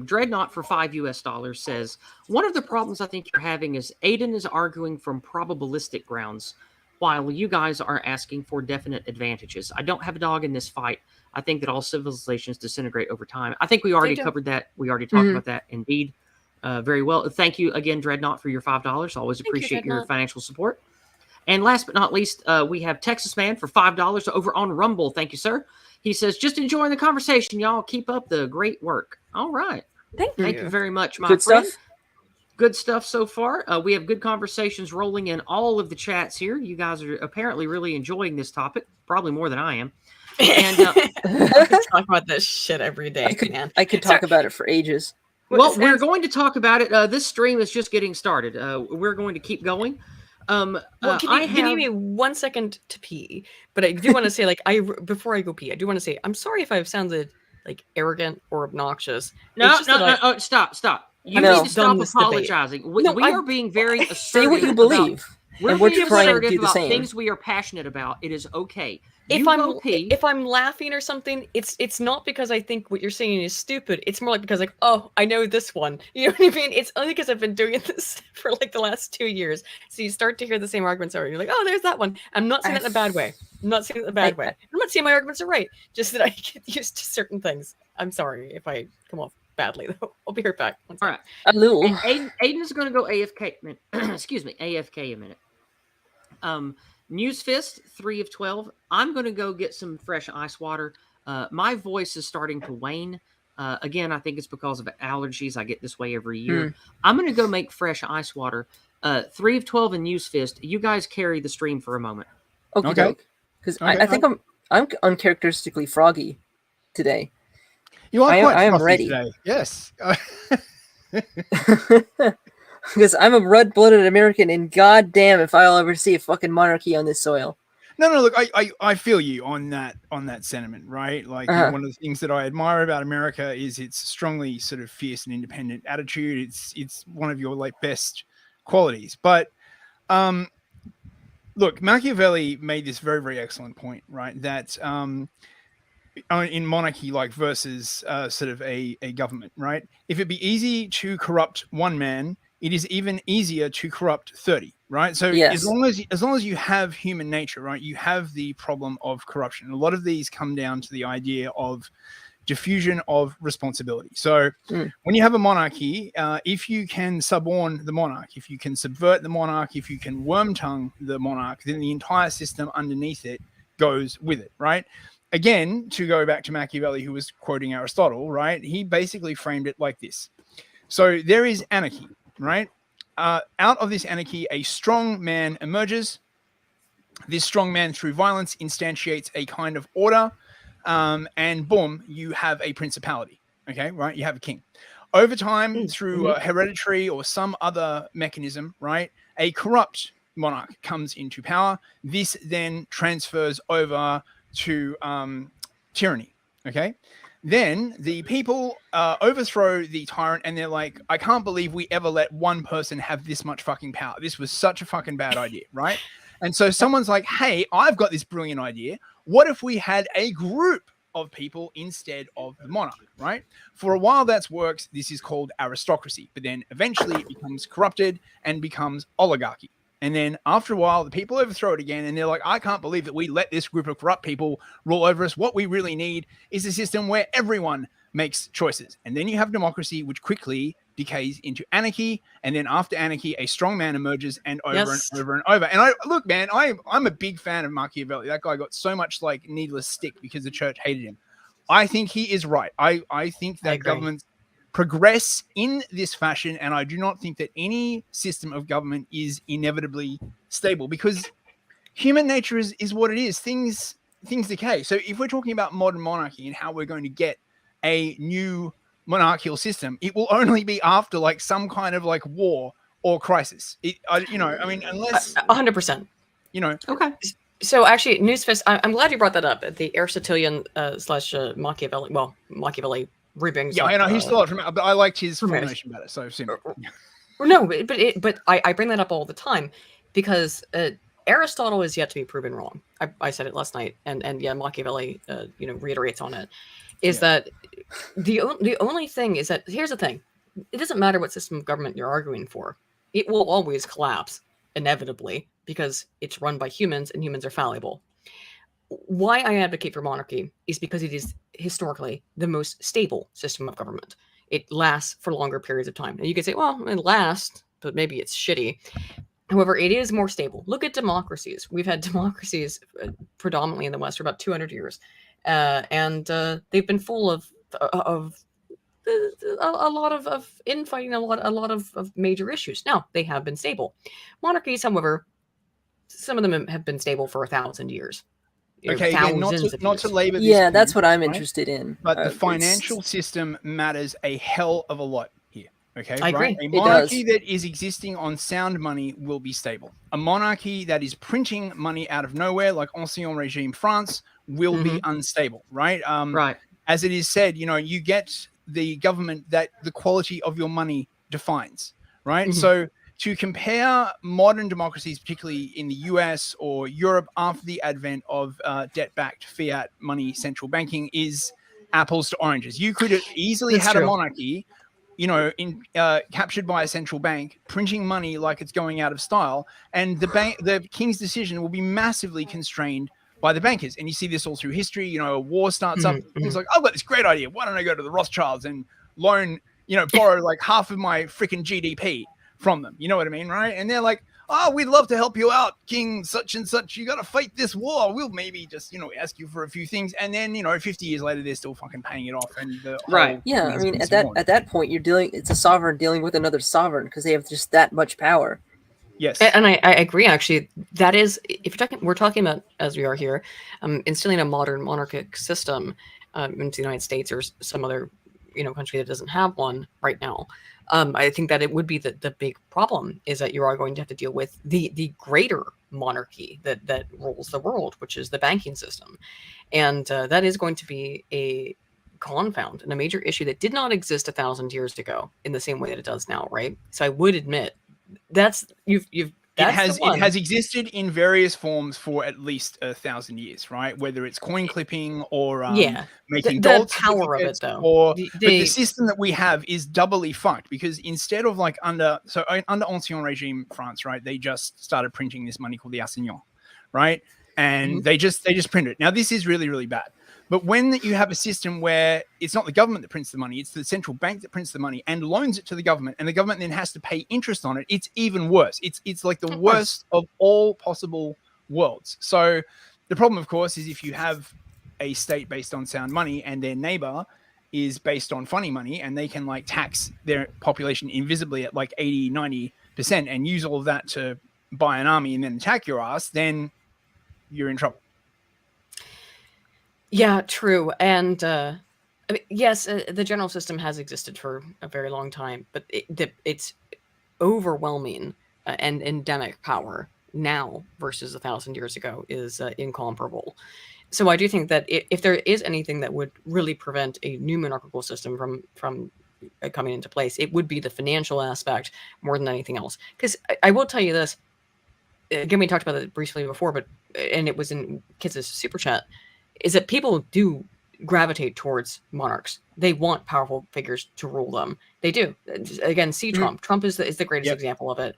Dreadnought for $5 says, one of the problems I think you're having is Aydin is arguing from probabilistic grounds, while you guys are asking for definite advantages. I don't have a dog in this fight. I think that all civilizations disintegrate over time. I think we already covered that. We already talked about that, indeed. Very well. Thank you again, Dreadnought, for your $5. Always appreciate your financial support. And last but not least, we have Texas Man for $5 over on Rumble. Thank you, sir. He says, just enjoying the conversation, y'all. Keep up the great work. All right. Thank you very much, my friend. Good stuff so far. We have good conversations rolling in all of the chats here. You guys are apparently really enjoying this topic, probably more than I am. And I could talk about this shit every day, man. I could talk about it for ages. Well, we're going to talk about it. This stream is just getting started. We're going to keep going. Can you give me 1 second to pee? But I do want to say, before I go pee, I do want to say, I'm sorry if I've sounded like arrogant or obnoxious. No, stop. You need to stop apologizing. We are being very assertive. Say what you believe. We're being trying to do the same. Things we are passionate about. It is okay. If I'm laughing or something, it's not because I think what you're saying is stupid. It's more like because I know this one. You know what I mean? It's only because I've been doing this for the last 2 years. So you start to hear the same arguments over. You're like, oh, there's that one. I'm not saying that in a bad way. I'm not saying it in a bad way. I'm not saying my arguments are right. Just that I get used to certain things. I'm sorry if I come off badly, though. I'll be right back. All right. Aydin is going to go AFK. Excuse me, AFK a minute. Newsfist, 3 of 12. I'm going to go get some fresh ice water. My voice is starting to wane. Again, I think it's because of allergies. I get this way every year. I'm going to go make fresh ice water. 3 of 12 and Newsfist. You guys carry the stream for a moment. Okay. Because I think I'm uncharacteristically froggy today. You are quite I am frosty ready. Today. Yes. Because I'm a red-blooded American, and goddamn if I'll ever see a fucking monarchy on this soil. No, look, I feel you on that sentiment, right? Like one of the things that I admire about America is its strongly sort of fierce and independent attitude. It's one of your best qualities. But look, Machiavelli made this very, very excellent point, right? That in monarchy, versus sort of a government, right? If it be easy to corrupt one man, it is even easier to corrupt 30, right? So as long as you have human nature, right, you have the problem of corruption. A lot of these come down to the idea of diffusion of responsibility. So when you have a monarchy, if you can suborn the monarch, if you can subvert the monarch, if you can worm tongue the monarch, then the entire system underneath it goes with it, right? Again, to go back to Machiavelli, who was quoting Aristotle, right? He basically framed it like this. So there is anarchy, right? Out of this anarchy, a strong man emerges. This strong man, through violence, instantiates a kind of order, and boom, you have a principality. Okay, right? You have a king. Over time, through hereditary or some other mechanism, right, a corrupt monarch comes into power. This then transfers over to tyranny. Okay, then the people overthrow the tyrant, and they're like, I can't believe we ever let one person have this much fucking power. This was such a fucking bad idea, right? And so someone's like, hey, I've got this brilliant idea. What if we had a group of people instead of the monarch, right? For a while that's worked. This is called aristocracy, but then eventually it becomes corrupted and becomes oligarchy. And then after a while, the people overthrow it again, and they're like, I can't believe that we let this group of corrupt people rule over us. What we really need is a system where everyone makes choices. And then you have democracy, which quickly decays into anarchy. And then after anarchy, a strong man emerges, and over and over and over. And I look, man, I'm a big fan of Machiavelli. That guy got so much like needless stick because the church hated him. I think he is right. I think that governments progress in this fashion, and I do not think that any system of government is inevitably stable, because human nature is what it is. Things decay. So if we're talking about modern monarchy and how we're going to get a new monarchical system, it will only be after like some kind of like war or crisis. Unless 100%. Okay. So actually, Newsfist, I'm glad you brought that up. The Aristotelian slash Machiavelli, Machiavelli rebrings. Yeah, I know he's still from, but I liked his formulation better. So no, but I bring that up all the time because Aristotle is yet to be proven wrong. I said it last night, and yeah, Machiavelli, reiterates on it. Is that the only thing is that here's the thing: it doesn't matter what system of government you're arguing for; it will always collapse inevitably because it's run by humans, and humans are fallible. Why I advocate for monarchy is because it is historically the most stable system of government. It lasts for longer periods of time. And you could say, well, it lasts, but maybe it's shitty. However, it is more stable. Look at democracies. We've had democracies predominantly in the West for about 200 years. And they've been full of a lot of infighting, a lot of major issues. Now, they have been stable. Monarchies, however, some of them have been stable for 1,000 years. Okay, again, not to labor this yeah, point, that's what I'm interested in. But the financial system matters a hell of a lot here. Okay, I agree. A monarchy that is existing on sound money will be stable. A monarchy that is printing money out of nowhere, like Ancien Regime France, will be unstable, right? Right. As it is said, you get the government that the quality of your money defines, right? So to compare modern democracies, particularly in the US or Europe after the advent of debt-backed fiat money central banking, is apples to oranges. You could have easily had a monarchy, captured by a central bank, printing money like it's going out of style, and the king's decision will be massively constrained by the bankers. And you see this all through history. A war starts up. It's like, I've got this great idea. Why don't I go to the Rothschilds and borrow like half of my freaking GDP from them? You know what I mean, right? And they're like, oh, we'd love to help you out, King such and such. You got to fight this war. We'll maybe just, ask you for a few things. And then, 50 years later, they're still fucking paying it off. And yeah, I mean, at that point, it's a sovereign dealing with another sovereign because they have just that much power. Yes, and I agree. Actually, that is, if we're talking about, as we are here, instilling a modern monarchic system into the United States or some other, country that doesn't have one right now. I think that it would be the big problem is that you are going to have to deal with the greater monarchy that rules the world, which is the banking system, and that is going to be a confound and a major issue that did not exist 1,000 years ago in the same way that it does now, right? So I would admit that's it has existed in various forms for at least 1,000 years, right? Whether it's coin clipping or making gold power of it, though. But the system that we have is doubly fucked because instead of like under Ancien Regime France, right? They just started printing this money called the assignat, right? And they just print it. Now this is really, really bad. But when you have a system where it's not the government that prints the money, it's the central bank that prints the money and loans it to the government, and the government then has to pay interest on it, it's even worse. It's like the worst of all possible worlds. So The problem, of course, is if you have a state based on sound money and their neighbor is based on funny money and they can like tax their population invisibly at like 80-90% and use all of that to buy an army and then attack your ass, then you're in trouble. Yeah, true. And I mean, yes, the general system has existed for a very long time, but it's overwhelming and endemic power now versus 1,000 years ago is incomparable. So I do think that if there is anything that would really prevent a new monarchical system from coming into place, it would be the financial aspect more than anything else. Because I will tell you this, again, we talked about it briefly before, but and it was in Kids' super chat, is that people do gravitate towards monarchs. They want powerful figures to rule them. They do. Again, see Trump. Trump is the greatest example of it,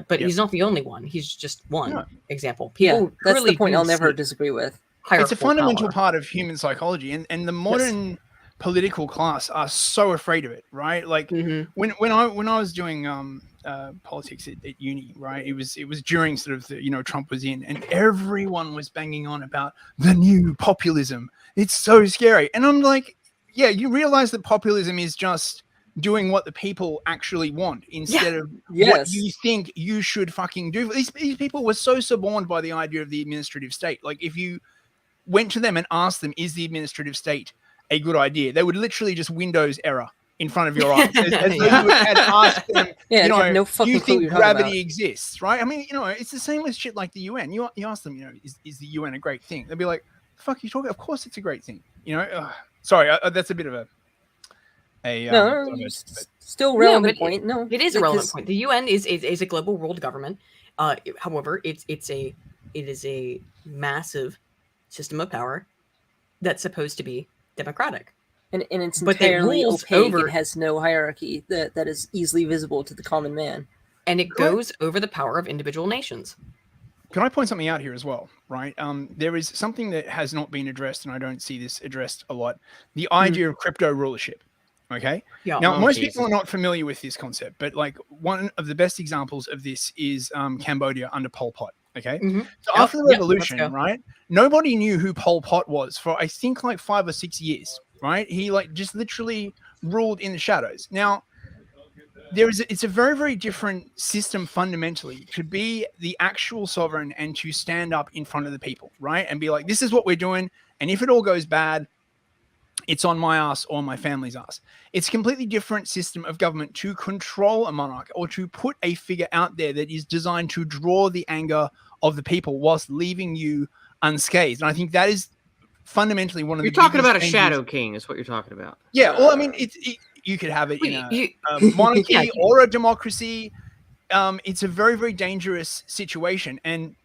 but he's not the only one. He's just one example. People that's really the point do I'll never see disagree with. It's a fundamental power. part of human psychology, and the modern political class are so afraid of it, right? Like when I was doing politics at uni, right? It was during sort of the, Trump was in, and everyone was banging on about the new populism. It's so scary, and I'm like, yeah, you realize that populism is just doing what the people actually want instead of what you think you should fucking do. These people were so suborned by the idea of the administrative state. Like if you went to them and asked them, is the administrative state a good idea? They would literally just Windows error in front of your eyes. As though you had asked them, do you think gravity exists, right? I mean, it's the same with shit like the UN. You ask them, is the UN a great thing? They'll be like, the fuck are you talking? Of course it's a great thing. Sorry, that's a bit of still relevant point. No, it is a relevant point. The UN is a global world government. However, it is a massive system of power that's supposed to be democratic, and it's entirely opaque. It has no hierarchy that is easily visible to the common man, and it goes over the power of individual nations. Can I point something out here as well, right? There is something that has not been addressed, and I don't see this addressed a lot: the idea of crypto rulership. Okay. Yeah. Now, most people are not familiar with this concept, but like one of the best examples of this is Cambodia under Pol Pot. Okay. So after the revolution, right, nobody knew who Pol Pot was for, I think, like 5 or 6 years, right? He like just literally ruled in the shadows. Now, it's a very, very different system fundamentally to be the actual sovereign and to stand up in front of the people, right? And be like, this is what we're doing. And if it all goes bad, it's on my ass or my family's ass. It's a completely different system of government to control a monarch or to put a figure out there that is designed to draw the anger of the people whilst leaving you unscathed. And I think that is fundamentally one of the. You're talking about a shadow king, is what you're talking about. Yeah, well, I mean, you could have it in a monarchy or a democracy. It's a very, very dangerous situation, and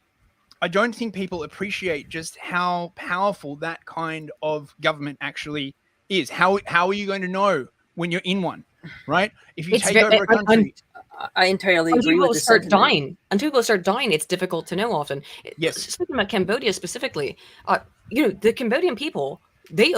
I don't think people appreciate just how powerful that kind of government actually is. How are you going to know when you're in one, right? If you take over a country. I entirely agree with this. Until people start dying, it's difficult to know often. Yes. Speaking about Cambodia specifically, the Cambodian people, they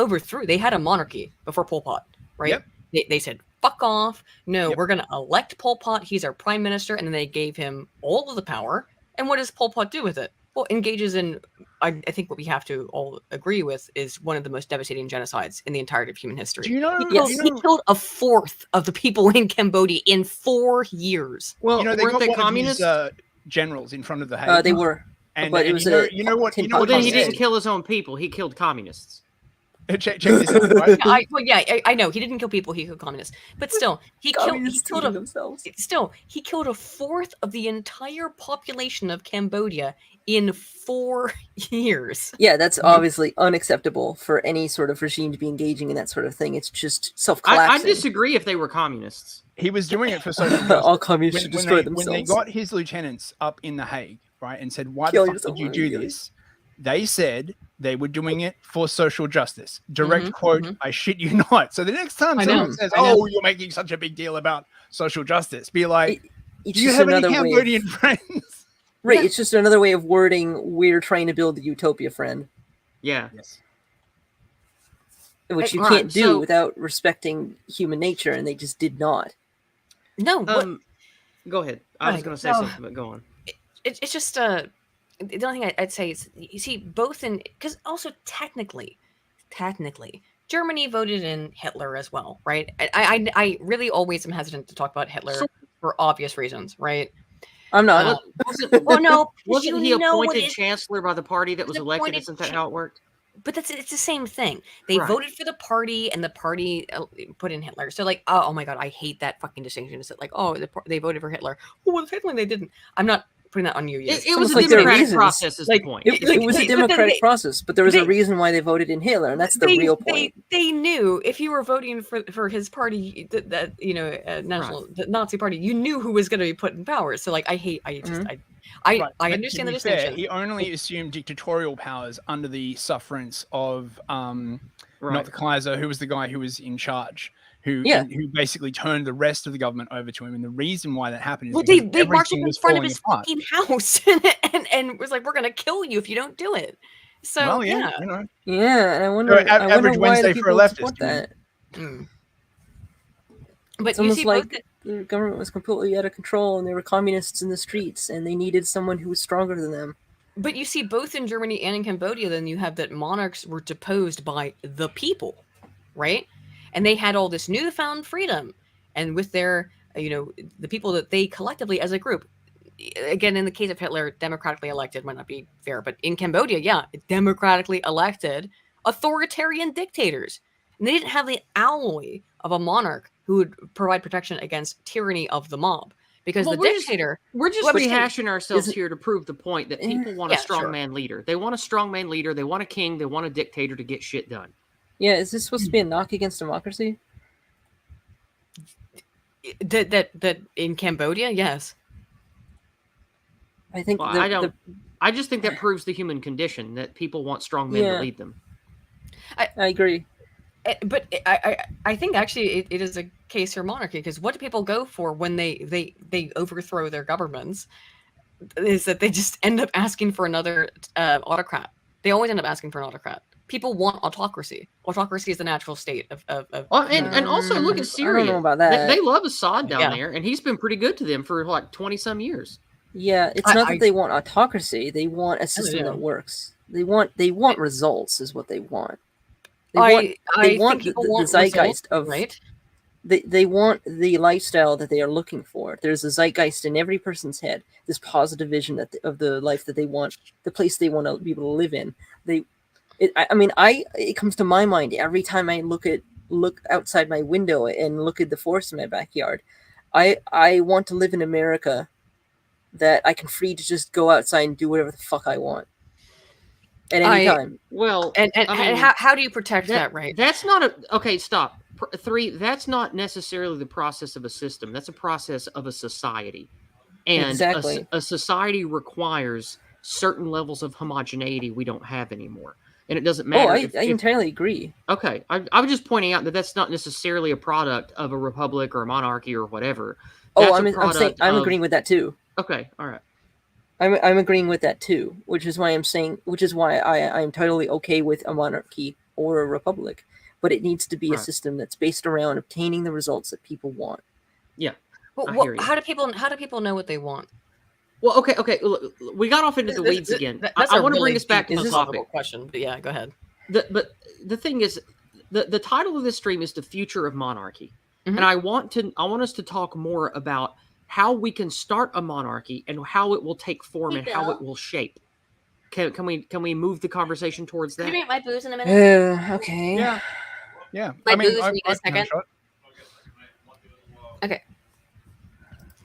had a monarchy before Pol Pot, right? Yep. They said, fuck off. No, we're going to elect Pol Pot. He's our prime minister. And then they gave him all of the power. And what does Pol Pot do with it? Well, engages in, I think what we have to all agree with is one of the most devastating genocides in the entirety of human history. Do you know? He killed a fourth of the people in Cambodia in 4 years. Well, weren't they communists? Generals in front of the Hague. They were. But it was what? Well, then he didn't kill his own people. He killed communists. Check this out, right? I know he didn't kill people. He killed communists, but still, he killed a fourth of the entire population of Cambodia in 4 years. Yeah, that's obviously unacceptable for any sort of regime to be engaging in that sort of thing. It's just self-collapsing. I disagree if they were communists. He was doing it for social justice. All communists should destroy themselves. When they got his lieutenants up in the Hague, right, and said, "Why the fuck did you do this?" They said they were doing it for social justice. Direct quote, I shit you not. So the next time someone says, you're making such a big deal about social justice, be like, do you have any Cambodian friends? Right, it's just another way of wording, we're trying to build the utopia, friend. Yeah. Yes. Which you can't do without respecting human nature, and they just did not. No. Go ahead. I was going to say something, but go on. It's just the only thing I'd say is, you see, both in, because also technically, Germany voted in Hitler as well, right? I really always am hesitant to talk about Hitler So- for obvious reasons, right? I'm not. Well, no, because Wasn't you he know what appointed it- chancellor by the party that was elected? appointed Isn't that how it worked? but it's the same thing. They Right. voted for the party, and the party put in Hitler. So like, oh my god, I hate that fucking distinction. Is it like, oh, they voted for Hitler? Oh, well, technically they didn't. I'm not putting that on you yet. It was a almost like there are democratic reasons. process, is Like, the point. It was a democratic process, but there was a they- reason why they voted in Hitler, and that's the real point. They knew if you were voting for his party, that the Nazi party, you knew who was going to be put in power. So like, I Right, I but understand the to be fair, distinction. he only assumed dictatorial powers under the sufferance of not the Kaiser, who was the guy who was in charge, who basically turned the rest of the government over to him. And the reason why that happened is Well, because they marched up in was front of falling his apart. fucking house and was like, "We're gonna kill you if you don't do it." So Well, yeah. you know, Yeah, and I wonder, average why Wednesday the for a people would leftist, support you mean? that. But It's you almost see, like both the government was completely out of control, and there were communists in the streets, and they needed someone who was stronger than them. but you see, both in Germany and in Cambodia, then you have that monarchs were deposed by the people, right? And they had all this newfound freedom, and with their, the people that they collectively as a group. Again, in the case of Hitler, democratically elected might not be fair, but in Cambodia, yeah, democratically elected authoritarian dictators. And they didn't have the alloy of a monarch who would provide protection against tyranny of the mob. Because the dictator... We're just rehashing ourselves here to prove the point that people want a strongman leader. They want a strongman leader. They want a king. They want a dictator to get shit done. Yeah, is this supposed to be a knock against democracy? That in Cambodia, yes. I think I just think that proves the human condition, that people want strong men to lead them. I agree. But I think actually it is a case for monarchy, because what do people go for when they overthrow their governments? Is that they just end up asking for another autocrat. They always end up asking for an autocrat. People want autocracy. Autocracy is the natural state of and also look at Syria. I don't know about that. They love Assad down there, and he's been pretty good to them for like 20-some years. Yeah, it's not that they want autocracy. They want a system that works. They want results, is what they want. They want the zeitgeist of right. They want the lifestyle that they are looking for. There's a zeitgeist in every person's head. This positive vision of the life that they want, the place they want to be able to live in. It comes to my mind every time I look outside my window and look at the forest in my backyard. I want to live in America that I can free to just go outside and do whatever the fuck I want at any time. Well, and how do you protect that right? That's not okay. Stop. 3. That's not necessarily the process of a system. That's a process of a society, and exactly. a society requires certain levels of homogeneity we don't have anymore, and it doesn't matter. I entirely agree. Okay, I was just pointing out that that's not necessarily a product of a republic or a monarchy or whatever. I'm agreeing with that too. Okay, all right. I'm agreeing with that too, which is why I'm totally okay with a monarchy or a republic, but it needs to be a system that's based around obtaining the results that people want. Yeah. Well, how do people know what they want? Well, okay. Look, we got off into the weeds again. I want to bring us back to the topic. Question, but yeah, go ahead. But the thing is, the title of this stream is "The Future of Monarchy," and I want us to talk more about how we can start a monarchy and how it will take form and how it will shape. Can we move the conversation towards that? Can you make my booze in a minute? Okay. Yeah. My booze in a second. Okay.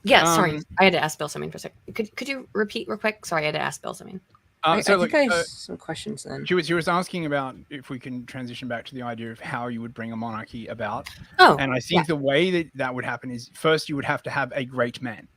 Yeah, sorry. I had to ask Bill something for a second. Could you repeat real quick? Sorry, I had to ask Bill something. I think I have some questions then. She was asking about if we can transition back to the idea of how you would bring a monarchy about. And I think the way that would happen is, first you would have to have a great man,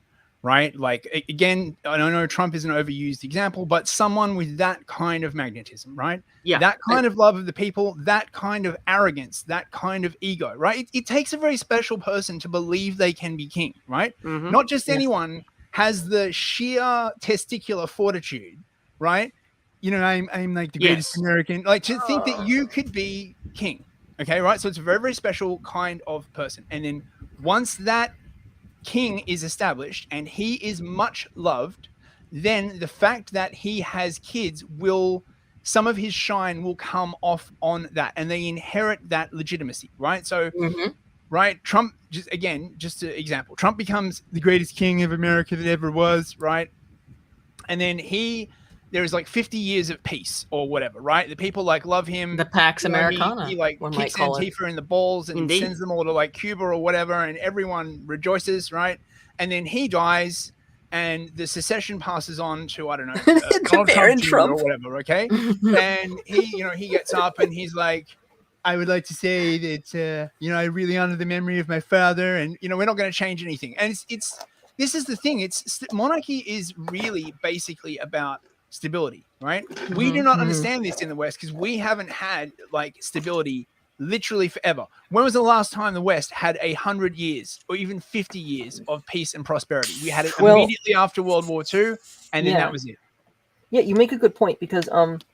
right? Like, again, I don't know, Trump is an overused example, but someone with that kind of magnetism, right? Yeah. That kind of love of the people, that kind of arrogance, that kind of ego, right? It takes a very special person to believe they can be king, right? Mm-hmm. Not just anyone has the sheer testicular fortitude, right? You know, I'm like the greatest American, like to think that you could be king. Okay, right? So it's a very, very special kind of person. And then once that king is established and he is much loved, then the fact that he has kids some of his shine will come off on that, and they inherit that legitimacy, right? So, right, Trump, just an example, Trump becomes the greatest king of America that ever was, right? And then there is like 50 years of peace or whatever, right? The people like love him. The Pax Americana. He like one kicks might call Antifa in the balls and Indeed. sends them all to like Cuba or whatever, and everyone rejoices, right? And then he dies, and the secession passes on to, I don't know, Donald Baron Jr. Trump. or whatever, okay? And he gets up and he's like, I would like to say that, I really honor the memory of my father, and, we're not going to change anything. And this is the thing. Monarchy is really basically about stability, right? We do not understand this in the West because we haven't had like stability literally forever. When was the last time the West had 100 years or even 50 years of peace and prosperity? We had it immediately after World War II, and then that was it. Yeah, you make a good point, because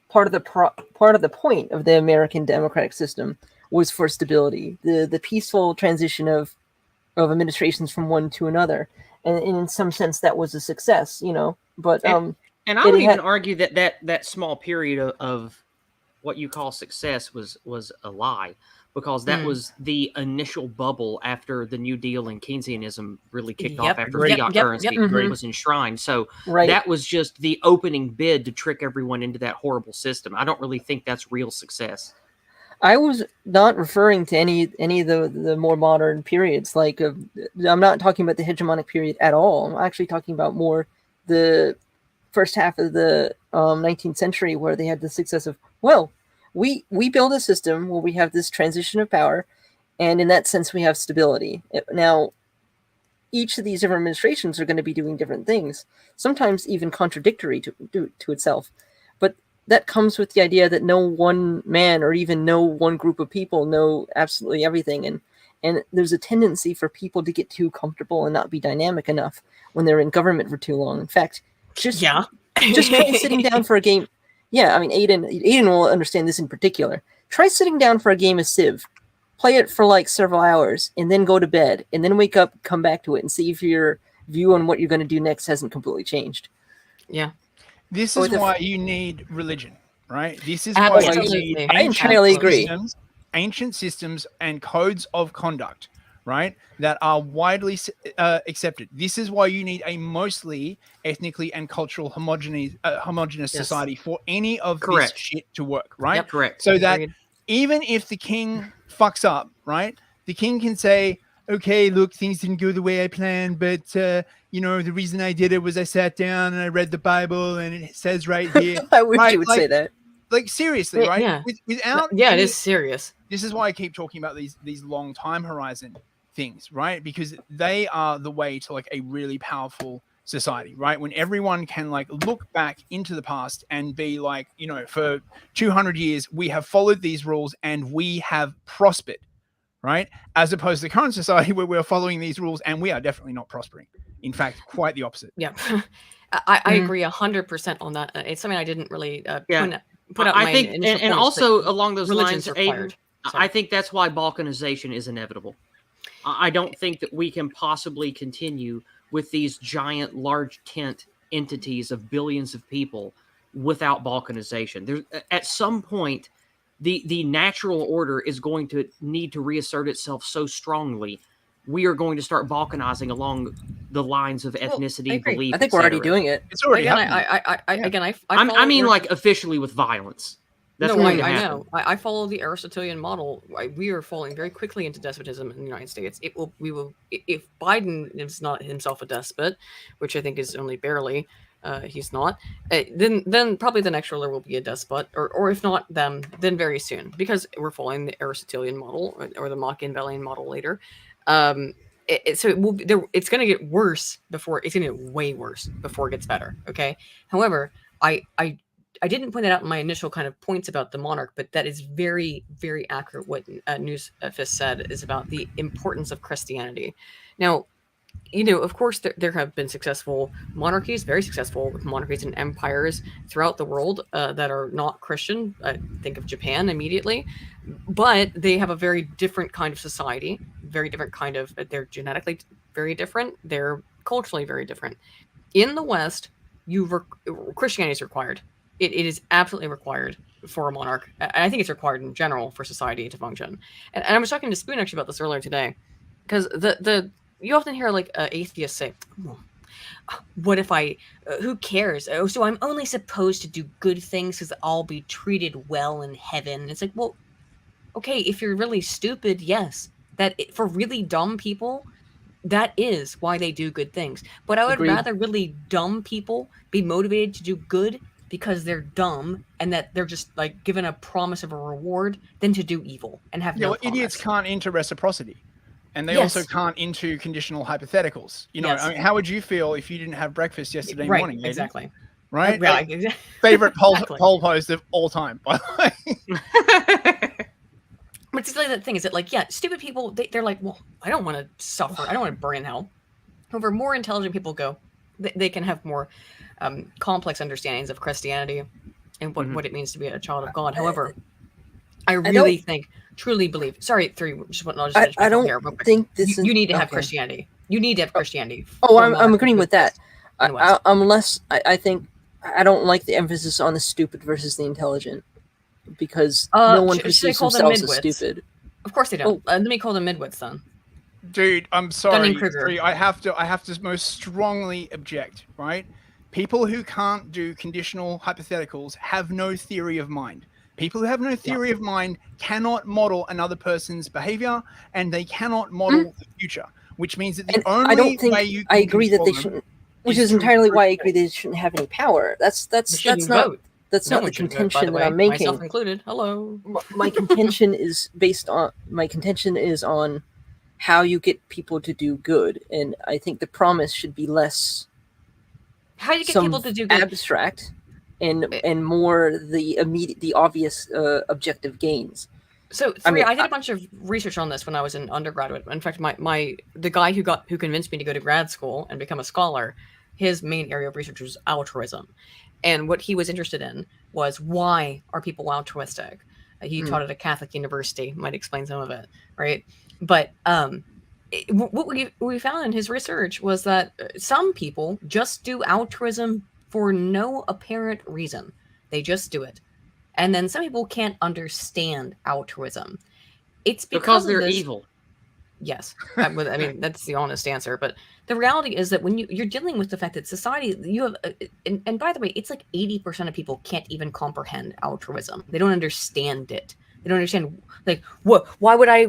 part of the point of the American democratic system was for stability, the peaceful transition of administrations from one to another, and in some sense that was a success, But and I would even argue that small period of what you call success was a lie, because that was the initial bubble after the New Deal and Keynesianism really kicked off, after fiat currency was enshrined. So that was just the opening bid to trick everyone into that horrible system. I don't really think that's real success. I was not referring to any of the more modern periods. Like, I'm not talking about the hegemonic period at all. I'm actually talking about more the first half of the 19th century, where they had the success of, we build a system where we have this transition of power, and in that sense we have stability. Now, each of these different administrations are going to be doing different things, sometimes even contradictory to itself. But that comes with the idea that no one man or even no one group of people know absolutely everything, and there's a tendency for people to get too comfortable and not be dynamic enough when they're in government for too long. In fact, just try sitting down for a game. Yeah, I mean, Aydin will understand this in particular. Try sitting down for a game of Civ. Play it for like several hours, and then go to bed, and then wake up, come back to it, and see if your view on what you're going to do next hasn't completely changed. Yeah. This is why you need religion, right? This is Absolutely. why you need I entirely agree. Ancient systems and codes of conduct, right, that are widely accepted. This is why you need a mostly ethnically and cultural homogeneous society for any of this shit to work, right? Yep, correct. So that even if the king fucks up, right, the king can say, okay, look, things didn't go the way I planned, but, the reason I did it was I sat down and I read the Bible, and it says right here. I wish you would say that. Like, seriously, right? Yeah. Without it is serious. This is why I keep talking about these long time horizon things, right? Because they are the way to like a really powerful society, right? When everyone can like look back into the past and be like, for 200 years, we have followed these rules and we have prospered, right? As opposed to the current society where we're following these rules and we are definitely not prospering. In fact, quite the opposite. Yeah. I agree 100% on that. It's something I didn't really put out. I think, and also along those lines, Aydin, I think that's why balkanization is inevitable. I don't think that we can possibly continue with these giant, large tent entities of billions of people without balkanization. At some point, the natural order is going to need to reassert itself so strongly. We are going to start balkanizing along the lines of ethnicity, belief. I think we're already doing it. It's already happening. I mean, like officially with violence. That's I know. I follow the Aristotelian model. We are falling very quickly into despotism in the United States. If Biden is not himself a despot, which I think is only barely, he's not. Then probably the next ruler will be a despot, or if not them, then very soon, because we're following the Aristotelian model or the Machiavellian model later. So it's going to get worse before it's going to get way worse before it gets better. Okay. However, I didn't point that out in my initial kind of points about the monarch, but that is very, very accurate. What Newsfist said is about the importance of Christianity. Now, of course, there have been successful monarchies, very successful monarchies and empires throughout the world that are not Christian. Think of Japan immediately, but they have a very different kind of society, very different kind of. They're genetically very different. They're culturally very different. In the West, Christianity is required. It is absolutely required for a monarch. And I think it's required in general for society to function. And I was talking to Spoon actually about this earlier today, because you often hear like atheists say, "What if who cares? Oh, so I'm only supposed to do good things because I'll be treated well in heaven." And it's like, well, okay, if you're really stupid, yes, for really dumb people, that is why they do good things. But I would Agreed. rather really dumb people be motivated to do good because they're dumb and that they're just like given a promise of a reward than to do evil and have no promise. Idiots can't enter reciprocity, and they Yes. also can't into conditional hypotheticals. You know, Yes. I mean, how would you feel if you didn't have breakfast yesterday Right, morning? Aydin? exactly. Right? Yeah, Like, exactly. favorite Exactly. poll post of all time, by the way. But it's like that thing is that, like, yeah, stupid people, they're like, well, I don't want to suffer. I don't want to burn in hell. However, more intelligent people go, they can have more complex understandings of Christianity and what it means to be a child of God. However, I really think, truly believe. Sorry, I'll just finish I don't here real quick. think this You need to have okay. Christianity. You need to have Christianity. Oh, for I'm monarchy agreeing to with that. exist. Unless I think I don't like the emphasis on the stupid versus the intelligent, because no one should I perceives call them themselves as midwits? stupid. Of course they don't. Let me call them midwits then. Dude, I'm sorry. Dunning-Kruger. I have to most strongly object, right? People who can't do conditional hypotheticals have no theory of mind. People who have no theory of mind cannot model another person's behavior, and they cannot model the future, which means that the only I don't think way you can I agree that they control them shouldn't, which is is through entirely why I brute agree they shouldn't have any power. That's They shouldn't not vote. that's No not one the should vote, by contention the that way, I'm making. myself included. Hello. My contention is on how you get people to do good, and I think the promise should be less How do you get some people to do good? abstract and more the obvious objective gains. So I did a bunch of research on this when I was an undergraduate. In fact, the guy who convinced me to go to grad school and become a scholar, his main area of research was altruism. And what he was interested in was, why are people altruistic? He taught at a Catholic university, might explain some of it, right? But what we found in his research was that some people just do altruism for no apparent reason. They just do it. And then some people can't understand altruism. It's because they're evil. Yes. I mean, that's the honest answer. But the reality is that when you're dealing with the fact that society, you have, and by the way, it's like 80% of people can't even comprehend altruism. They don't understand it. They don't understand, like, what? Why would I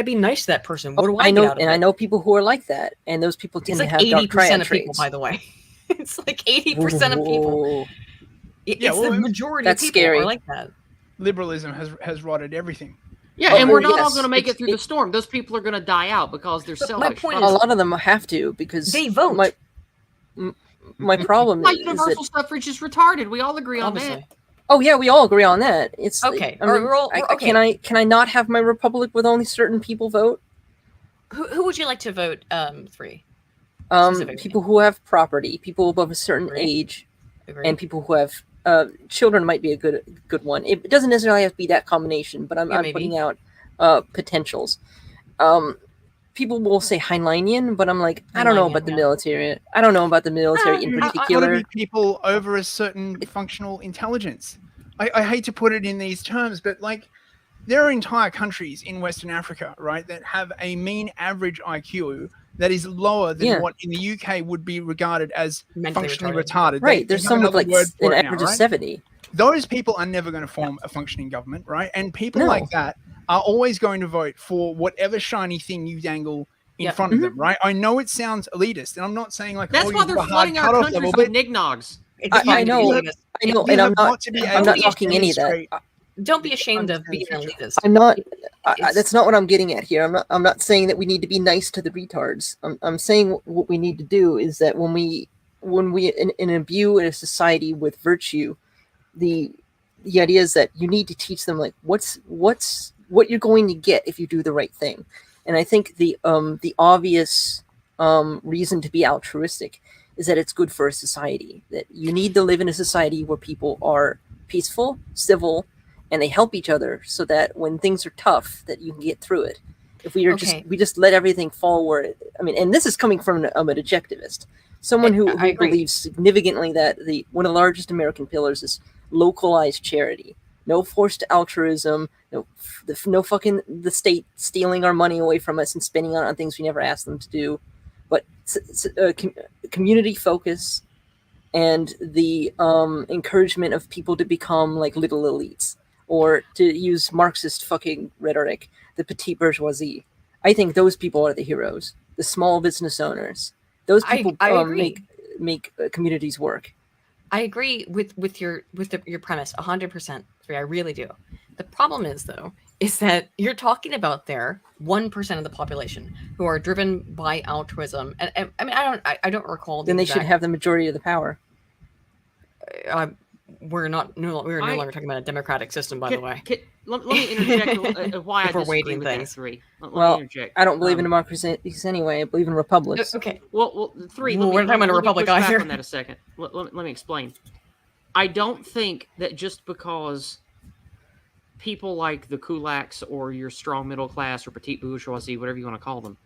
be nice to that person? What do I know? Get out of and it? I know people who are like that, and those people tend It's like to have 80% of traits. people, by the way. It's like 80% of people. It's the majority of people are like that. Liberalism has rotted everything. Yeah, and we're not all going to make it through the storm. Those people are going to die out because they're selfish. My point is, a lot of them have to, because they vote. My problem is universal suffrage is retarded. We all agree on that. Oh yeah, we all agree on that. It's okay. I mean, okay. Can I not have my republic with only certain people vote? Who would you like to vote? 3. People who have property, people above a certain age, and people who have children might be a good one. It doesn't necessarily have to be that combination, but I'm putting out potentials. People will say Heinleinian, but I'm like, I don't know about the military. I don't know about the military in particular. I want to be people over a certain functional intelligence. I hate to put it in these terms, but like, there are entire countries in Western Africa, right, that have a mean average IQ that is lower than what in the UK would be regarded as functionally retarded. Right, there's some with like an average of 70. Those people are never going to form a functioning government, right? And people like that are always going to vote for whatever shiny thing you dangle in front of them, right? I know it sounds elitist, and I'm not saying like, that's why they're flooding our countries with nignogs. I know, and I'm not talking any of that. Don't be ashamed of being an elitist. I'm not. That's not what I'm getting at here. I'm not saying that we need to be nice to the retards. I'm saying what we need to do is that when we imbue in a society with virtue, the idea is that you need to teach them like what you're going to get if you do the right thing. And I think the obvious reason to be altruistic is that it's good for a society. That you need to live in a society where people are peaceful, civil, and they help each other, so that when things are tough, that you can get through it. If we are Okay. we just let everything fall where I mean, and this is coming from an objectivist, someone who agree. believes significantly that one of the largest American pillars is localized charity. No forced altruism, no fucking the state stealing our money away from us and spending it on things we never asked them to do, but community focus and the encouragement of people to become like little elites, or to use Marxist fucking rhetoric, the petite bourgeoisie. I think those people are the heroes, the small business owners. Those people I agree. make communities work. I agree with your premise 100%. I really do. The problem is though, is that you're talking about there 1% of the population who are driven by altruism, and I mean I don't recall. Then they should have the majority of the power. We're no longer talking about a democratic system, by the way. Let me interject why I disagree with that, Three. Let me interject. I don't believe in democracies anyway. I believe in republics. Okay. Well, Three. We're talking about a republic push back either. on that a second. Let me explain. I don't think that just because people like the kulaks or your strong middle class or petite bourgeoisie, whatever you want to call them,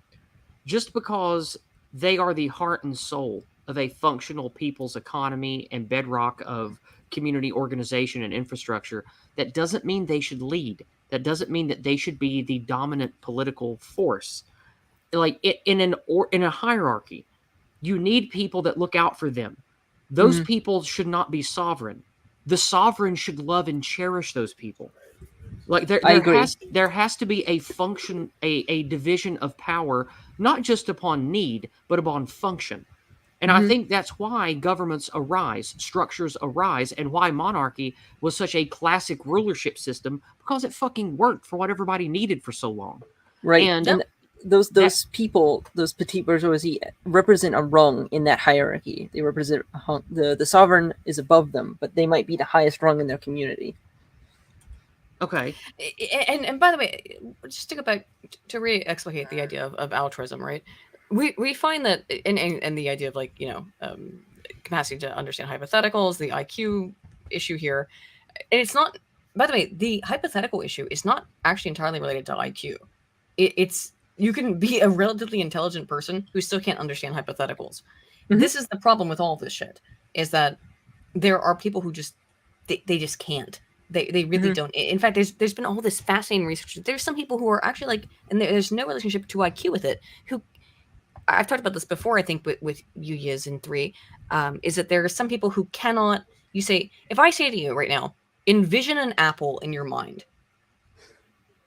just because they are the heart and soul of a functional people's economy and bedrock of community organization and infrastructure, that doesn't mean they should lead. That doesn't mean that they should be the dominant political force. Like in a hierarchy, you need people that look out for them. Those people should not be sovereign. The sovereign should love and cherish those people. Like there has to be a function, a division of power, not just upon need, but upon function. And I think that's why governments arise, structures arise, and why monarchy was such a classic rulership system, because it fucking worked for what everybody needed for so long. Right. And those people, those petite bourgeoisie, represent a rung in that hierarchy. They represent the sovereign is above them, but they might be the highest rung in their community. Okay. And by the way, just to go back to re-explicate the idea of altruism, right? We find that and the idea of like, capacity to understand hypotheticals, the IQ issue here, and it's not, by the way, the hypothetical issue is not actually entirely related to IQ. It's you can be a relatively intelligent person who still can't understand hypotheticals. This is the problem with all of this shit, is that there are people who just they just can't. They really don't. In fact, there's been all this fascinating research. There's some people who are actually like, and there's no relationship to IQ with it, who I've talked about this before, I think, with you, Yiz, and Three, is that there are some people who cannot, you say, if I say to you right now, envision an apple in your mind.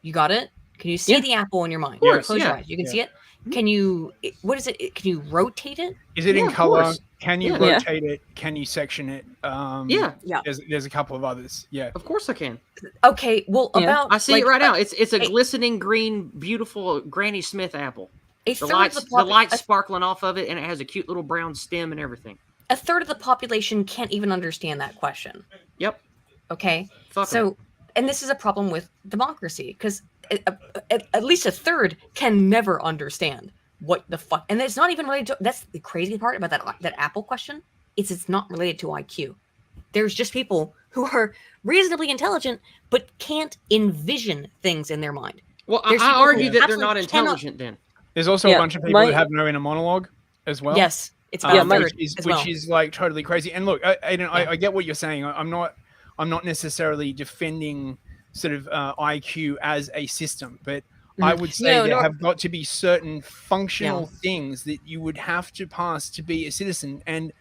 You got it? Can you see the apple in your mind? Course, Close your eyes. You can see it? Can you, what is it? Can you rotate it? Is it in color? Course. Can you rotate it? Can you section it? Yeah. There's a couple of others. Yeah. Of course I can. Okay, well, about... I see it right now. It's a glistening green, beautiful Granny Smith apple. The light sparkling off of it, and it has a cute little brown stem and everything. A third of the population can't even understand that question. Yep. Okay. And this is a problem with democracy, because at least a third can never understand what the fuck. And it's not even related to. That's the crazy part about that Apple question. It's not related to IQ. There's just people who are reasonably intelligent but can't envision things in their mind. Well, I argue that they're not intelligent then. There's also a bunch of people who have no inner monologue as well. Yes, it's which is like totally crazy. And look, Aydin, I get what you're saying. I'm not necessarily defending sort of IQ as a system, but I would say there have got to be certain functional things that you would have to pass to be a citizen, and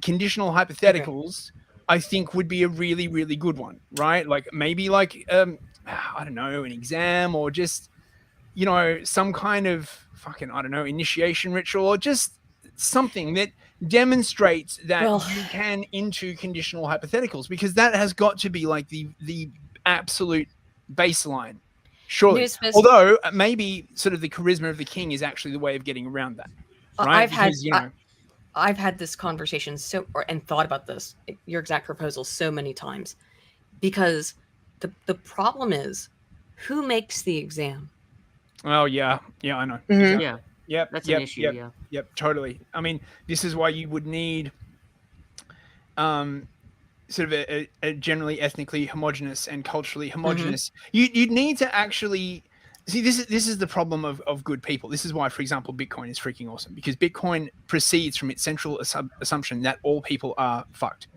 conditional hypotheticals, I think, would be a really, really good one, right? Like maybe like I don't know, an exam, or just some kind of fucking, I don't know, initiation ritual, or just something that demonstrates that you can into conditional hypotheticals, because that has got to be like the absolute baseline, surely. Newsfist. Although maybe sort of the charisma of the king is actually the way of getting around that, right? I've had this conversation and thought about this, your exact proposal, so many times, because the problem is, who makes the exam? Oh yeah, I know. Yeah. Yep. That's an issue. Yep. Totally. I mean, this is why you would need, sort of a generally ethnically homogenous and culturally homogenous. You'd need to actually See, this is the problem of good people. This is why, for example, Bitcoin is freaking awesome, because Bitcoin proceeds from its central assumption that all people are fucked,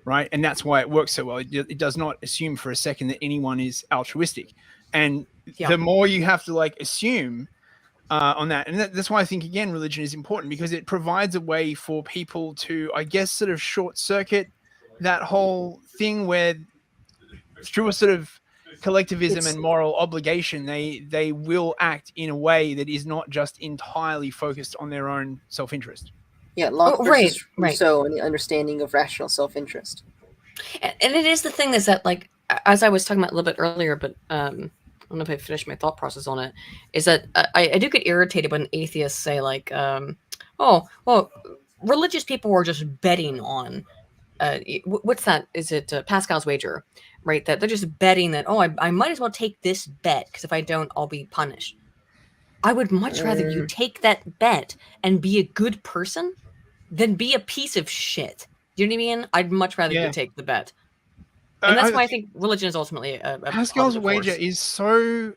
right? And that's why it works so well. It does not assume for a second that anyone is altruistic. And the more you have to like assume on that, and that's why I think, again, religion is important, because it provides a way for people to, I guess, sort of short circuit that whole thing where through a sort of collectivism and moral obligation, they will act in a way that is not just entirely focused on their own self-interest. Yeah, Locke versus Rousseau and the understanding of rational self-interest. And it is the thing is that, like, as I was talking about a little bit earlier, but I don't know if I finished my thought process on it, is that I do get irritated when atheists say, like, oh, well, religious people are just betting on, what's that? Is it Pascal's wager? Right, that they're just betting that, oh, I might as well take this bet because if I don't, I'll be punished. I would much rather you take that bet and be a good person than be a piece of shit. Do you know what I mean? I'd much rather you take the bet. And that's why I think religion is ultimately a Pascal's wager force. is so,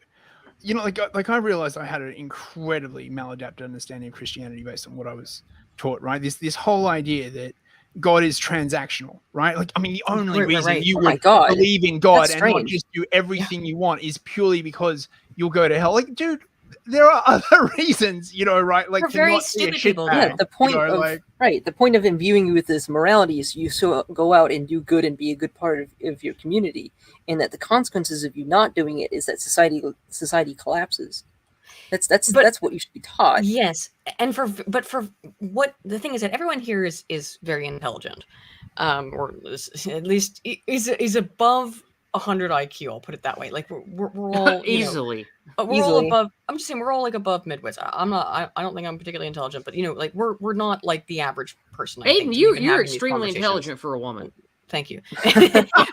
you know, like I realized I had an incredibly maladapted understanding of Christianity based on what I was taught, right? This whole idea that God is transactional, right? Like, I mean, the only reason you would believe in God and not just do everything you want is purely because you'll go to hell. Like, dude, there are other reasons, you know, right? Like, for very stupid people. Yeah, the point the point of imbuing you with this morality is you go out and do good and be a good part of your community, and that the consequences of you not doing it is that society collapses. That's what you should be taught. Yes, and for what the thing is that everyone here is very intelligent, or at least is above 100 IQ. I'll put it that way. Like we're all easily. All above. I'm just saying we're all like above midwits. I'm not. I don't think I'm particularly intelligent, but like we're not like the average person. Aydin, you're extremely intelligent for a woman. Thank you.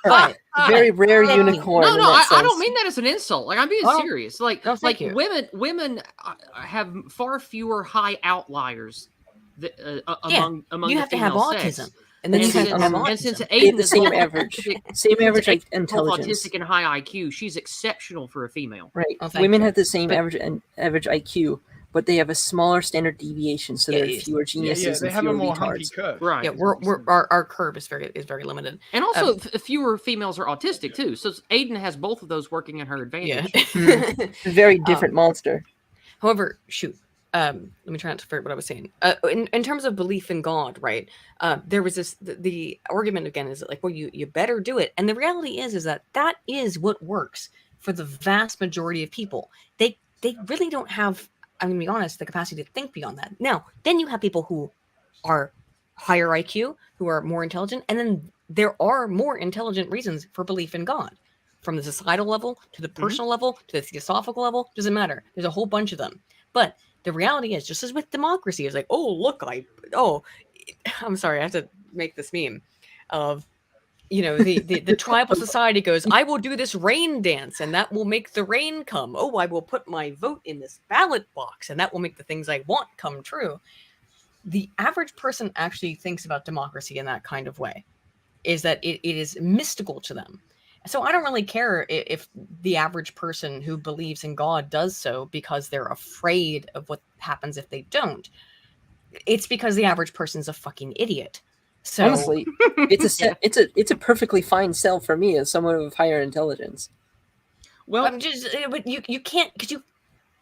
But very rare unicorn. No, I don't mean that as an insult. Like, I'm being serious. Like, women have far fewer high outliers among you have to have autism. Sex. And then since Aydin is same average intelligence, autistic and high IQ, she's exceptional for a female. Right. Women have the same average IQ, but they have a smaller standard deviation, so there are fewer geniuses and fewer retards. Curve. Right. Yeah, our curve is very limited. And also, fewer females are autistic too. So Aydin has both of those working in her advantage. Yeah. A very different monster. However, let me try not to forget what I was saying. In terms of belief in God, right? There was the argument again is like, well, you better do it, and the reality is that is what works for the vast majority of people. They really don't have, I'm going to be honest, the capacity to think beyond that. Now, then you have people who are higher IQ, who are more intelligent, and then there are more intelligent reasons for belief in God, from the societal level to the personal level to the theosophical level. Doesn't matter. There's a whole bunch of them, but the reality is, just as with democracy, it's like, oh, look, I'm sorry, I have to make this meme of, the tribal society goes, I will do this rain dance and that will make the rain come. Oh, I will put my vote in this ballot box and that will make the things I want come true. The average person actually thinks about democracy in that kind of way, is that it is mystical to them. So I don't really care if the average person who believes in God does so because they're afraid of what happens if they don't. It's because the average person's a fucking idiot. So honestly, it's a perfectly fine sell for me as someone of higher intelligence. Well, but you can't, because you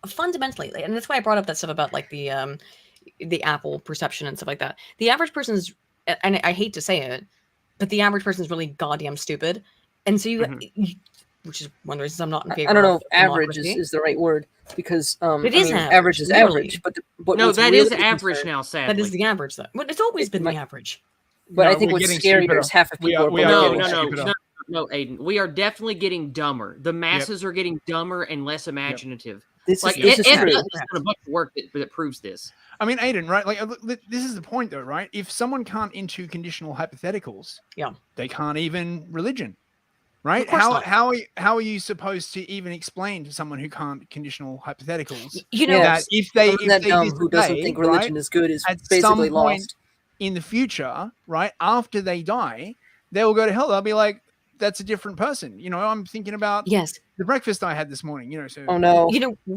fundamentally, and that's why I brought up that stuff about like the Apple perception and stuff like that. The average person's, and I hate to say it, but the average person is really goddamn stupid. And so which is one of the reasons I'm not in favor. I don't know if average is the right word, because it is average is average, but no, that is average now. Sadly, that is the average though. But it's always been the average. But I think what's scarier is half of people are no, Aydin. We are definitely getting dumber. The masses are getting dumber and less imaginative. This is true. There's a bunch of work that proves this. I mean, Aydin, right? Like, this is the point, though, right? If someone can't into conditional hypotheticals, they can't even religion. Right? How are you supposed to even explain to someone who can't conditional hypotheticals that if they who doesn't think religion is good is basically lost in the future, right? After they die, they will go to hell. They'll be like, that's a different person. I'm thinking about Yes. the breakfast I had this morning. So Oh no.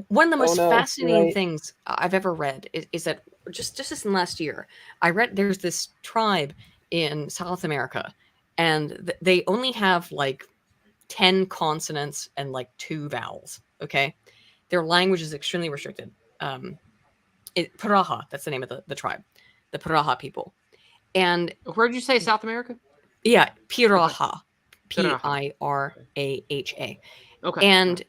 One of the most no, fascinating right. things I've ever read is that just this in last year, I read there's this tribe in South America, and they only have like 10 consonants and like 2 vowels. Okay, their language is extremely restricted. Piraha, that's the name of the tribe, the Piraha people. And Where did you say South America? yeah, Piraha, Piraha. Piraha. Okay. And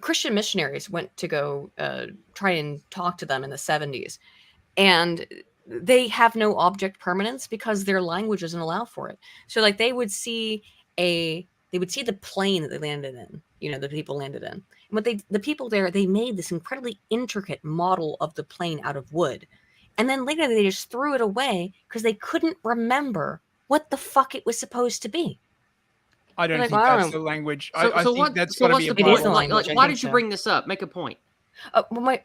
Christian missionaries went to go try and talk to them in the 70s. And they have no object permanence because their language doesn't allow for it. So like they would see the plane that they landed in, the people landed in. And the people there, they made this incredibly intricate model of the plane out of wood. And then later they just threw it away because they couldn't remember what the fuck it was supposed to be. I don't Like, think well, I that's don't the language. So, I so think what? that's So got to what's be a the It point? is the Bible language, Like, I why think did you so. bring this up? Make a point. Well,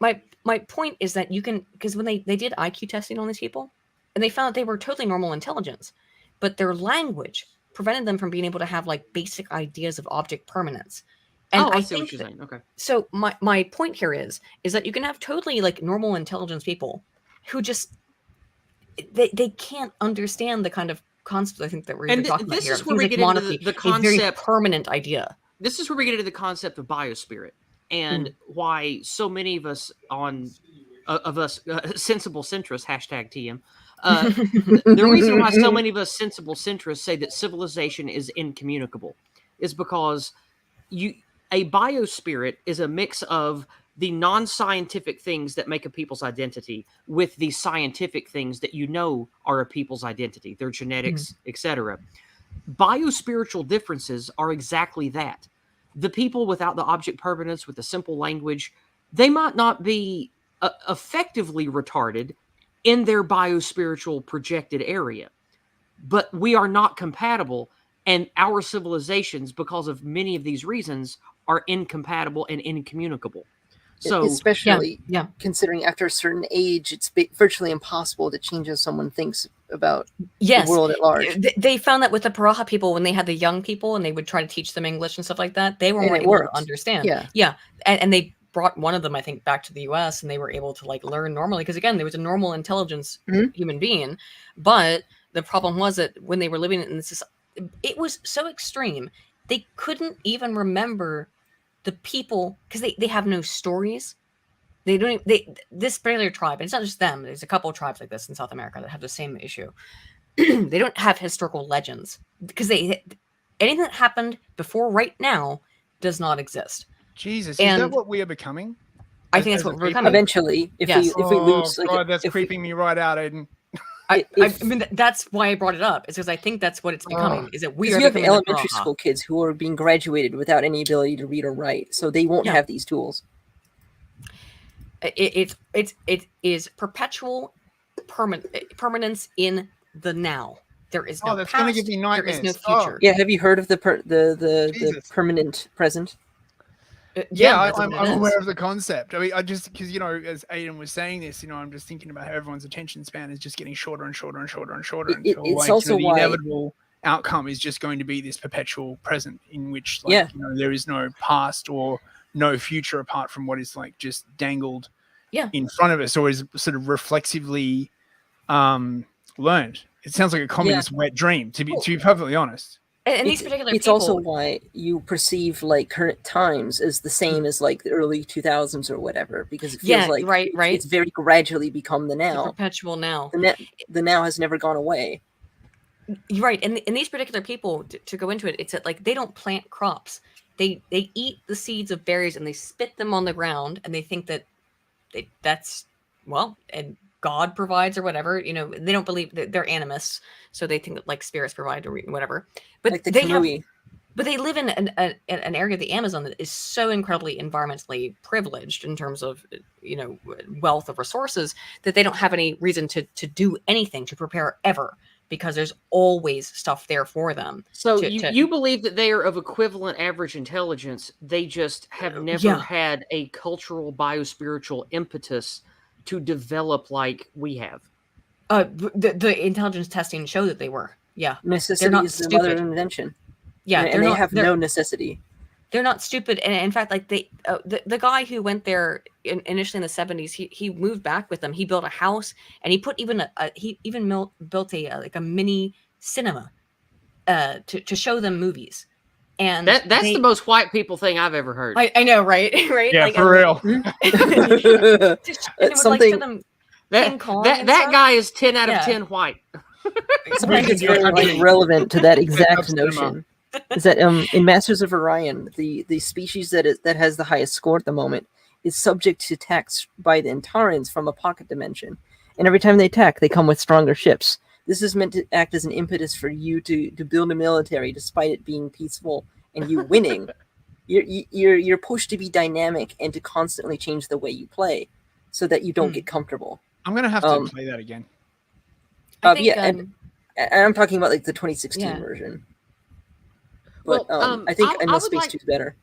my point is that you can, because when they did IQ testing on these people, and they found that they were totally normal intelligence, but their language prevented them from being able to have like basic ideas of object permanence. And I I see what think you're saying. Okay. so. My point here is that you can have totally like normal intelligence people who just they can't understand the kind of concept I think that we're even And talking about this here. is where Things we like get into monarchy, the a very concept. permanent idea. This is where we get into the concept of biospirit and why so many of us sensible centrists #TM. The reason why so many of us sensible centrists say that civilization is incommunicable is because a biospirit is a mix of the non-scientific things that make a people's identity with the scientific things that are a people's identity, their genetics, etc. Biospiritual differences are exactly that. The people without the object permanence, with the simple language, they might not be effectively retarded in their biospiritual projected area, but we are not compatible, and our civilizations, because of many of these reasons, are incompatible and incommunicable. So, especially yeah. considering after a certain age, it's virtually impossible to change how someone thinks about Yes, the world at large. They found that with the Piraha people, when they had the young people and they would try to teach them English and stuff like that, they were And more it able worked. to understand. Yeah. And they brought one of them, I think, back to the US, and they were able to like learn normally because again, there was a normal intelligence human being. But the problem was that when they were living in this, it was so extreme they couldn't even remember the people because they have no stories. They don't. This particular tribe, and it's not just them. There's a couple of tribes like this in South America that have the same issue. They don't have historical legends because anything that happened before right now does not exist. Jesus, is that what we are becoming? I think that's what we're becoming. Eventually, if we lose, like, God, that's creeping me right out, Aydin. I mean, that's why I brought it up. Is because I think that's what it's becoming. Is that we are you have becoming elementary school kids who are being graduated without any ability to read or write, so they won't have these tools. It is perpetual permanence in the now. There is no that's past. Gonna give me nightmares. There is no future. Yeah, have you heard of the permanent present? I'm aware of the concept. I mean, I just because as Aydin was saying this, I'm just thinking about how everyone's attention span is just getting shorter and shorter and shorter and shorter until it's also the why inevitable outcome is just going to be this perpetual present in which there is no past or no future apart from what is like just dangled in front of us or is sort of reflexively learned. It sounds like a communist wet dream to be perfectly honest. And these particular it's people, also why you perceive like current times as the same as like the early 2000s or whatever, because it feels like right. It's very gradually become the now. The perpetual now. The now has never gone away. You're right. And these particular people, to go into it, it's that like they don't plant crops. They eat the seeds of berries and they spit them on the ground, and they think that and God provides or whatever. They don't believe that they're animists, so they think that like spirits provide or whatever. But like the they live in an area of the Amazon that is so incredibly environmentally privileged in terms of wealth of resources that they don't have any reason to do anything to prepare ever, because there's always stuff there for them. So you believe that they are of equivalent average intelligence. They just have never had a cultural biospiritual impetus to develop like we have. The intelligence testing showed that they were. Yeah. Necessity They're not is the mother of invention. Yeah, and they have no necessity. They're not stupid, and in fact, like the guy who went there initially in the 70s, he moved back with them. He built a house, and he put even built a like a mini cinema to show them movies. And that's the most white people thing I've ever heard. I know, right? Right? Yeah, like, for real. Something that guy is 10 out of 10 white. Something that's very like relevant to that exact notion is that in Masters of Orion, the species that has the highest score at the moment is subject to attacks by the Antarians from a pocket dimension, and every time they attack, they come with stronger ships. This is meant to act as an impetus for you to build a military, despite it being peaceful and you winning. You're pushed to be dynamic and to constantly change the way you play, so that you don't get comfortable. I'm gonna have to play that again. And I'm talking about like the 2016 version. But I think I know Space 2 is better.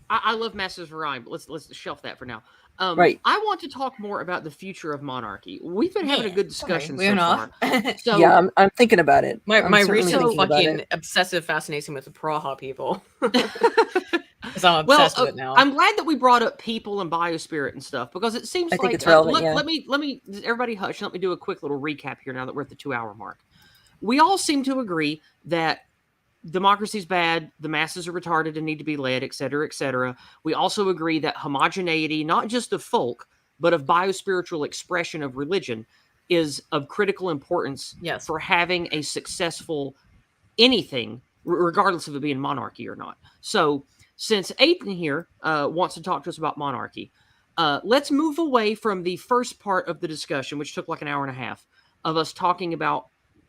I love Masters of Orion, but let's shelf that for now. Right. I want to talk more about the future of Monarchy. We've been having a good discussion so far. So yeah, I'm thinking about it. My recent fucking obsessive fascination with the Praha people. Because I'm obsessed with it now. I'm glad that we brought up people and biospirit and stuff, because it seems like it's relevant, let me everybody hush. Let me do a quick little recap here now that we're at the 2-hour mark. We all seem to agree that democracy's bad, the masses are retarded and need to be led, et cetera, et cetera. We also agree that homogeneity, not just of folk, but of biospiritual expression of religion, is of critical importance for having a successful anything, regardless of it being monarchy or not. So since Aydin here wants to talk to us about monarchy, let's move away from the first part of the discussion, which took like an hour and a half, of us talking about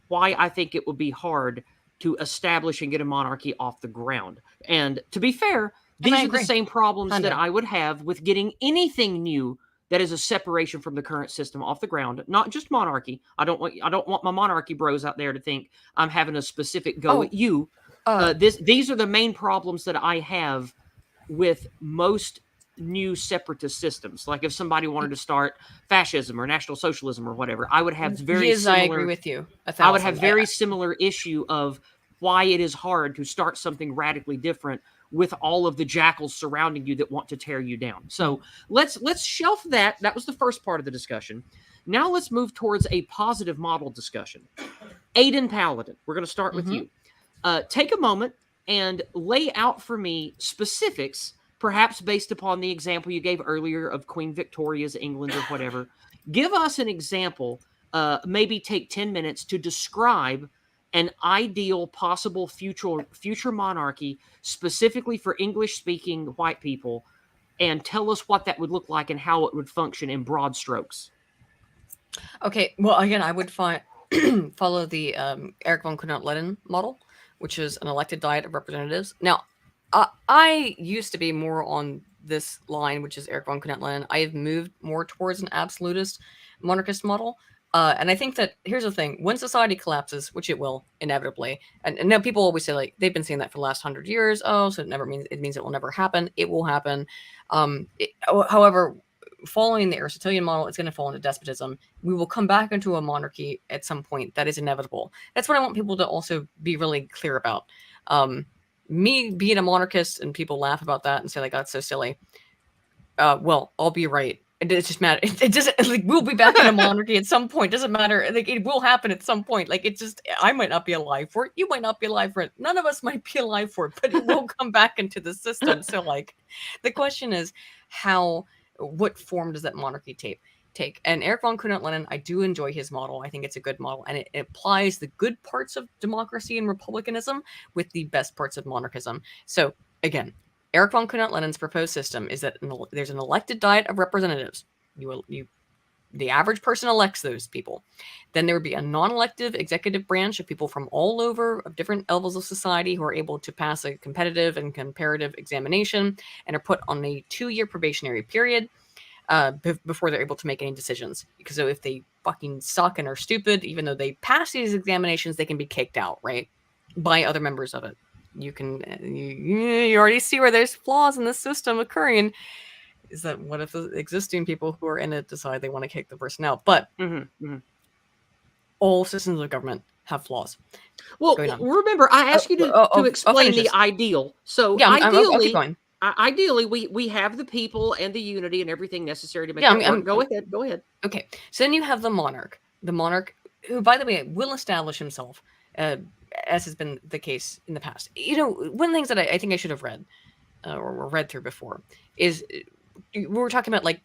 why I think it would be hard to establish and get a monarchy off the ground. And to be fair, these are the same problems that I would have with getting anything new that is a separation from the current system off the ground. Not just monarchy. I don't want my monarchy bros out there to think I'm having a specific go at you. These are the main problems that I have with most new separatist systems. Like if somebody wanted to start fascism or national socialism or whatever, I would have very similar. I agree with you. I would have very similar issue of why it is hard to start something radically different with all of the jackals surrounding you that want to tear you down. So let's shelf that. That was the first part of the discussion. Now let's move towards a positive model discussion. Aydin Paladin, we're going to start with you. Take a moment and lay out for me specifics, perhaps based upon the example you gave earlier of Queen Victoria's England or whatever. Give us an example, maybe take 10 minutes to describe an ideal possible future monarchy specifically for English-speaking white people, and tell us what that would look like and how it would function in broad strokes. Okay, well, again, I would follow the Erich von Kuehnelt-Leddihn model, which is an elected diet of representatives. Now, I used to be more on this line, which is Erich von Kuehnelt-Leddihn. I have moved more towards an absolutist monarchist model. And I think that here's the thing: when society collapses, which it will inevitably, and now people always say like they've been saying that for the last 100 years. Oh, so it means it will never happen. It will happen. However, following the Aristotelian model, it's going to fall into despotism. We will come back into a monarchy at some point. That is inevitable. That's what I want people to also be really clear about. Me being a monarchist, and people laugh about that and say like that's so silly. Well, I'll be right. It just matter. It doesn't like we'll be back in a monarchy at some point. Doesn't matter. Like it will happen at some point. Like it just I might not be alive for it. You might not be alive for it. None of us might be alive for it, but it will come back into the system. So like the question is what form does that monarchy take? And Erich von Kuehnelt-Leddihn, I do enjoy his model. I think it's a good model, and it applies the good parts of democracy and republicanism with the best parts of monarchism. So again, Erich von Kuehnelt-Leddin's proposed system is that there's an elected diet of representatives. The average person elects those people. Then there would be a non-elective executive branch of people from all over of different levels of society who are able to pass a competitive and comparative examination and are put on a 2-year probationary period before they're able to make any decisions. Because if they fucking suck and are stupid, even though they pass these examinations, they can be kicked out, right? By other members of it. You already see where there's flaws in this system occurring. Is that what if the existing people who are in it decide they want to kick the person out? But all systems of government have flaws. Well, Going on. remember, I asked you to explain finish the this. ideal. So Yeah, I'll keep ideally, going. ideally, we have the people and the unity and everything necessary to make Yeah, that work. Go ahead. Okay, so then you have the monarch. The monarch, who, by the way, will establish himself, as has been the case in the past. You know, one of the things that I think I should have read, or read through before, is we were talking about, like,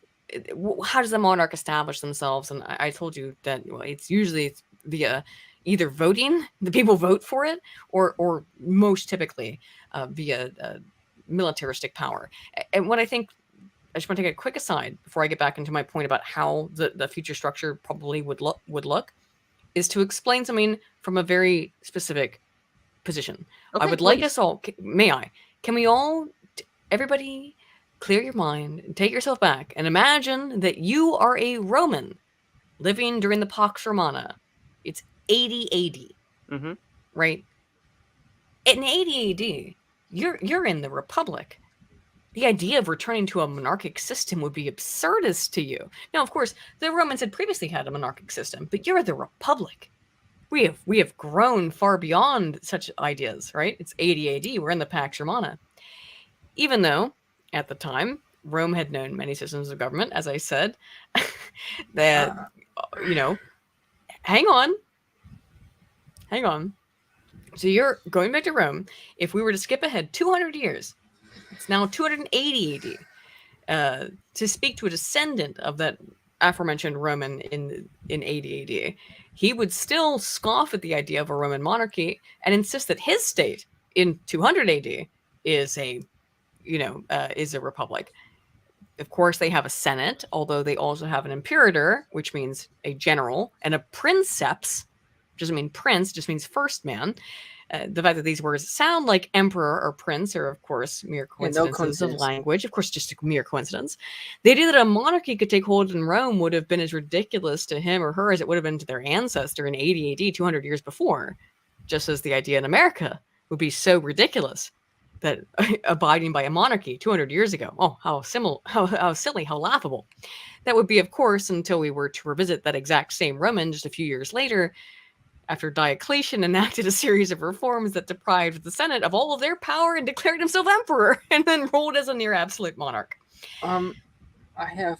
how does the monarch establish themselves? And I told you that it's usually via either voting, the people vote for it, or most typically via militaristic power. And what I think, I just want to take a quick aside before I get back into my point about how the future structure probably would look, is to explain something from a very specific position. Okay, I would like us all, can we all, everybody, clear your mind and take yourself back and imagine that you are a Roman living during the Pax Romana. It's 80 AD, right? In 80 AD, you're in the Republic. The idea of returning to a monarchic system would be absurdist to you. Now, of course, the Romans had previously had a monarchic system, but you're the Republic. We have grown far beyond such ideas, right? It's 80 AD. We're in the Pax Romana. Even though, at the time, Rome had known many systems of government, as I said, that, hang on. So you're going back to Rome. If we were to skip ahead 200 years, it's now 280 AD, to speak to a descendant of that aforementioned Roman in 80 AD, he would still scoff at the idea of a Roman monarchy and insist that his state in 200 AD is a republic. Of course, they have a senate, although they also have an imperator, which means a general, and a princeps, which doesn't mean prince, just means first man. The fact that these words sound like emperor or prince are, of course, mere coincidences of language. Of course, just a mere coincidence. The idea that a monarchy could take hold in Rome would have been as ridiculous to him or her as it would have been to their ancestor in 80 AD, 200 years before, just as the idea in America would be so ridiculous that abiding by a monarchy 200 years ago, how silly, how laughable. That would be, of course, until we were to revisit that exact same Roman just a few years later, after Diocletian enacted a series of reforms that deprived the Senate of all of their power and declared himself emperor, and then ruled as a near absolute monarch. I have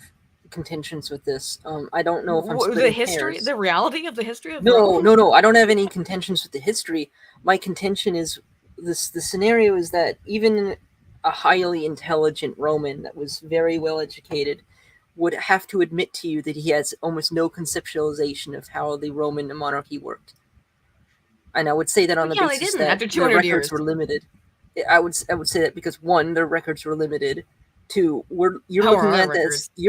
contentions with this. I don't know if I'm the history, hairs. The reality of the history of Rome? No. I don't have any contentions with the history. My contention is this: the scenario is that even a highly intelligent Roman that was very well educated would have to admit to you that he has almost no conceptualization of how the Roman monarchy worked. And I would say that on the basis that their records were limited. I would say that because, one, their records were limited. Two, you're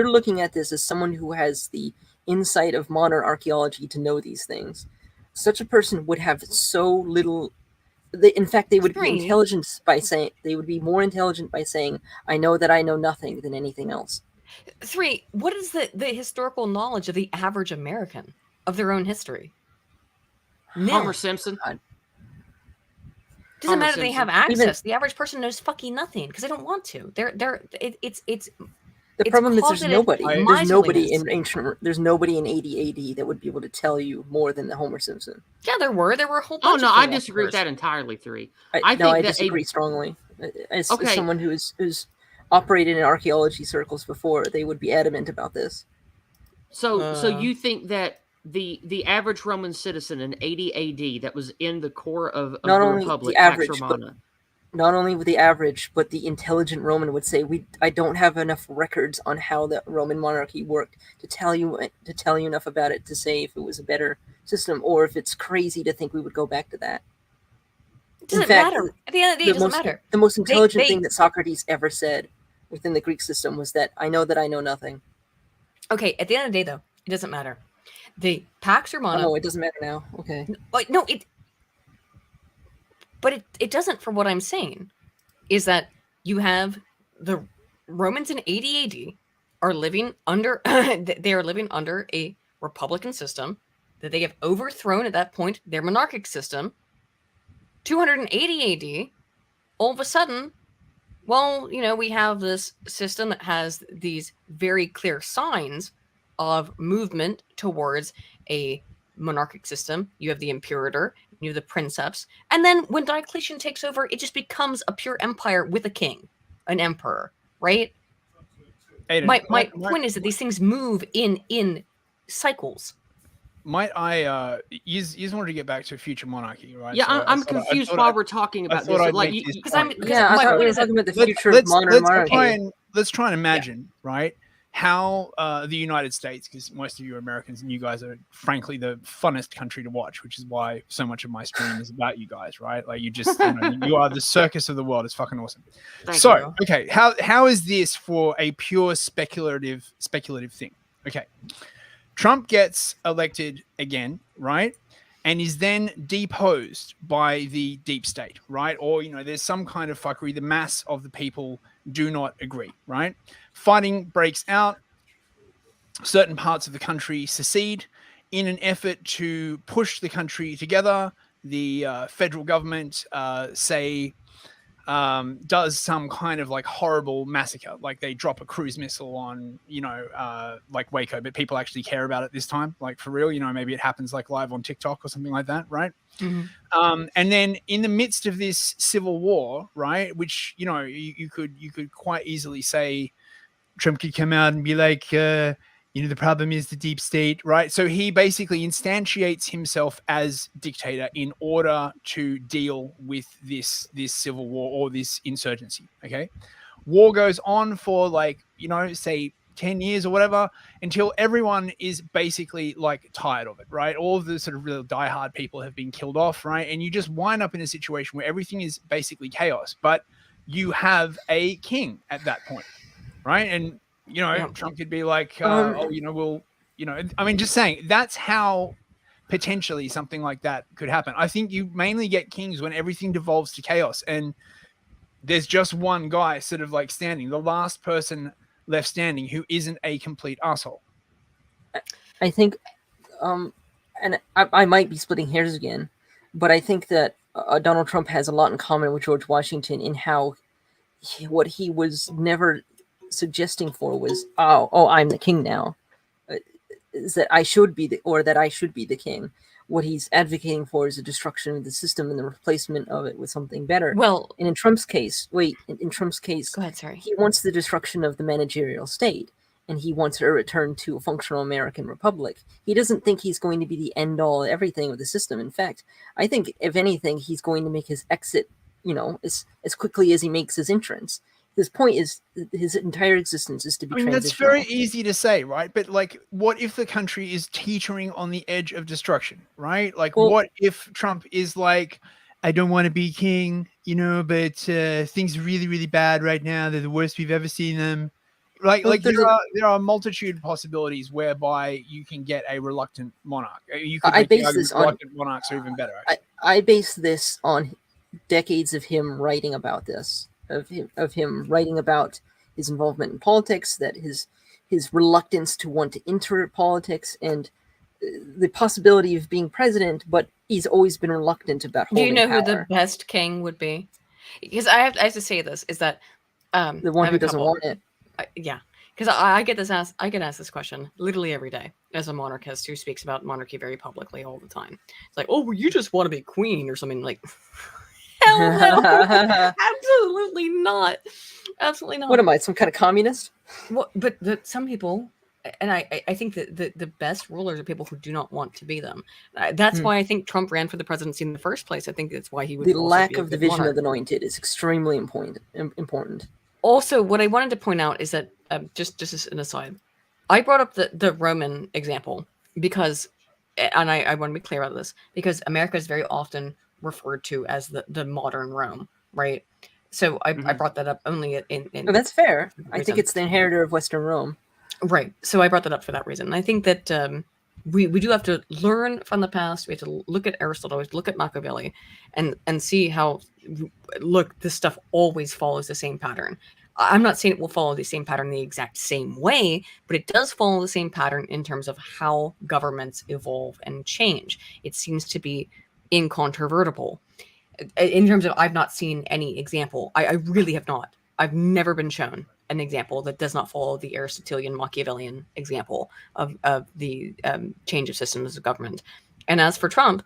looking at this as someone who has the insight of modern archaeology to know these things. Such a person would have so little. In fact, they would be intelligent by saying more intelligent by saying, "I know that I know nothing," than anything else. 3, what is the historical knowledge of the average American of their own history? Homer Simpson. Doesn't matter if they have access. The average person knows fucking nothing because they don't want to. It's the problem is there's nobody in ancient. There's nobody in 80 AD that would be able to tell you more than the Homer Simpson. Yeah, there were a whole bunch. I disagree with that entirely. 3. I disagree strongly. As someone who's operated in archaeology circles before, they would be adamant about this. So you think that the average Roman citizen in 80 AD that was in the core of the Republic, not only with the average, but the intelligent Roman would say, I don't have enough records on how the Roman monarchy worked to tell you enough about it to say if it was a better system or if it's crazy to think we would go back to that. It doesn't matter. At the end of the day, it doesn't matter. The most intelligent thing that Socrates ever said within the Greek system was that I know nothing. Okay, at the end of the day, though, it doesn't matter. The Pax Romana. Oh, it doesn't matter now. Okay. No, it doesn't. For what I'm saying, is that you have the Romans in 80 AD are living under. They are living under a republican system that they have overthrown at that point their monarchic system. 280 AD, all of a sudden, we have this system that has these very clear signs of movement towards a monarchic system, you have the imperator, you have the princeps, and then when Diocletian takes over, it just becomes a pure empire with a king, an emperor, right? Aydin, My point is that these things move in cycles. Might I? You wanted to get back to future monarchy, right? Yeah, So I'm confused while we're talking about this. I'd Like, make this Because point. Yeah, I my thought point we were is that talking about the future of modern monarchy. Let's try and imagine, right, how the United States, because most of you are Americans and you guys are frankly the funnest country to watch, which is why so much of my stream is about you guys, right? Like you just, you are the circus of the world. It's fucking awesome. Thank So, you. okay, how is this for a pure speculative thing? Okay, Trump gets elected again, right? And is then deposed by the deep state, right? Or, there's some kind of fuckery. The mass of the people do not agree, right? Fighting breaks out. Certain parts of the country secede in an effort to push the country together. The federal government, does some kind of like horrible massacre, like they drop a cruise missile on, like Waco, but people actually care about it this time, like for real. Maybe it happens like live on TikTok or something like that, right? Mm-hmm. And then in the midst of this civil war, right, which you could quite easily say Trump could come out and be like, the problem is the deep state, right? So he basically instantiates himself as dictator in order to deal with this civil war or this insurgency. Okay, war goes on for say 10 years or whatever, until everyone is basically like tired of it, right? All of the sort of real diehard people have been killed off, right? And you just wind up in a situation where everything is basically chaos, but you have a king at that point, right? And Trump could be like, just saying that's how potentially something like that could happen. I think you mainly get kings when everything devolves to chaos and there's just one guy sort of like standing, the last person left standing who isn't a complete asshole. I think, and I might be splitting hairs again, but I think that Donald Trump has a lot in common with George Washington in how what he was never suggesting for was, I'm the king now, is that I should be the king. What he's advocating for is the destruction of the system and the replacement of it with something better. Well, and in Trump's case, go ahead, sorry. He wants the destruction of the managerial state, and he wants a return to a functional American republic. He doesn't think he's going to be the end all everything of the system. In fact, I think if anything, he's going to make his exit, as quickly as he makes his entrance. His point is his entire existence is to be transitional. That's very easy to say, right? But like, what if the country is teetering on the edge of destruction, right? Like, what if Trump is like, I don't want to be king, but things are really, really bad right now. They're the worst we've ever seen them. There are a multitude of possibilities whereby you can get a reluctant monarch. You could make the argument reluctant monarchs are even better. I base this on decades of him writing about this. Of him writing about his involvement in politics, that his reluctance to want to enter politics, and the possibility of being president, but he's always been reluctant about holding power. Do you know who the best king would be? Because I have to say this, is that the one who doesn't want it. Yeah, because I get asked this question literally every day as a monarchist who speaks about monarchy very publicly all the time. It's like, oh, well, you just want to be queen or something. Like, hell no, absolutely not. Absolutely not. What am I, some kind of communist? Well, but some people, and I think that the best rulers are people who do not want to be them. That's why I think Trump ran for the presidency in the first place. I think that's why he would. The lack of the vision of the anointed is extremely important. Also, what I wanted to point out is that just as an aside, I brought up the Roman example because, and I want to be clear about this, because America is very often referred to as the modern Rome, right? So I brought that up only in that's fair. I think it's the inheritor of Western Rome. Right. So I brought that up for that reason. And I think that we do have to learn from the past. We have to look at Aristotle, look at Machiavelli, and see how, look, this stuff always follows the same pattern. I'm not saying it will follow the same pattern the exact same way, but it does follow the same pattern in terms of how governments evolve and change. It seems to be incontrovertible. In terms of, I've not seen any example. I really have not. I've never been shown an example that does not follow the Aristotelian Machiavellian example of the change of systems of government. And as for Trump,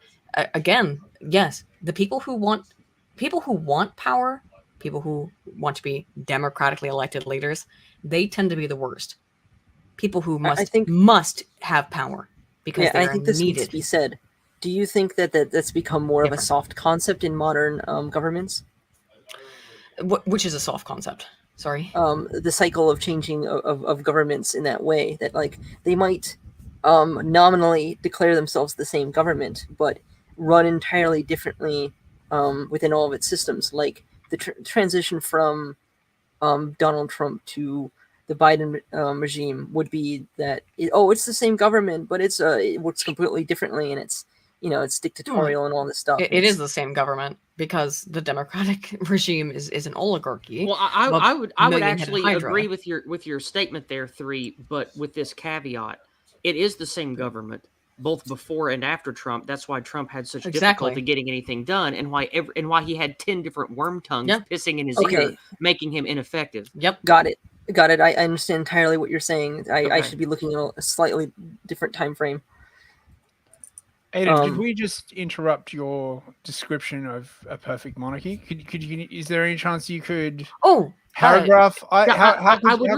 again, yes, the people who want power, people who want to be democratically elected leaders, they tend to be the worst. People who must have power because Yeah, they I are think this needs needed. to be said. Do you think that's become more of a Different. soft concept in modern governments? Which is a soft concept. Sorry. The cycle of changing of governments in that way, that like they might nominally declare themselves the same government, but run entirely differently within all of its systems. Like the transition from Donald Trump to the Biden regime would be that it's the same government, but it works completely differently, and it's it's dictatorial and all this stuff. It is the same government because the democratic regime is an oligarchy. Well, I would actually agree with your statement there, 3, but with this caveat, it is the same government both before and after Trump. That's why Trump had such difficulty getting anything done, and why he had 10 different worm tongues pissing in his ear, making him ineffective. Yep, got it. I understand entirely what you're saying. I should be looking at a slightly different time frame. Aydin, could we just interrupt your description of a perfect monarchy? Could you? Is there any chance you could? Paragraph. I would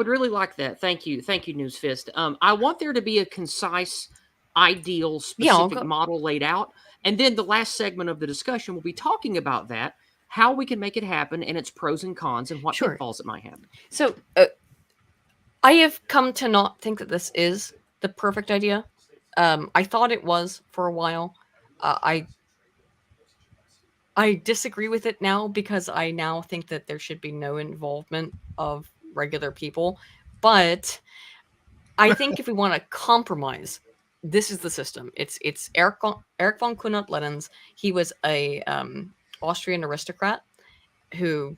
really like that. Thank you, Newsfist. I want there to be a concise, ideal, specific model laid out, and then the last segment of the discussion will be talking about that, how we can make it happen, and its pros and cons, and what pitfalls it might have. So, I have come to not think that this is the perfect idea. I thought it was for a while. I disagree with it now because I now think that there should be no involvement of regular people. But I think if we want to compromise, this is the system. It's Erich von Kuhnert-Leddihn. He was a Austrian aristocrat who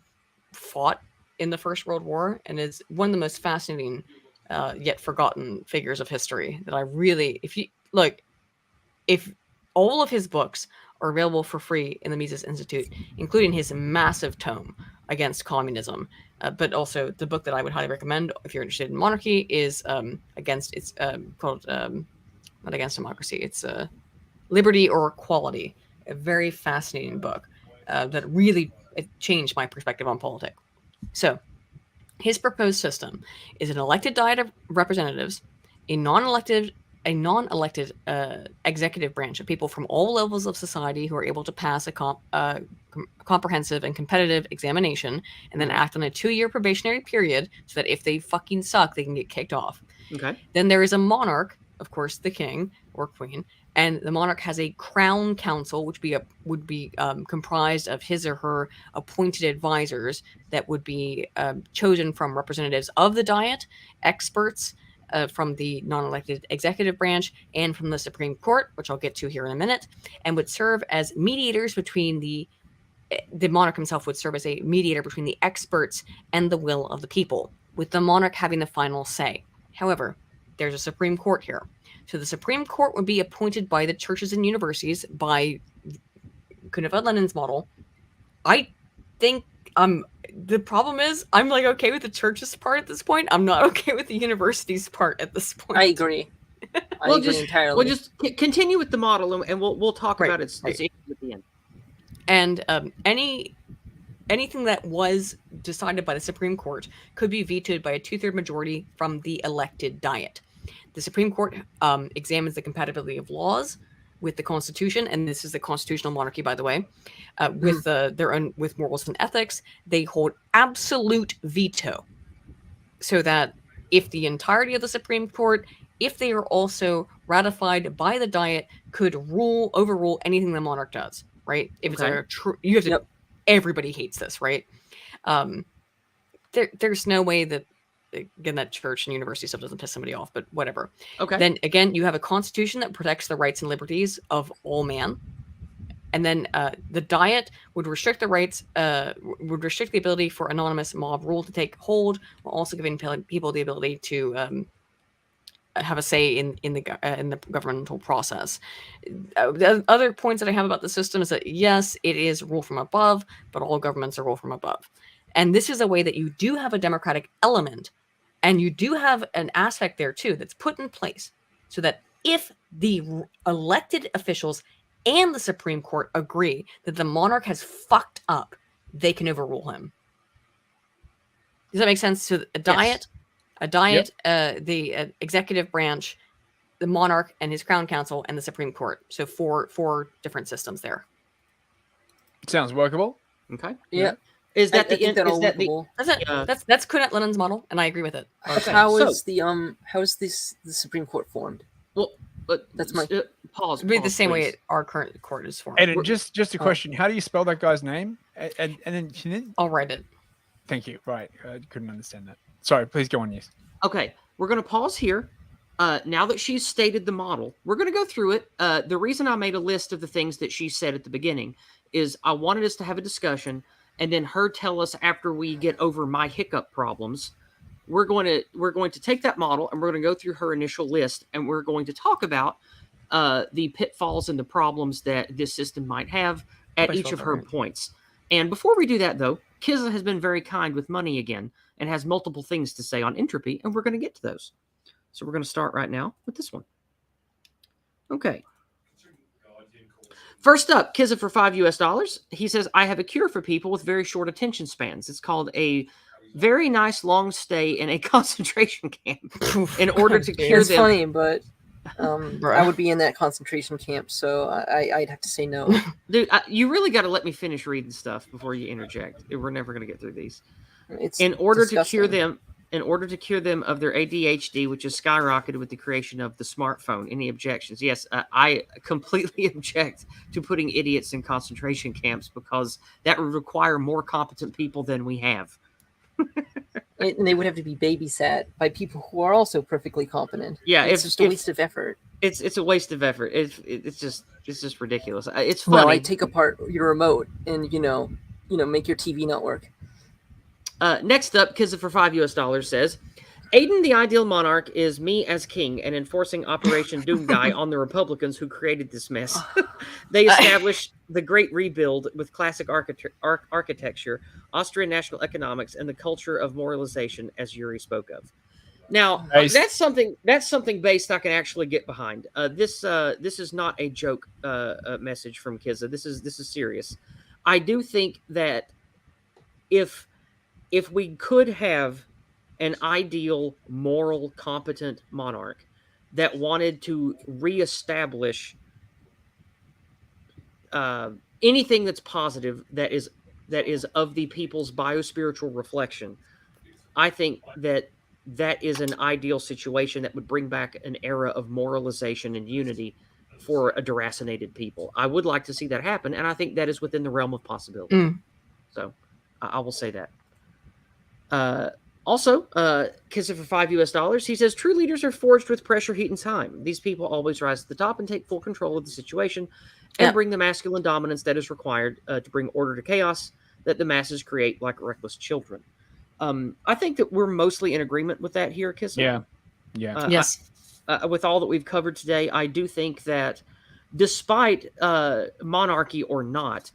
fought in the First World War and is one of the most fascinating yet forgotten figures of history that I really, if all of his books are available for free in the Mises Institute, including his massive tome against communism, but also the book that I would highly recommend if you're interested in monarchy is called not against democracy, it's Liberty or Equality, a very fascinating book that really changed my perspective on politics. So his proposed system is an elected diet of representatives, a non-elected executive branch of people from all levels of society who are able to pass a comprehensive and competitive examination, and then act on a 2-year probationary period so that if they fucking suck, they can get kicked off. Okay. Then there is a monarch, of course, the king or queen, and the monarch has a crown council, which would be comprised of his or her appointed advisors that would be chosen from representatives of the diet, experts from the non-elected executive branch, and from the Supreme Court, which I'll get to here in a minute, and would serve as mediators between the monarch himself would serve as a mediator between the experts and the will of the people, with the monarch having the final say. However, there's a Supreme Court here. So the Supreme Court would be appointed by the churches and universities by Kuhnert-Leddihns model. I think the problem is I'm okay with the church's part at this point. I'm not okay with the university's part at this point. I agree. I agree entirely. We'll just continue with the model, and we'll talk about its issues at the end. And anything that was decided by the Supreme Court could be vetoed by a 2/3 majority from the elected diet. The Supreme Court examines the compatibility of laws with the Constitution, and this is the constitutional monarchy, by the way, with their own with morals and ethics. They hold absolute veto, so that if the entirety of the Supreme Court, if they are also ratified by the diet, could overrule anything the monarch does. Right? If it's you have to. Everybody hates this, right? There's no way that. Again, that church and university stuff doesn't piss somebody off, but whatever. Okay. Then again, you have a constitution that protects the rights and liberties of all man. And then the diet would restrict the rights, would restrict the ability for anonymous mob rule to take hold, while also giving people the ability to have a say in the governmental process. The other points that I have about the system is that yes, it is rule from above, but all governments are rule from above. And this is a way that you do have a democratic element, and you do have an aspect there too that's put in place so that if the elected officials and the Supreme Court agree that the monarch has fucked up, they can overrule him. Does that make sense? So Yes. the executive branch, the monarch and his crown council, and the Supreme Court. So four different systems there. Sounds workable. Okay. Yeah. Is that I think that all is that the workable. That's it. That's Kunat Lennon's model, and I agree with it. Okay, How so- is the Supreme Court formed? well? But That's my- pause. It'd be the pause, same please. way our current court is formed. And just a question: how do you spell that guy's name? And then I'll write it. thank you. Right, I couldn't understand that. Sorry, please go on. Yes. Okay, we're going to pause here. Now that she's stated the model, we're going to go through it. The reason I made a list of the things that she said at the beginning is I wanted us to have a discussion, and then her tell us after we get over my hiccup problems. We're going to take that model and we're going to go through her initial list, and we're going to talk about the pitfalls and the problems that this system might have at each of her points. And before we do that, though, Kizza has been very kind with money again and has multiple things to say on entropy, and we're going to get to those. So we're going to start right now with this one. Okay. First up, Kizza for $5 US. He says, I have a cure for people with very short attention spans. It's called a very nice long stay in a concentration camp in order to cure It's them. funny, but I would be in that concentration camp, so I'd have to say no. Dude, you really got to let me finish reading stuff before you interject. We're never going to get through these. It's In order to disgusting. cure them of their ADHD, which has skyrocketed with the creation of the smartphone. Any objections? Yes, I completely object to putting idiots in concentration camps because that would require more competent people than we have. And they would have to be babysat by people who are also perfectly competent. Yeah, It's just a waste of effort. It's a waste of effort. It's just ridiculous. It's funny. Well, I take apart your remote and make your TV not work. Next up, Kizza for $5 says, Aydin, the ideal monarch, is me as king and enforcing Operation Doomguy on the Republicans who created this mess. They established the Great Rebuild with classic architecture, Austrian national economics, and the culture of moralization, as Yuri spoke of. Now, Nice. that's something based I can actually get behind. This is not a joke message from Kizza. This is serious. I do think that if we could have an ideal, moral, competent monarch that wanted to reestablish anything that's positive, that is of the people's biospiritual reflection, I think that is an ideal situation that would bring back an era of moralization and unity for a deracinated people. I would like to see that happen, and I think that is within the realm of possibility. So I will say that. Also, Kizza for $5 he says, true leaders are forged with pressure, heat, and time. These people always rise to the top and take full control of the situation and bring the masculine dominance that is required to bring order to chaos that the masses create like reckless children. I think that we're mostly in agreement with that here, Kizza. Yeah. Yes. With all that we've covered today, I do think that despite monarchy or not,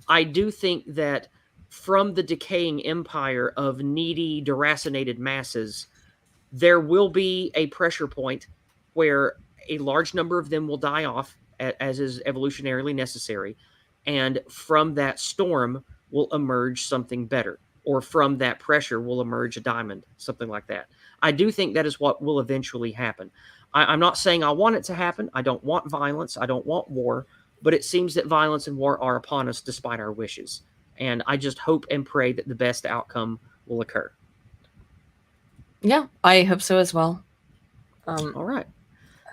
I do think that from the decaying empire of needy, deracinated masses, there will be a pressure point where a large number of them will die off, as is evolutionarily necessary. And from that storm will emerge something better. Or from that pressure will emerge a diamond, something like that. I do think that is what will eventually happen. I'm not saying I want it to happen. I don't want violence. I don't want war. But it seems that violence and war are upon us despite our wishes. And I just hope and pray that the best outcome will occur. Yeah, I hope so as well. All right.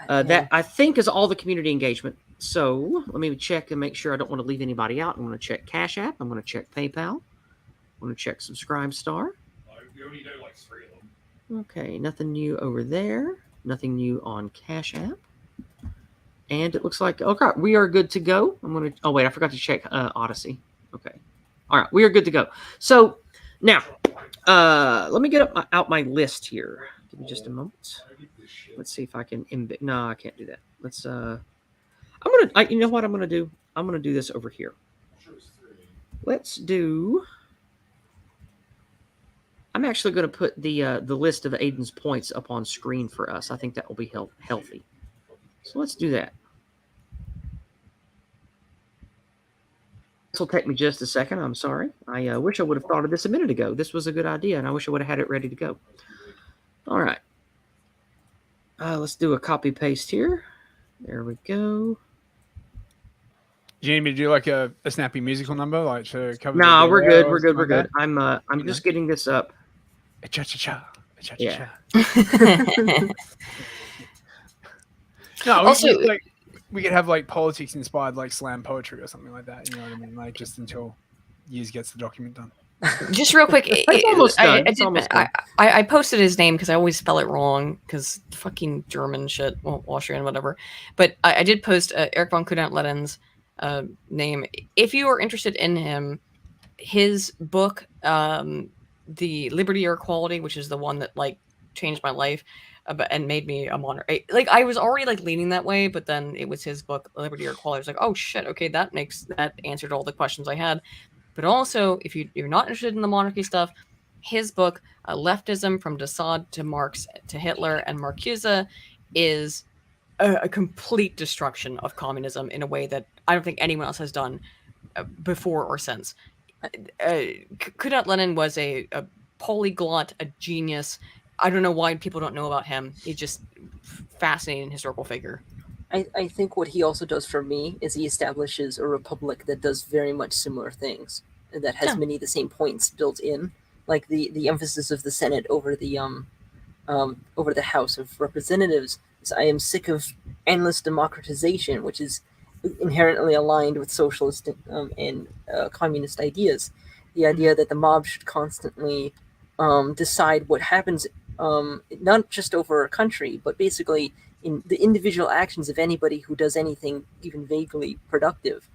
That, I think, is all the community engagement. So let me check and make sure I don't want to leave anybody out. I'm going to check Cash App. I'm going to check PayPal. I'm going to check Subscribe Star. We only know like 3 of them. Okay, nothing new over there. Nothing new on Cash App. And it looks like, okay, we are good to go. I'm going to, oh wait, I forgot to check Odyssey. Okay. All right, we are good to go. So now, let me get out my list here. Give me just a moment. Let's see if I can embed. No, I can't do that. Let's, you know what I'm going to do? I'm going to do this over here. Let's do, I'm actually going to put the list of Aydin's points up on screen for us. I think that will be healthy. So let's do that. This will take me just a second. I'm sorry. I wish I would have thought of this a minute ago. This was a good idea, and I wish I would have had it ready to go. All right. Let's do a copy paste here. There we go. Do you need me to do like a snappy musical number, like to cover? No, the we're good. We're good. like We're good. that? I'm just getting this up. Cha cha cha. Cha cha Yeah. cha. No, Also- we could have like politics inspired like slam poetry or something like that. You know what I mean? Like just until Years gets the document done. Just real quick, It's almost done. It's almost done. I posted his name because I always spell it wrong because fucking German shit, well, Austrian, whatever. But I did post Eric von Kudant-Letten's name. If you are interested in him, his book, The Liberty or Equality, which is the one that like changed my life and made me a monarch. Like I was already like leaning that way, but then it was his book, Liberty or Equality. I was like, oh shit, okay, that answered all the questions I had. But also, if you're not interested in the monarchy stuff, his book, Leftism from de Sade to Marx to Hitler and Marcuse, is a complete destruction of communism in a way that I don't think anyone else has done before or since. Kudant-Lenin was a polyglot, a genius. I don't know why people don't know about him. He's just fascinating historical figure. I think what he also does for me is he establishes a republic that does very much similar things, that has many of the same points built in, like the emphasis of the Senate over the House of Representatives. So I am sick of endless democratization, which is inherently aligned with socialist and communist ideas. The idea that the mob should constantly decide what happens, not just over a country, but basically in the individual actions of anybody who does anything even vaguely productive.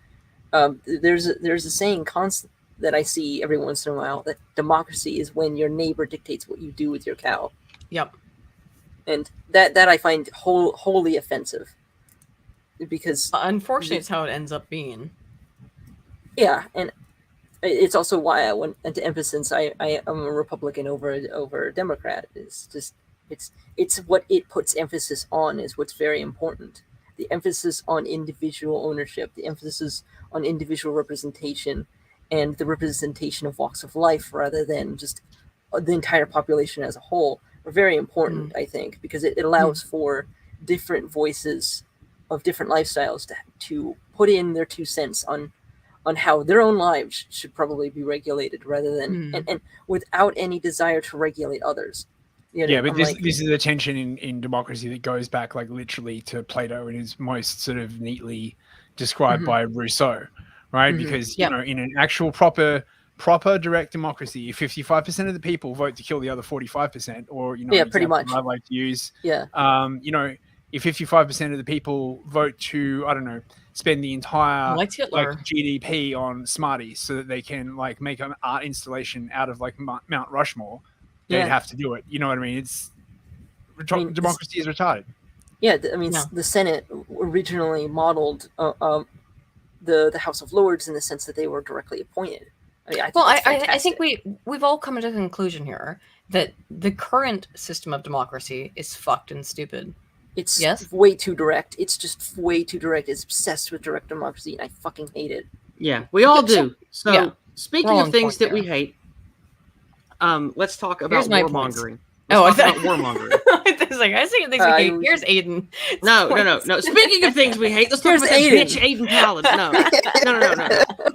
There's a saying that I see every once in a while, that democracy is when your neighbor dictates what you do with your cow. Yep. And that I find wholly offensive, because Unfortunately, it's how it ends up being. yeah, and it's also why I went into emphasis. I am a Republican over a Democrat. It's just it's what it puts emphasis on is what's very important. The emphasis on individual ownership, the emphasis on individual representation, and the representation of walks of life rather than just the entire population as a whole are very important, I think, because it allows for different voices of different lifestyles to put in their 2 cents on how their own lives should probably be regulated, rather than and without any desire to regulate others. You know, yeah, but this is a tension in democracy that goes back like literally to Plato and is most sort of neatly described by Rousseau, right? Because you know, in an actual proper direct democracy, if 55% of the people vote to kill the other 45%, or you know, pretty much, I like to use, you know, if 55% of the people vote to, I don't know, spend the entire like GDP on Smarties so that they can like make an art installation out of like Mount Rushmore, they'd have to do it. You know what I mean? Democracy is retarded. Yeah, the Senate originally modeled the House of Lords in the sense that they were directly appointed. I think we've all come to the conclusion here that the current system of democracy is fucked and stupid. It's way too direct. It's just way too direct. It's obsessed with direct democracy, and I fucking hate it. Yeah, we all do. So, speaking of things that we hate, let's talk about warmongering. Let's talk about warmongering. It's like, I see things we hate. Here's Aydin. No. Speaking of things we hate, let's talk about that bitch Aydin Paladin.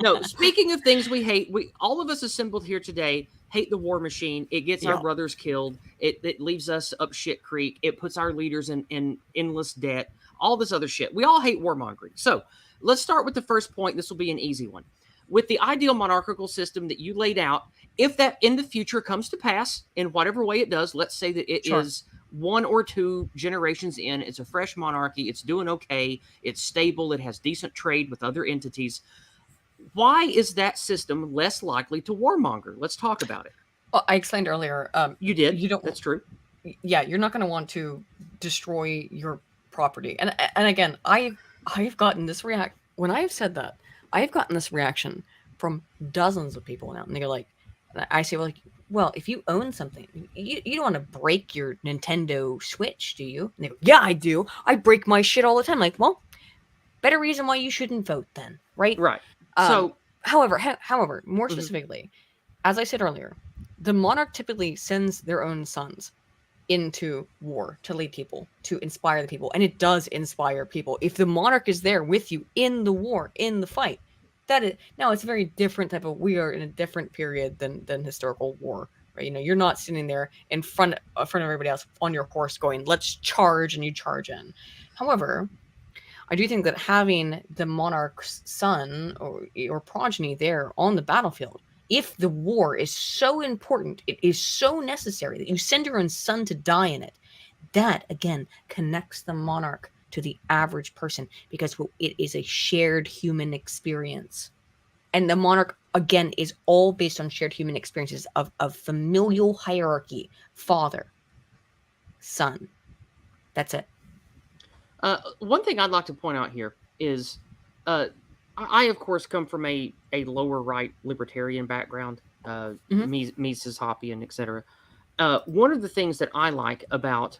No. Speaking of things we hate, all of us assembled here today hate the war machine. It gets our brothers killed. It leaves us up shit creek. It puts our leaders in endless debt. All this other shit. We all hate warmongering. So let's start with the first point. This will be an easy one. With the ideal monarchical system that you laid out, if that in the future comes to pass, in whatever way it does, let's say that it is 1 or 2 generations in, it's a fresh monarchy, it's doing okay, it's stable, it has decent trade with other entities. Why is that system less likely to warmonger? Let's talk about it. Well, I explained earlier. You did. You don't. That's true. Yeah, you're not going to want to destroy your property. And again, I've gotten this when I've said that, I've gotten this reaction from dozens of people now, and they're like, I say, well, if you own something, you don't want to break your Nintendo Switch, do you? And they go, yeah, I do. I break my shit all the time. Like, well, better reason why you shouldn't vote then, right? Right. Um, So, however, more Mhm. specifically, as I said earlier, the monarch typically sends their own sons into war to lead people, to inspire the people, and it does inspire people. If the monarch is there with you in the war, in the fight, that is now it's a very different type of. We are in a different period than historical war, right? You know, you're not sitting there in front of everybody else on your horse going, "Let's charge," and you charge in. However, I do think that having the monarch's son or progeny there on the battlefield, if the war is so important, it is so necessary that you send your own son to die in it, that again connects the monarch to the average person because it is a shared human experience. And the monarch, again, is all based on shared human experiences of familial hierarchy, father, son. That's it. one thing I'd like to point out here is, uh, I of course come from a lower right libertarian background, Mhm. Mises Hoppian, etc. One of the things that I like about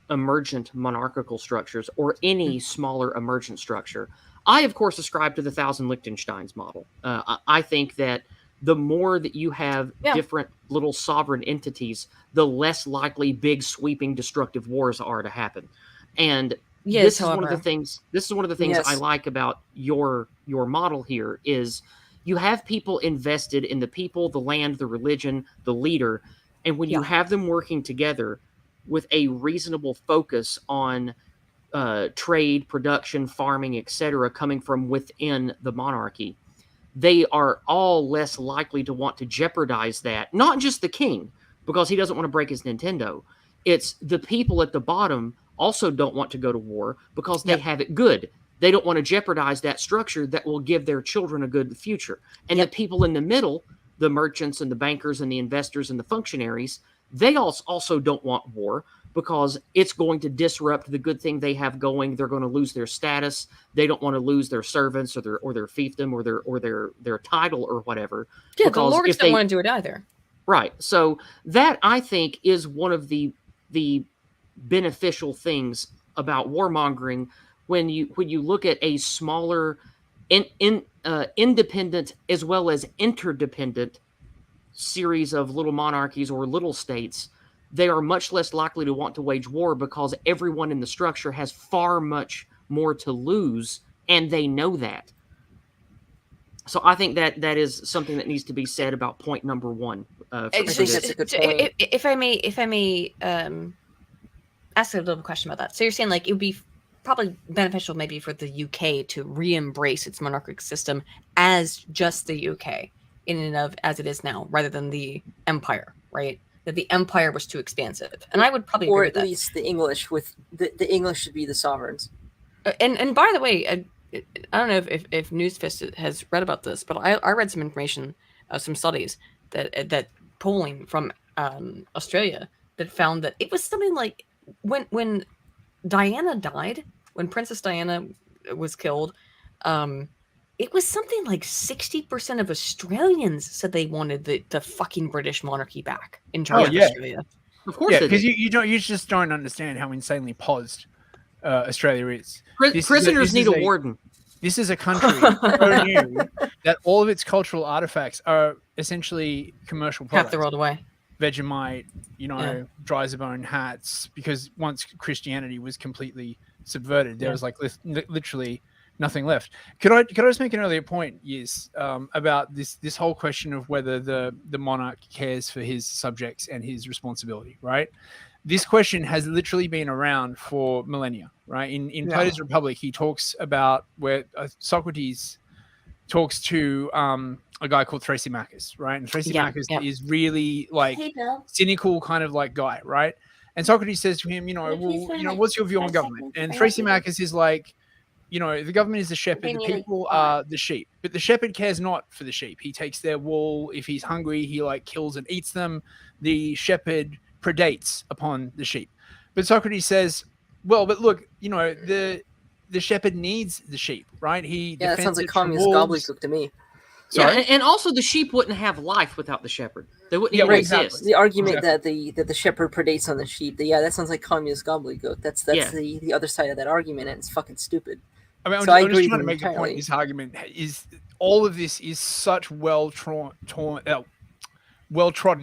emergent monarchical structures or any smaller emergent structure, I of course ascribe to the Thousand Liechtensteins model. I think that the more that you have Yeah. different little sovereign entities, the less likely big sweeping destructive wars are to happen. And Yes, this is one of the however. things I Yes. like about your model here is you have people invested in the people, the land, the religion, the leader, and when you Yeah. have them working together with a reasonable focus on trade, production, farming, etc., coming from within the monarchy, they are all less likely to want to jeopardize that. Not just the king, because he doesn't want to break his Nintendo. It's the people at the bottom also don't want to go to war because they Yep. have it good. They don't want to jeopardize that structure that will give their children a good future. And Yep. the people in the middle, the merchants and the bankers and the investors and the functionaries, they also don't want war because it's going to disrupt the good thing they have going. They're going to lose their status. They don't want to lose their servants or their fiefdom or their title or whatever. Yeah, the Because lords if don't they want to do it either. right, so that I think is one of the beneficial things about warmongering when you look at a smaller independent as well as interdependent series of little monarchies or little states, they are much less likely to want to wage war because everyone in the structure has far much more to lose, and they know that. So I think that is something that needs to be said about point number one. I think that's a good point. If I may, ask a little question about that. So you're saying like it would be probably beneficial maybe for the UK to re-embrace its monarchic system as just the UK in and of as it is now, rather than the empire, right? That the empire was too expansive, and I would probably Or agree at with least the English, with the English should be the sovereigns. that. And by the way, I don't know if Newsfist has read about this, but I read some information, some studies that polling from Australia that found that it was something like when Diana died, when Princess Diana was killed, it was something like 60% of Australians said they wanted the fucking British monarchy back in charge of yeah. Australia. Of course, Yeah, they because did. you just don't understand how insanely paused Australia is. Prisoners need a warden. This is a country so new that all of its cultural artifacts are essentially commercial products. Half the world away. Vegemite, Dryzabone hats, because once Christianity was completely subverted, there was like literally nothing left. Could I just make an earlier point, yes, about this whole question of whether the monarch cares for his subjects and his responsibility, right? This question has literally been around for millennia, right? In Plato's Republic, he talks about where Socrates talks to a guy called Thrasymachus, right? And Thrasymachus is really like cynical kind of like guy, right? And Socrates says to him, what's your view on government? And Thrasymachus is like, the government is the shepherd, the people are the sheep, but the shepherd cares not for the sheep. He takes their wool. If he's hungry, he like kills and eats them. The shepherd predates upon the sheep. But Socrates says, well, but look, the shepherd needs the sheep, right? He that sounds like it from communist wolves. gobbledygook to me. Sorry? Yeah, and also the sheep wouldn't have life without the shepherd. They wouldn't Yeah, even right, exist. exactly. The argument Exactly. that the shepherd predates on the sheep, that sounds like communist gobbledygook. That's Yeah. the other side of that argument, and it's fucking stupid. I mean, So I I'm just agree trying with to him make the point. entirely. This argument is all of this is such well trodden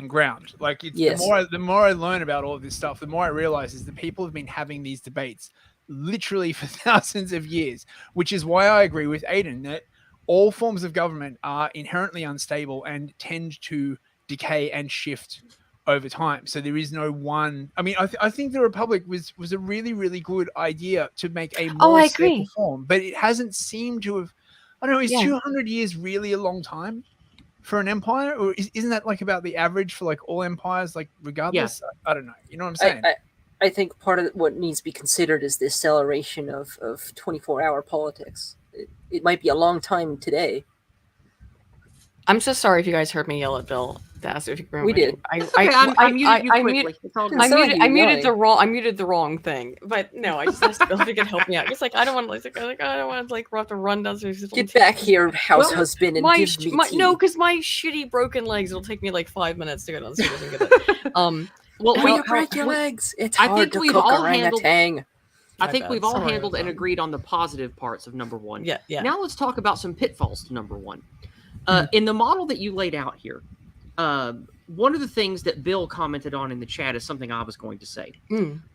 ground. Like it's Yes. the more I learn about all of this stuff, the more I realize is that people have been having these debates literally for thousands of years, which is why I agree with Aydin that all forms of government are inherently unstable and tend to decay and shift over time. So there is no one. I mean, I think the Republic was a really, really good idea to make a more I stable agree. form, but it hasn't seemed to have. I don't know. Is Yeah. 200 years really a long time for an empire, or isn't that like about the average for like all empires? Like regardless, I don't know. You know what I'm saying? I think part of what needs to be considered is the acceleration of 24-hour politics. It might be a long time today. I'm so sorry if you guys heard me yell at Bill to ask if you We did. I muted you quickly. It's all good. I saw you I muted yelling. I muted the wrong thing. But no, I just asked Bill if he could help me out. It's like I don't want to have to run downstairs. Get back here, house Well, husband, and my give me tea. no, because my shitty broken legs. It'll take me like 5 minutes to go downstairs and get it. Well, When you break your legs, it's I hard think to we've cook all orangutan. I My think bad. we've all Sorry handled about and that. agreed on the positive parts of number one. Yeah. Now let's talk about some pitfalls to number one. In the model that you laid out here, one of the things that Bill commented on in the chat is something I was going to say.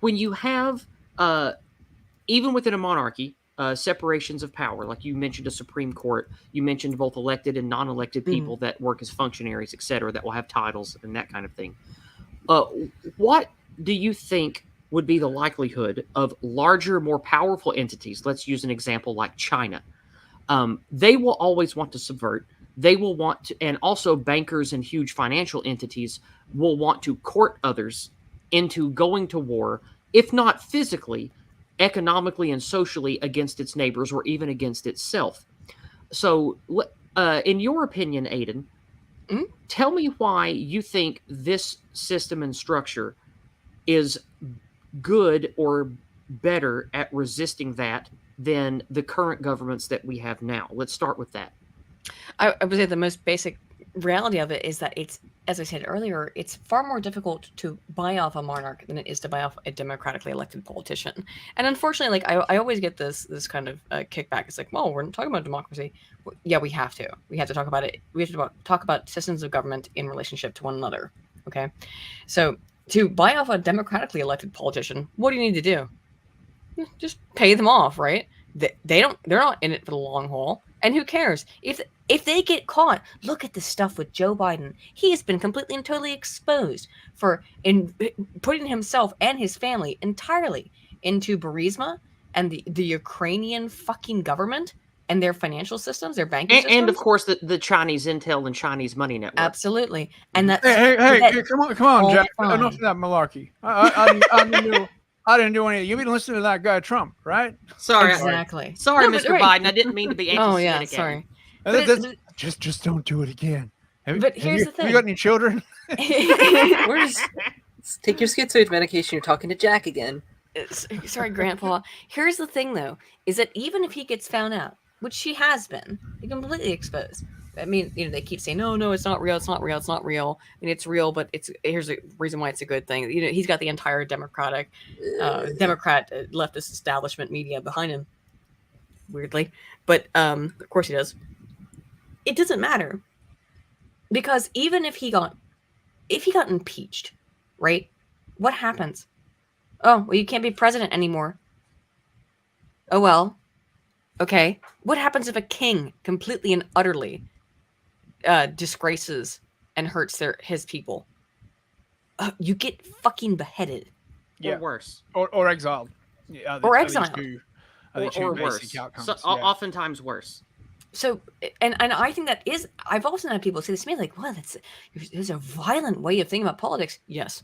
When you have, even within a monarchy, separations of power, like you mentioned a Supreme Court, you mentioned both elected and non-elected people that work as functionaries, etc., that will have titles and that kind of thing. What do you think would be the likelihood of larger, more powerful entities? Let's use an example like China. They will always want to subvert. They will want to, and also bankers and huge financial entities will want to court others into going to war, if not physically, economically and socially against its neighbors or even against itself. So, in your opinion, Aydin, tell me why you think this system and structure is good or better at resisting that than the current governments that we have now. Let's start with that. I would say the most basic reality of it is that it's, as I said earlier, it's far more difficult to buy off a monarch than it is to buy off a democratically elected politician. And unfortunately, like I always get this kind of kickback. It's like, well, we're not talking about democracy. Well, yeah, we have to. We have to talk about it. We have to talk about systems of government in relationship to one another. Okay, so to buy off a democratically elected politician, what do you need to do? Just pay them off, right? They're not in it for the long haul. And who cares? If they get caught, look at the stuff with Joe Biden. He has been completely and totally exposed for putting himself and his family entirely into Burisma and the Ukrainian fucking government and their financial systems, their banking systems. And of course, the Chinese intel and Chinese money network. Absolutely. And that's Hey, come on, Jack. fine. Enough of that malarkey. I didn't do any. You've been listening to that guy Trump, right? Sorry, Exactly. sorry, No, but Mr. right. Biden. I didn't mean to be Oh anti-Semitic. yeah, sorry. Just don't do it again. But here's the Have you thing. got any children? Take your schizoid medication. You're talking to Jack again. Sorry, Grandpa. Here's the thing, though, is that even if he gets found out, which he has been, completely exposed. I mean, they keep saying, no, it's not real, it's not real, it's not real. I mean, it's real, but here's a reason why it's a good thing. He's got the entire Democrat leftist establishment media behind him, weirdly. But of course he does. It doesn't matter, because even if he got impeached, right? What happens? Oh, well, you can't be president anymore. Oh well. Okay. What happens if a king completely and utterly disgraces and hurts his people? You get fucking beheaded. Or worse. Or exiled. Yeah, Or exiled. Or worse. Oftentimes worse. So, and I think that is, I've also had people say this to me, like, well, there's a violent way of thinking about politics. Yes.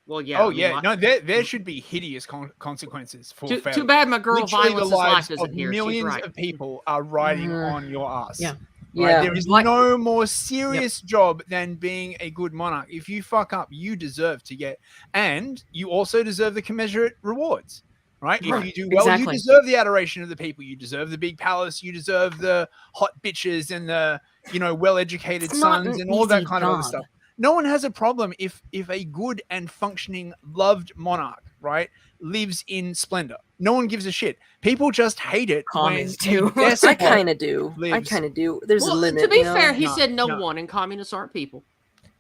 Well, yeah. Oh, yeah. No, there should be hideous consequences for failure. Too bad my girl Literally Violence's the life lives isn't of here. She's millions right. of people are riding on your ass. Yeah. Right? Yeah. There is no more serious job than being a good monarch. If you fuck up, you deserve to get, and you also deserve the commensurate rewards. right? If Right, you do well, you exactly. deserve the adoration of the people. You deserve the big palace. You deserve the hot bitches and the, well-educated It's not sons an and all that easy kind of other job. stuff. No one has a problem if a good and functioning, loved monarch, right, lives in splendor. No one gives a shit. People just hate it Commies when do. a I despot kind of do. I lives. kind of do. There's a Well, limit. to be you know? fair, he No, said no no. one, and communists aren't people.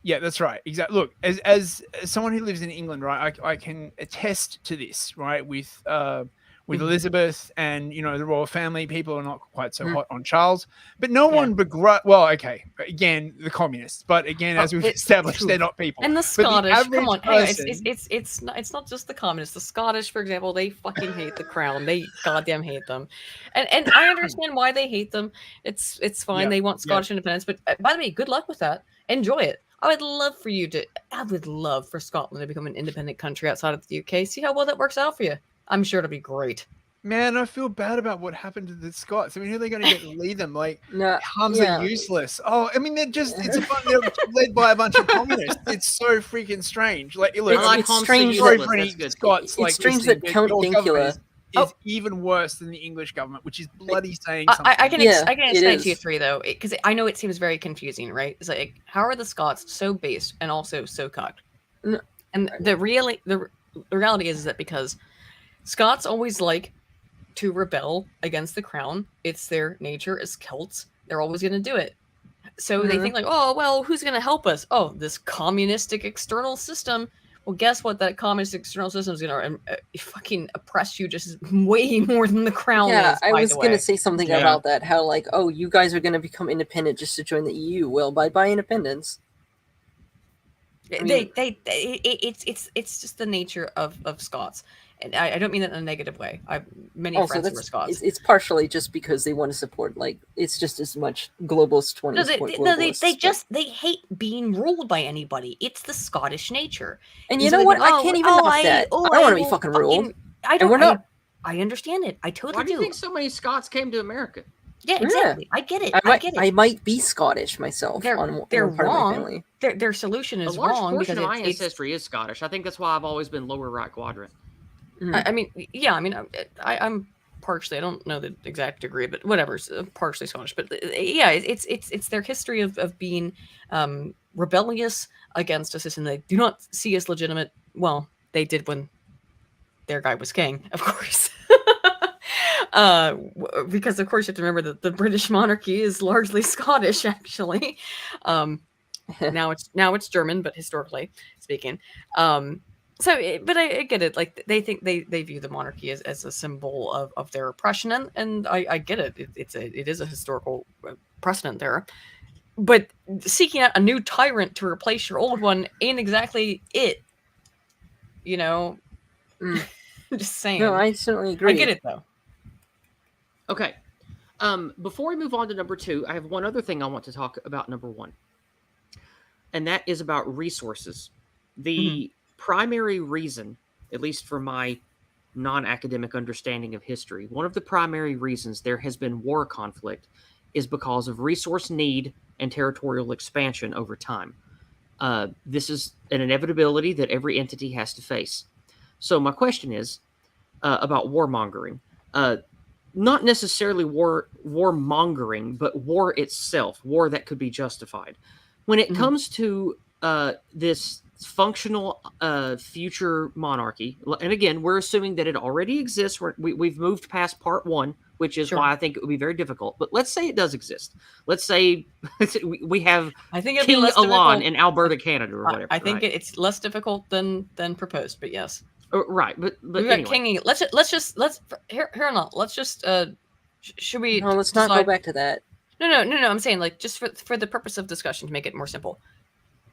Yeah, that's right. Exactly. Look, as someone who lives in England, right, I can attest to this, right, with Elizabeth and the royal family. People are not quite so hot on Charles, but no Yeah. one begrudge. Well, okay, again, the communists, but again, as we've established, they're not people. And the But Scottish, come on, hang on, person, it's not just the communists. The Scottish, for example, they fucking hate the crown. They goddamn hate them, and I understand why they hate them. It's fine. Yeah, They want yeah. Scottish independence, but by the way, good luck with that. Enjoy it. I would love for Scotland to become an independent country outside of the UK. See how well that works out for you. I'm sure it'll be great. Man, I feel bad about what happened to the Scots. I mean, who are they going to get to lead them? Like, No, Huns yeah. are useless. Oh, I mean, they're led by a bunch of communists. It's so freaking strange. Like, look, I like it's Holmes strange to sorry useless. for any That's good. Scots. It's Like, strange listening, that but Count your government Dinkula- is even worse than the English government, which is bloody saying something. I can Yeah, I can it explain to you is. three though, because I know it seems very confusing, right? It's like, how are the Scots so based and also so cocked? No. And the reality is that because Scots always like to rebel against the crown. It's their nature as Celts. They're always going to do it. So they think like, oh, well, who's going to help us? Oh, this communistic external system. Well, guess what? That communist external system is going to fucking oppress you just way more than the crown Yeah, is. I by was the going way. to say something Yeah. about that. How like, oh, you guys are going to become independent just to join the EU. Well, bye independence. I mean- It's just the nature of Scots, and I don't mean that in a negative way. I have many Also, friends who are Scots. it's partially just because they want to support, like, it's just as much globalists want to support globalists. They hate being ruled by anybody. It's the Scottish nature. And you So know they what? think, I can't even knock that. I don't want to be fucking ruled. I And we're not. I understand it. I Why totally do you think so many Scots came to America? Yeah, exactly. I get it. I might be Scottish myself. They're on they're one part of my wrong. family. Their solution A is large wrong portion because of my it's ancestry is Scottish. I think that's why I've always been lower right quadrant. I mean, yeah. I mean, I'm partially. I don't know the exact degree, but whatever. Partially Scottish, but yeah, it's their history of being rebellious against a system they do not see as legitimate. Well, they did when their guy was king, of course. Because of course you have to remember that the British monarchy is largely Scottish, actually. Now it's German, but historically speaking. But I get it. Like they think they view the monarchy as a symbol of their oppression, and I get it. It is a historical precedent there. But seeking out a new tyrant to replace your old one ain't exactly it. Just saying. No, I certainly agree. I get it though. Okay. Before we move on to number 2, I have one other thing I want to talk about number 1. And that is about resources. The primary reason, at least for my non-academic understanding of history, one of the primary reasons there has been war conflict is because of resource need and territorial expansion over time. This is an inevitability that every entity has to face. So my question is about warmongering. Not necessarily warmongering, but war itself, war that could be justified. When it comes to this functional future monarchy, and again, we're assuming that it already exists. We've moved past part 1, which is why I think it would be very difficult. But let's say it does exist. Let's say we have I think it'd King be less Alon difficult. in Alberta, Canada, or whatever. I think right? it's less difficult than proposed, but yes. Right, but We've got anyway. King. Let's here or not. Let's just should we? No, let's not go back to that. No. I'm saying like just for the purpose of discussion to make it more simple.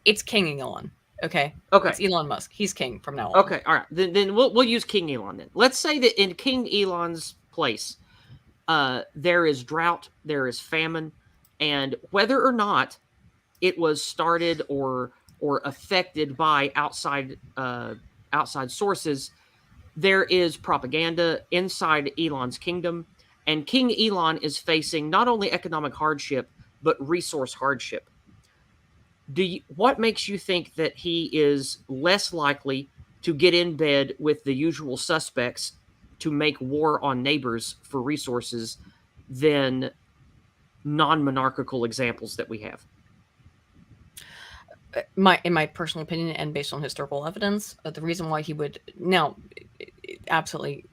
It's King Elon. Okay. Okay. It's Elon Musk. He's king from now on. Okay, all right. Then we'll use King Elon then. Let's say that in King Elon's place, there is drought, there is famine, and whether or not it was started or affected by outside sources, there is propaganda inside Elon's kingdom, and King Elon is facing not only economic hardship but resource hardship. What makes you think that he is less likely to get in bed with the usual suspects to make war on neighbors for resources than non-monarchical examples that we have. In my personal opinion, and based on historical evidence, the reason why he would now, absolutely,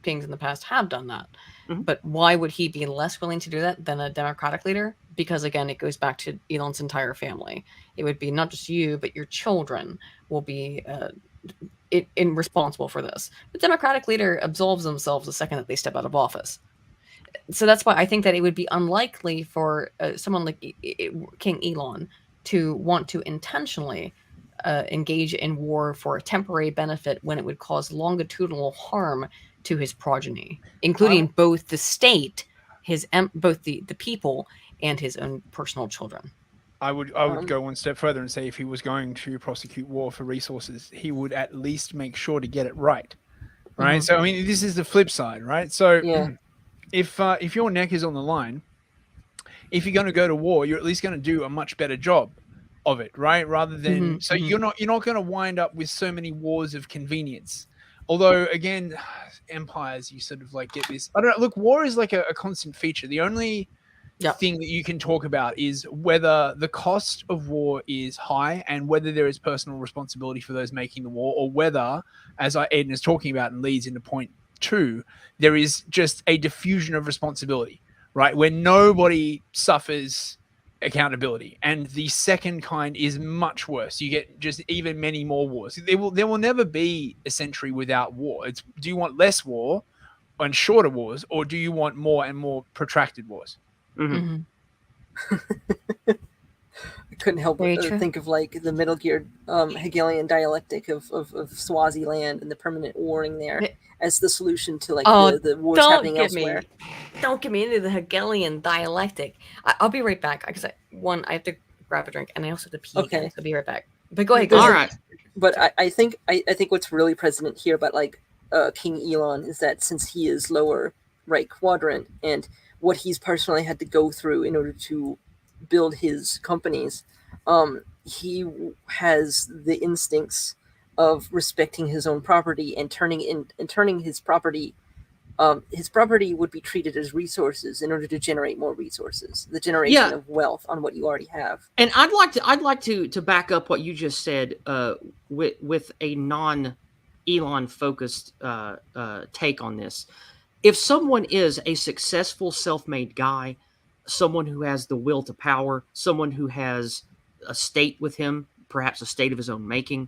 kings in the past have done that, but why would he be less willing to do that than a democratic leader? Because again, it goes back to Elon's entire family. It would be not just you, but your children will be responsible for this. The democratic leader absolves themselves the second that they step out of office. So that's why I think that it would be unlikely for someone like King Elon to want to intentionally engage in war for a temporary benefit when it would cause longitudinal harm to his progeny, including both the state, both the people, and his own personal children. I would go one step further and say if he was going to prosecute war for resources, he would at least make sure to get it right. Right. So I mean, this is the flip side, right? So if your neck is on the line, if you're going to go to war, you're at least going to do a much better job of it, right? Rather than you're not going to wind up with so many wars of convenience. Although again, empires, you sort of like get this. I don't know. Look, war is like a constant feature. The only thing that you can talk about is whether the cost of war is high and whether there is personal responsibility for those making the war, or whether, as Aydin is talking about and leads into point 2, there is just a diffusion of responsibility, right? Where nobody suffers accountability. And the second kind is much worse. You get just even many more wars. There will never be a century without war. It's, do you want less war and shorter wars, or do you want more and more protracted wars? I couldn't help but think of like the Metal Gear Hegelian dialectic of Swaziland and the permanent warring there as the solution to like the wars happening elsewhere. Don't get me into the Hegelian dialectic. I'll be right back because I have to grab a drink and I also have to pee. Okay, so I'll be right back. But go ahead. All right. But I think what's really present here about like King Elon is that since he is lower right quadrant and what he's personally had to go through in order to build his companies, he has the instincts of respecting his own property and turning his property. His property would be treated as resources in order to generate more resources, the generation of wealth on what you already have. And I'd like to back up what you just said with a non-Elon focused take on this. If someone is a successful self-made guy, someone who has the will to power, someone who has a state with him, perhaps a state of his own making,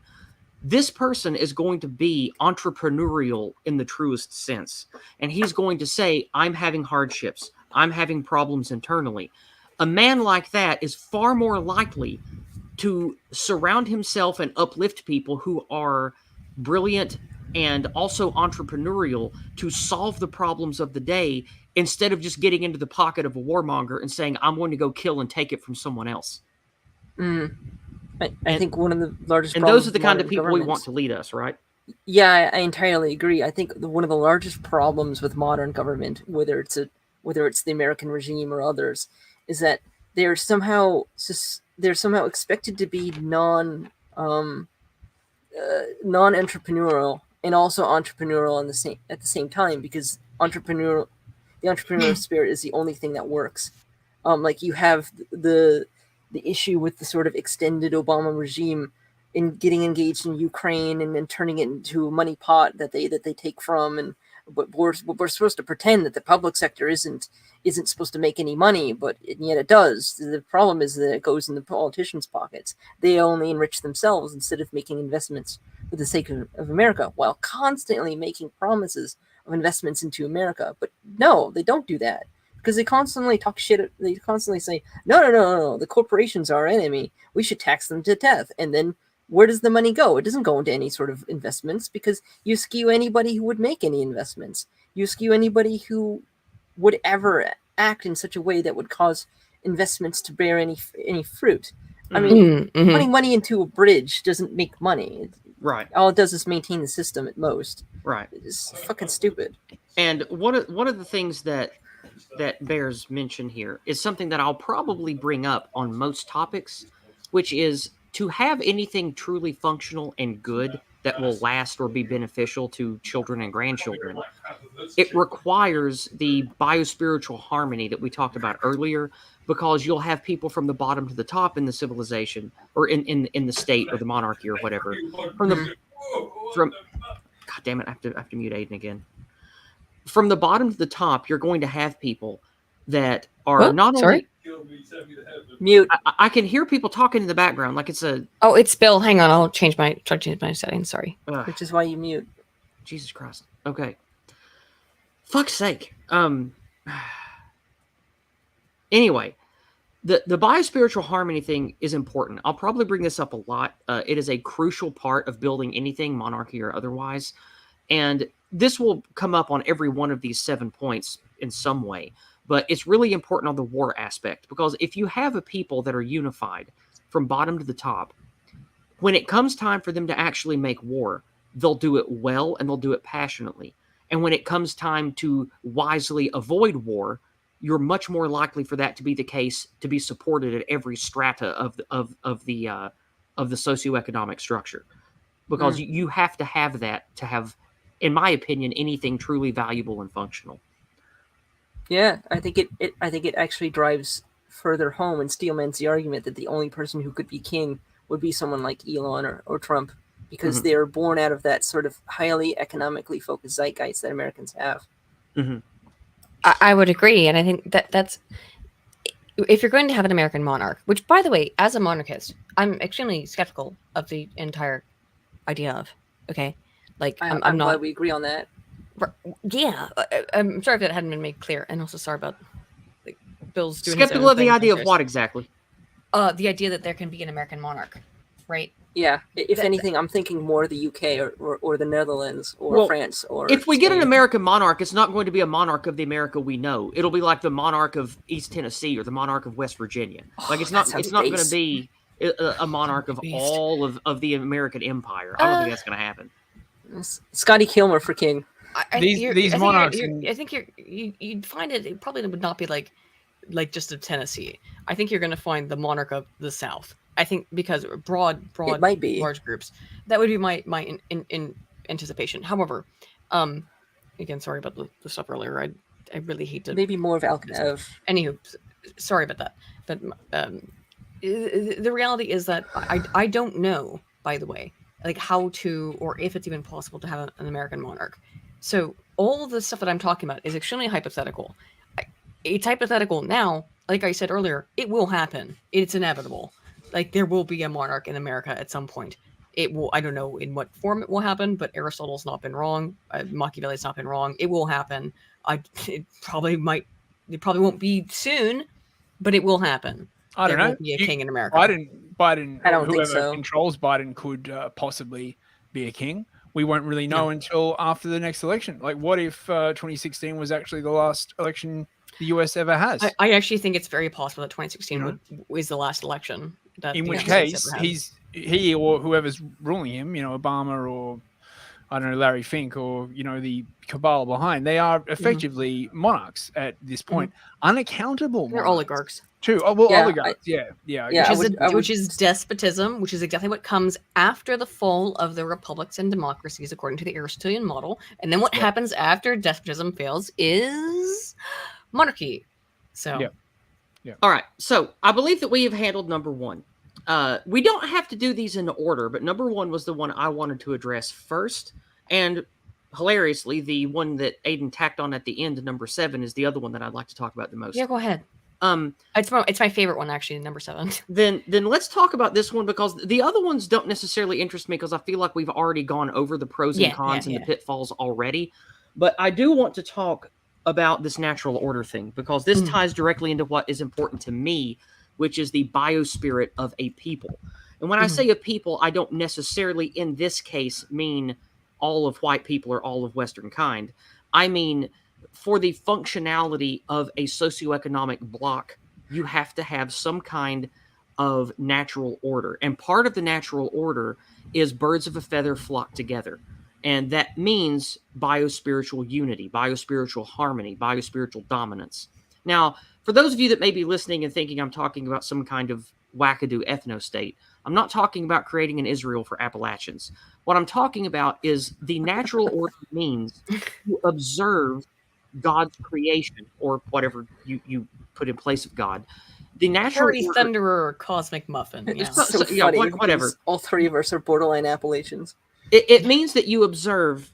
this person is going to be entrepreneurial in the truest sense. And he's going to say, I'm having hardships. I'm having problems internally. A man like that is far more likely to surround himself and uplift people who are brilliant and also entrepreneurial to solve the problems of the day, instead of just getting into the pocket of a warmonger and saying, I'm going to go kill and take it from someone else. I think one of the largest and those are the kind of people we want to lead us, right? Yeah, I entirely agree. I think one of the largest problems with modern government, whether it's the American regime or others, is that they're somehow expected to be non-entrepreneurial and also entrepreneurial at the same time, because the entrepreneurial spirit is the only thing that works. Like you have the issue with the sort of extended Obama regime in getting engaged in Ukraine and then turning it into a money pot that they take from, but we're supposed to pretend that the public sector isn't supposed to make any money, but yet it does. The problem is that it goes in the politicians' pockets. They only enrich themselves instead of making investments for the sake of America, while constantly making promises of investments into America. But no, they don't do that, because they constantly talk shit. They constantly say, no, the corporations are our enemy. We should tax them to death. And then where does the money go? It doesn't go into any sort of investments, because you skew anybody who would make any investments. You skew anybody who would ever act in such a way that would cause investments to bear any fruit. I mean, putting money into a bridge doesn't make money. Right. All it does is maintain the system at most. Right. It's fucking stupid. And one of the things that bears mention here is something that I'll probably bring up on most topics, which is to have anything truly functional and good, that will last or be beneficial to children and grandchildren. It requires the biospiritual harmony that we talked about earlier, because you'll have people from the bottom to the top in the civilization, or in the state or the monarchy or whatever. From God damn it, I have to mute Aydin again. From the bottom to the top, you're going to have people that are not only... Mute. I can hear people talking in the background like it's a... Oh, it's Bill. Hang on, I'll change my settings. Sorry. Which is why you mute. Jesus Christ. Okay. Fuck's sake. Anyway, the biospiritual harmony thing is important. I'll probably bring this up a lot. It is a crucial part of building anything, monarchy or otherwise. And this will come up on every one of these 7 points in some way. But it's really important on the war aspect, because if you have a people that are unified from bottom to the top, when it comes time for them to actually make war, they'll do it well and they'll do it passionately. And when it comes time to wisely avoid war, you're much more likely for that to be the case, to be supported at every strata of the socioeconomic structure, because you have to have that to have, in my opinion, anything truly valuable and functional. Yeah, I think it actually drives further home and steelmans the argument that the only person who could be king would be someone like Elon or Trump, because they are born out of that sort of highly economically focused zeitgeist that Americans have. Mm-hmm. I would agree, and I think that's if you're going to have an American monarch, which, by the way, as a monarchist, I'm extremely skeptical of the entire idea of. Okay, like I'm not. Glad we agree on that. Yeah, I'm sorry if that hadn't been made clear, and also sorry about like, Bill's doing skeptical of the idea of what exactly? The idea that there can be an American monarch, right? Yeah, if anything, I'm thinking more the UK or the Netherlands or France or. If we Spain. get an American monarch, it's not going to be a monarch of the America we know. It'll be like the monarch of East Tennessee or the monarch of West Virginia. Like it's not going to be a monarch of all of the American empire. I don't think that's going to happen. Scotty Kilmer for king. These monarchs. I think you'd find it probably would not be like just of Tennessee. I think you're going to find the monarch of the South. I think because broad, it might be. large groups. That would be my in anticipation. However, again, sorry about the stuff earlier. I really hate to. Maybe more of Alkanev. Anywho, sorry about that. But the reality is that I don't know, by the way, like how to, or if it's even possible to have an American monarch. So all of the stuff that I'm talking about is extremely hypothetical. It's hypothetical now. Like I said earlier, it will happen. It's inevitable. Like there will be a monarch in America at some point. It will. I don't know in what form it will happen, but Aristotle's not been wrong. Machiavelli's not been wrong. It will happen. It probably won't be soon, but it will happen. I don't know. Won't be a king in America. Biden. I don't think whoever so. controls Biden could possibly be a king. We won't really know until after the next election. Like, what if 2016 was actually the last election the US ever has? I actually think it's very possible that 2016 is the last election. In which case, he or whoever's ruling him, Obama or I don't know, Larry Fink or the cabal behind, they are effectively monarchs at this point, unaccountable. They're oligarchs too. Oh well, oligarchs. Which is despotism, which is exactly what comes after the fall of the republics and democracies according to the Aristotelian model. And then what happens after despotism fails is monarchy. So. Yeah. All right. So I believe that we have handled number one. We don't have to do these in order, but number one was the one I wanted to address first. And hilariously, the one that Aydin tacked on at the end, number 7, is the other one that I'd like to talk about the most. Yeah, go ahead. It's my favorite one, actually, number 7. Then let's talk about this one, because the other ones don't necessarily interest me, because I feel like we've already gone over the pros and cons and the pitfalls already. But I do want to talk about this natural order thing, because this ties directly into what is important to me, which is the biospirit of a people. And when I say a people, I don't necessarily in this case mean all of white people or all of Western kind. I mean, for the functionality of a socioeconomic block, you have to have some kind of natural order. And part of the natural order is birds of a feather flock together. And that means biospiritual unity, biospiritual harmony, biospiritual dominance. Now, for those of you that may be listening and thinking I'm talking about some kind of wackadoo ethno-state, I'm not talking about creating an Israel for Appalachians. What I'm talking about is the natural order means you observe God's creation, or whatever you put in place of God. The natural Hardy order, Thunderer or Cosmic Muffin. Yeah. It's so yeah, funny. whatever. Because all three of us are borderline Appalachians. It means that you observe.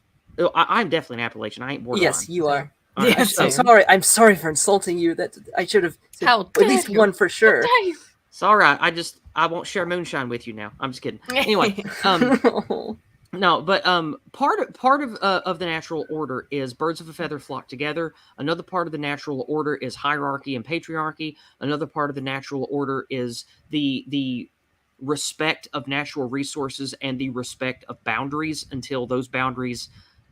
I'm definitely an Appalachian. I ain't borderline. Yes, you are. All right, Yeah, so- I'm sorry. I'm sorry for insulting you. That I should have said How at least dare you. one for sure. Dare you. It's all right. I won't share moonshine with you now. I'm just kidding. Anyway, no, but part of the natural order is birds of a feather flock together. Another part of the natural order is hierarchy and patriarchy. Another part of the natural order is the respect of natural resources and the respect of boundaries until those boundaries,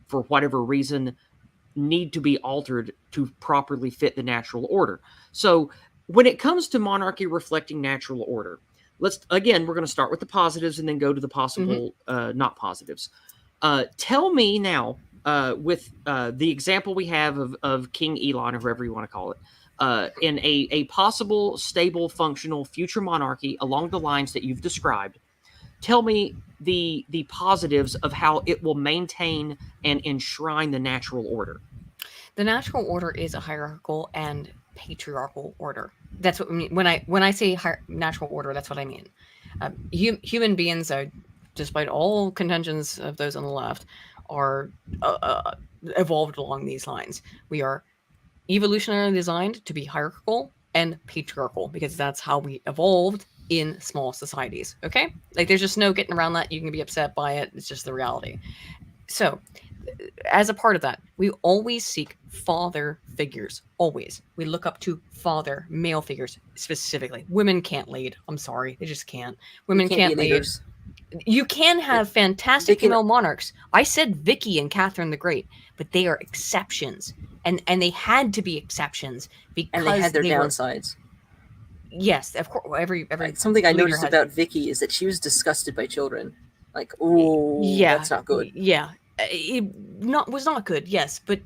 for whatever reason, need to be altered to properly fit the natural order. So when it comes to monarchy reflecting natural order, we're going to start with the positives and then go to the possible not positives. Tell me now, with the example we have of King Elon, or whoever you want to call it, in a possible, stable, functional future monarchy along the lines that you've described, tell me the positives of how it will maintain and enshrine the natural order. The natural order is a hierarchical and patriarchal order. That's what I mean when I say natural order. That's what I mean. Human beings, despite all contentions of those on the left, are evolved along these lines. We are evolutionarily designed to be hierarchical and patriarchal because that's how we evolved in small societies. Okay, like there's just no getting around that. You can be upset by it. It's just the reality. So, as a part of that, we always seek father figures. Always. We look up to father male figures specifically. Women can't lead. I'm sorry. They just can't. Women can't lead. Leaders. You can have fantastic They can- female monarchs. I said Vicky and Catherine the Great, but they are exceptions. And they had to be exceptions because And they had their were- downsides. yes, of course. Every Something I leader noticed has- about Vicky is that she was disgusted by children. Like, oh, yeah, that's not good. Yeah, it was not good. Yes, but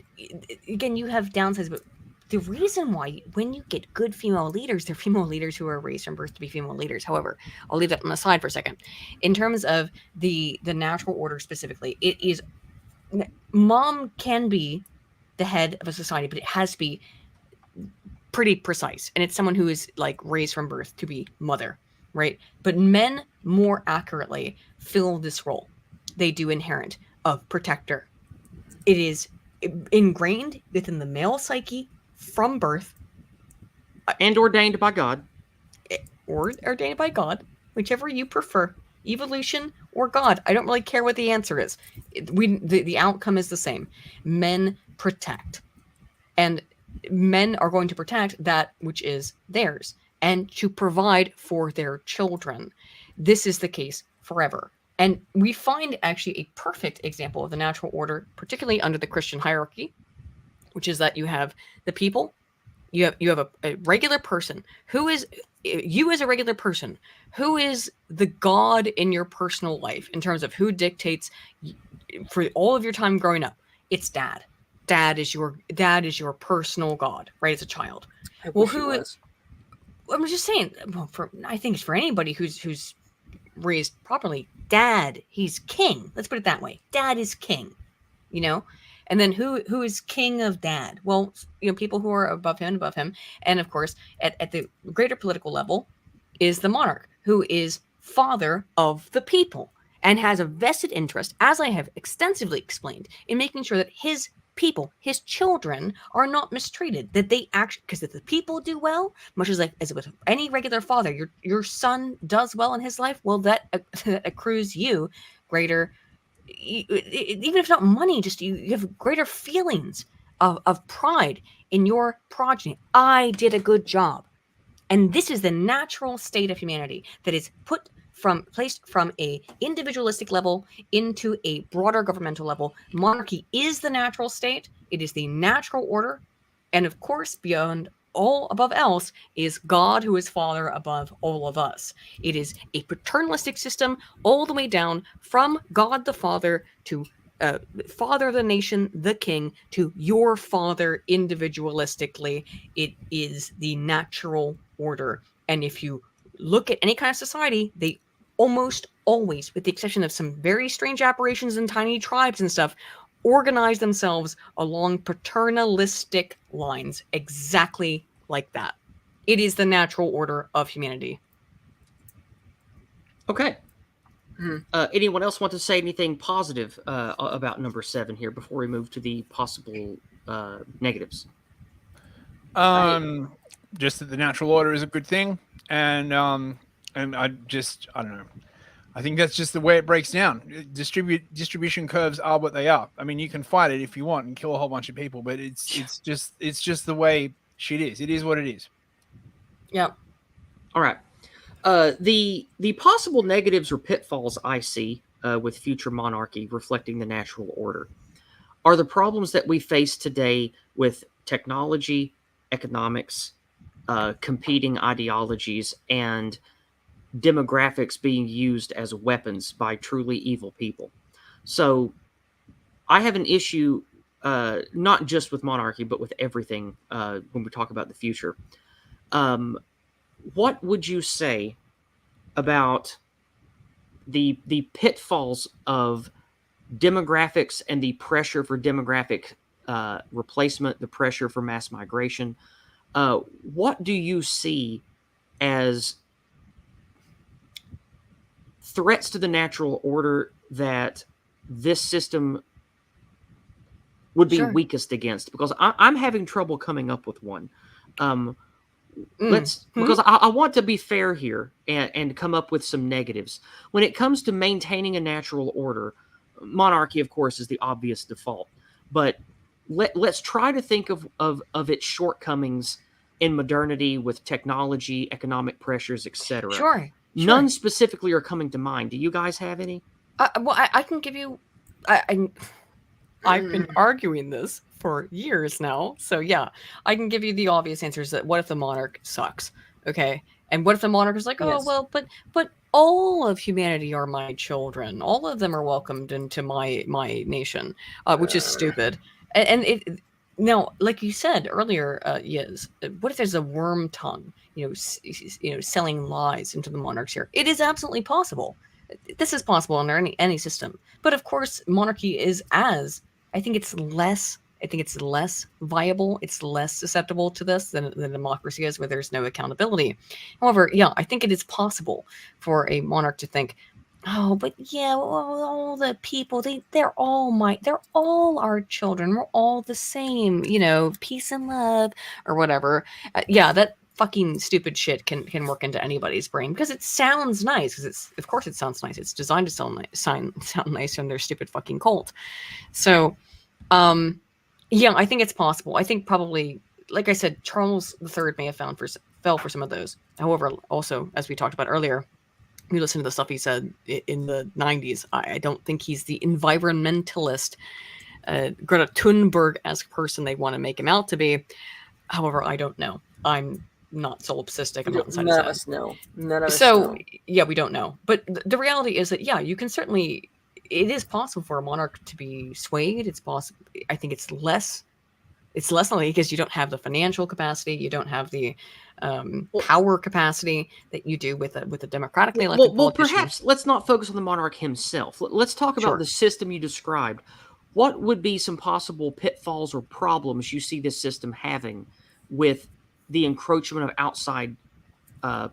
again, you have downsides. But the reason why, when you get good female leaders, they're female leaders who are raised from birth to be female leaders. However, I'll leave that on the side for a second. In terms of the natural order specifically, it is mom can be the head of a society, but it has to be pretty precise, and it's someone who is like raised from birth to be mother, right? But men more accurately fill this role. They do inherent of protector. It is ingrained within the male psyche from birth, And ordained by God. or ordained by God, whichever you prefer, evolution or God. I don't really care what the answer is. The outcome is the same. Men protect, and men are going to protect that which is theirs and to provide for their children. This is the case forever. And we find actually a perfect example of the natural order, particularly under the Christian hierarchy, which is that you have the people, you have a regular person who is, you as a regular person, who is the God in your personal life in terms of who dictates for all of your time growing up. It's dad. Dad is your personal God, right? As a child. I Well, wish it was. I'm just saying. Well, I think it's for anybody who's raised properly. Dad, he's king. Let's put it that way. Dad is king. You know, and then who is king of dad? Well, people who are above him, and of course, at the greater political level, is the monarch, who is father of the people and has a vested interest, as I have extensively explained, in making sure that his people, his children, are not mistreated. That they actually, because if the people do well, much as with any regular father, your son does well in his life, well, that accrues you greater, even if not money, just you have greater feelings of pride in your progeny. I did a good job. And this is the natural state of humanity that is placed from a individualistic level into a broader governmental level. Monarchy is the natural state. It is the natural order. And of course, beyond all above else is God, who is father above all of us. It is a paternalistic system all the way down from God the Father to father of the nation, the king, to your father individualistically. It is the natural order. And if you look at any kind of society, they almost always, with the exception of some very strange aberrations in tiny tribes and stuff, organize themselves along paternalistic lines, exactly like that. It is the natural order of humanity. Okay. Mhm. Anyone else want to say anything positive about number 7 here before we move to the possible negatives? Just that the natural order is a good thing, and I don't know. I think that's just the way it breaks down. Distribution curves are what they are. I mean, you can fight it if you want and kill a whole bunch of people, but it's just the way shit is. It is what it is. Yeah. All right. The possible negatives or pitfalls I see with future monarchy reflecting the natural order are the problems that we face today with technology, economics, competing ideologies, and demographics being used as weapons by truly evil people. So I have an issue not just with monarchy, but with everything when we talk about the future. What would you say about the pitfalls of demographics and the pressure for demographic replacement, the pressure for mass migration? What do you see as threats to the natural order that this system would be Sure. weakest against? Because I'm having trouble coming up with one. Because I want to be fair here and come up with some negatives. When it comes to maintaining a natural order, monarchy, of course, is the obvious default. But let's try to think of its shortcomings in modernity with technology, economic pressures, etc. Sure. None specifically are coming to mind. Do you guys have any? Well, I can give you. I've been arguing this for years now, so yeah, I can give you the obvious answers. That what if the monarch sucks? Okay, and what if the monarch is like, oh Yes. well, but all of humanity are my children. All of them are welcomed into my nation, which is stupid. And it now, like you said earlier, Yiz, what if there's a worm tongue? Selling lies into the monarch's ear. It is absolutely possible. This is possible under any system. But of course, monarchy is I think it's less viable. It's less susceptible to this than democracy is, where there's no accountability. However, yeah, I think it is possible for a monarch to think, oh, but yeah, all the people, they're all our children. We're all the same, peace and love or whatever. Yeah, that fucking stupid shit can work into anybody's brain because it sounds nice. Because of course it sounds nice. It's designed to sound nice in their stupid fucking cult. So, yeah, I think it's possible. I think probably, like I said, Charles III may have fell for some of those. However, also as we talked about earlier, we listened to the stuff he said in the 90s. I don't think he's the environmentalist, Greta Thunberg-esque person they want to make him out to be. However, I don't know. I'm not solipsistic. I'm not inside his head. None of us know. None of us So know. yeah, we don't know. But the reality is that yeah, you can certainly. It is possible for a monarch to be swayed. It's possible. I think it's less. It's less likely because you don't have the financial capacity. You don't have the power capacity that you do with a democratically elected politician. Perhaps let's not focus on the monarch himself. Let's talk about the system you described. What would be some possible pitfalls or problems you see this system having with the encroachment of outside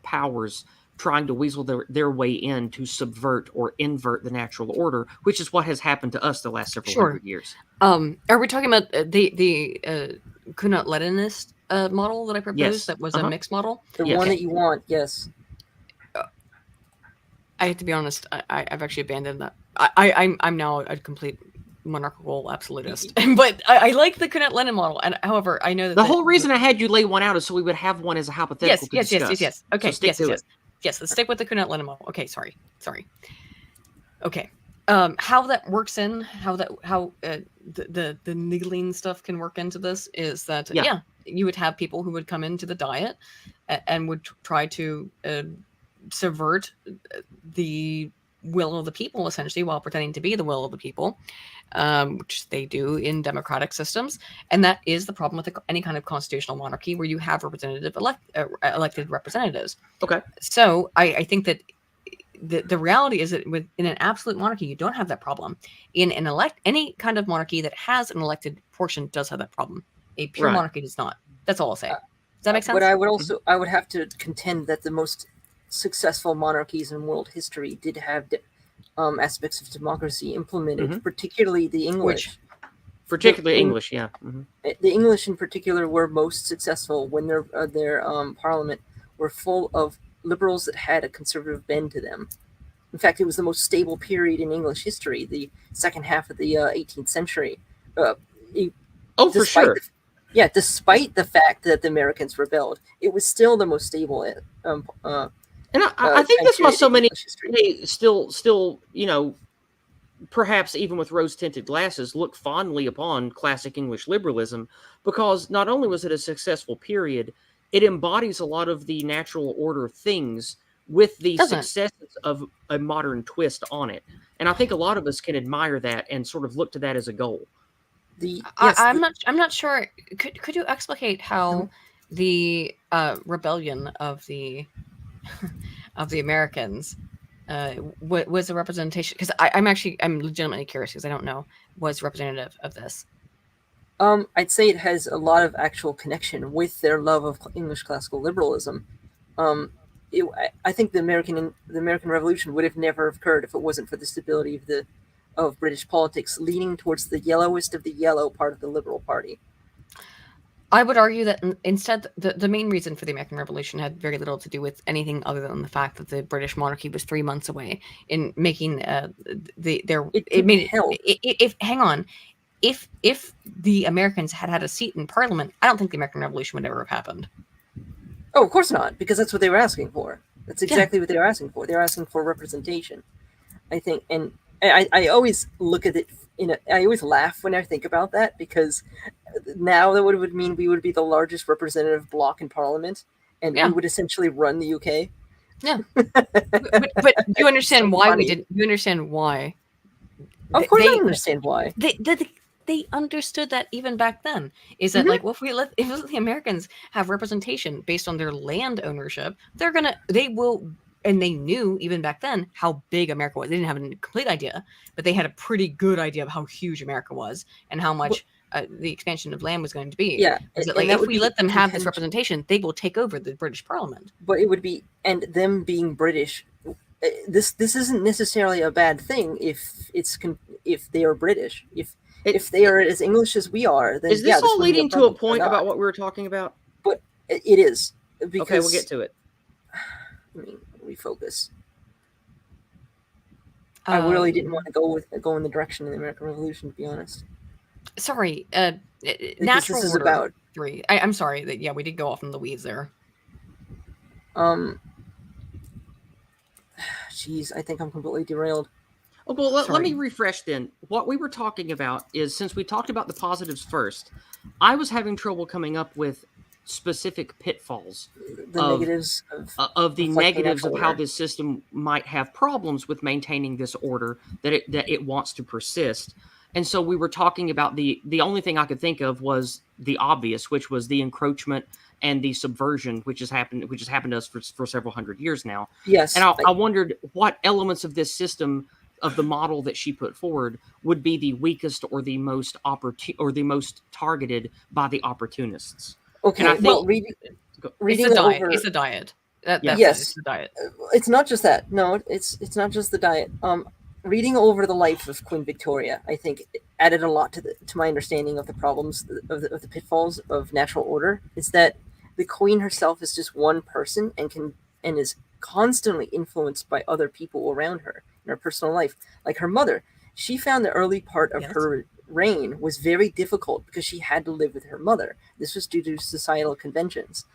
powers trying to weasel their way in to subvert or invert the natural order, which is what has happened to us the last several hundred years? Are we talking about the Kunat-Leninist model that I proposed? Yes. That was a mixed model? The one that you want, yes. I have to be honest, I've actually abandoned that. I'm now a complete monarchical absolutist. But I like the Kunat-Lenin model. And however, I know that the whole reason I had you lay one out is so we would have one as a hypothetical to discuss. Yes. Okay, So yes, let's stick with the Kunat-Lenin model. Okay, sorry. Okay. How that works in, how the niggling stuff can work into this is that, you would have people who would come into the Diet and would try to subvert the will of the people, essentially, while pretending to be the will of the people, which they do in democratic systems. And that is the problem with any kind of constitutional monarchy where you have elected representatives. Okay. So I think that the reality is that in an absolute monarchy, you don't have that problem. In any kind of monarchy that has an elected portion does have that problem. A pure Right. monarchy does not. That's all I'll say. Does that make sense? But I would have to contend that the most successful monarchies in world history did have aspects of democracy implemented, particularly the English. Particularly English, yeah. The English in particular were most successful when their parliament were full of liberals that had a conservative bend to them. In fact, it was the most stable period in English history, the second half of the 18th century. For sure. Despite the fact that the Americans rebelled, it was still the most stable. And I think that's why so many still, perhaps even with rose-tinted glasses, look fondly upon classic English liberalism, because not only was it a successful period, it embodies a lot of the natural order things with the successes of a modern twist on it. And I think a lot of us can admire that and sort of look to that as a goal. I'm not sure. Could you explicate how the rebellion of the Americans was a representation? Because I'm legitimately curious, because I don't know, was representative of this. I'd say it has a lot of actual connection with their love of English classical liberalism. I think the American Revolution would have never occurred if it wasn't for the stability of British politics leaning towards the yellowest of the yellow part of the Liberal Party. I would argue that instead, the main reason for the American Revolution had very little to do with anything other than the fact that the British monarchy was 3 months away in making If the Americans had a seat in Parliament, I don't think the American Revolution would ever have happened. Oh, of course not, because that's what they were asking for. That's exactly what they were asking for. They were asking for representation, I think. And I always look at it I always laugh when I think about that, because now that would mean we would be the largest representative bloc in Parliament, and we would essentially run the UK. Yeah, but do you understand why we didn't? Do you understand why? Of course, I understand why. They understood that even back then. Is that like, well, if the Americans have representation based on their land ownership, they will. And they knew even back then how big America was. They didn't have a complete idea, but they had a pretty good idea of how huge America was and how much the expansion of land was going to be. Yeah. If we let them have this representation, they will take over the British Parliament. But it would be, and them being British, this isn't necessarily a bad thing if they are British. If they are as English as we are, then is this all leading to a point about what we were talking about? But it is. Because, okay, we'll get to it. Refocus. I really didn't want to go in the direction of the American Revolution, to be honest. Sorry, Natural Order about 3. I'm sorry that we did go off in the weeds there. Jeez, I think I'm completely derailed. Oh, well, let me refresh then. What we were talking about is, since we talked about the positives first, I was having trouble coming up with specific pitfalls of the negatives of how this system might have problems with maintaining this order that it wants to persist. And so we were talking about the only thing I could think of was the obvious, which was the encroachment and the subversion, which has happened to us for several hundred years now. Yes. And I wondered what elements of this system, of the model that she put forward, would be the weakest or the most targeted by the opportunists. Okay, and I think, reading it's the diet. Yes, it's the diet. It's not just that. No, it's not just the diet. Reading over the life of Queen Victoria, I think, added a lot to my understanding of the problems of the pitfalls of natural order. Is that the Queen herself is just one person and is constantly influenced by other people around her in her personal life. Like her mother, she found the early part of her reign was very difficult because she had to live with her mother. This was due to societal conventions.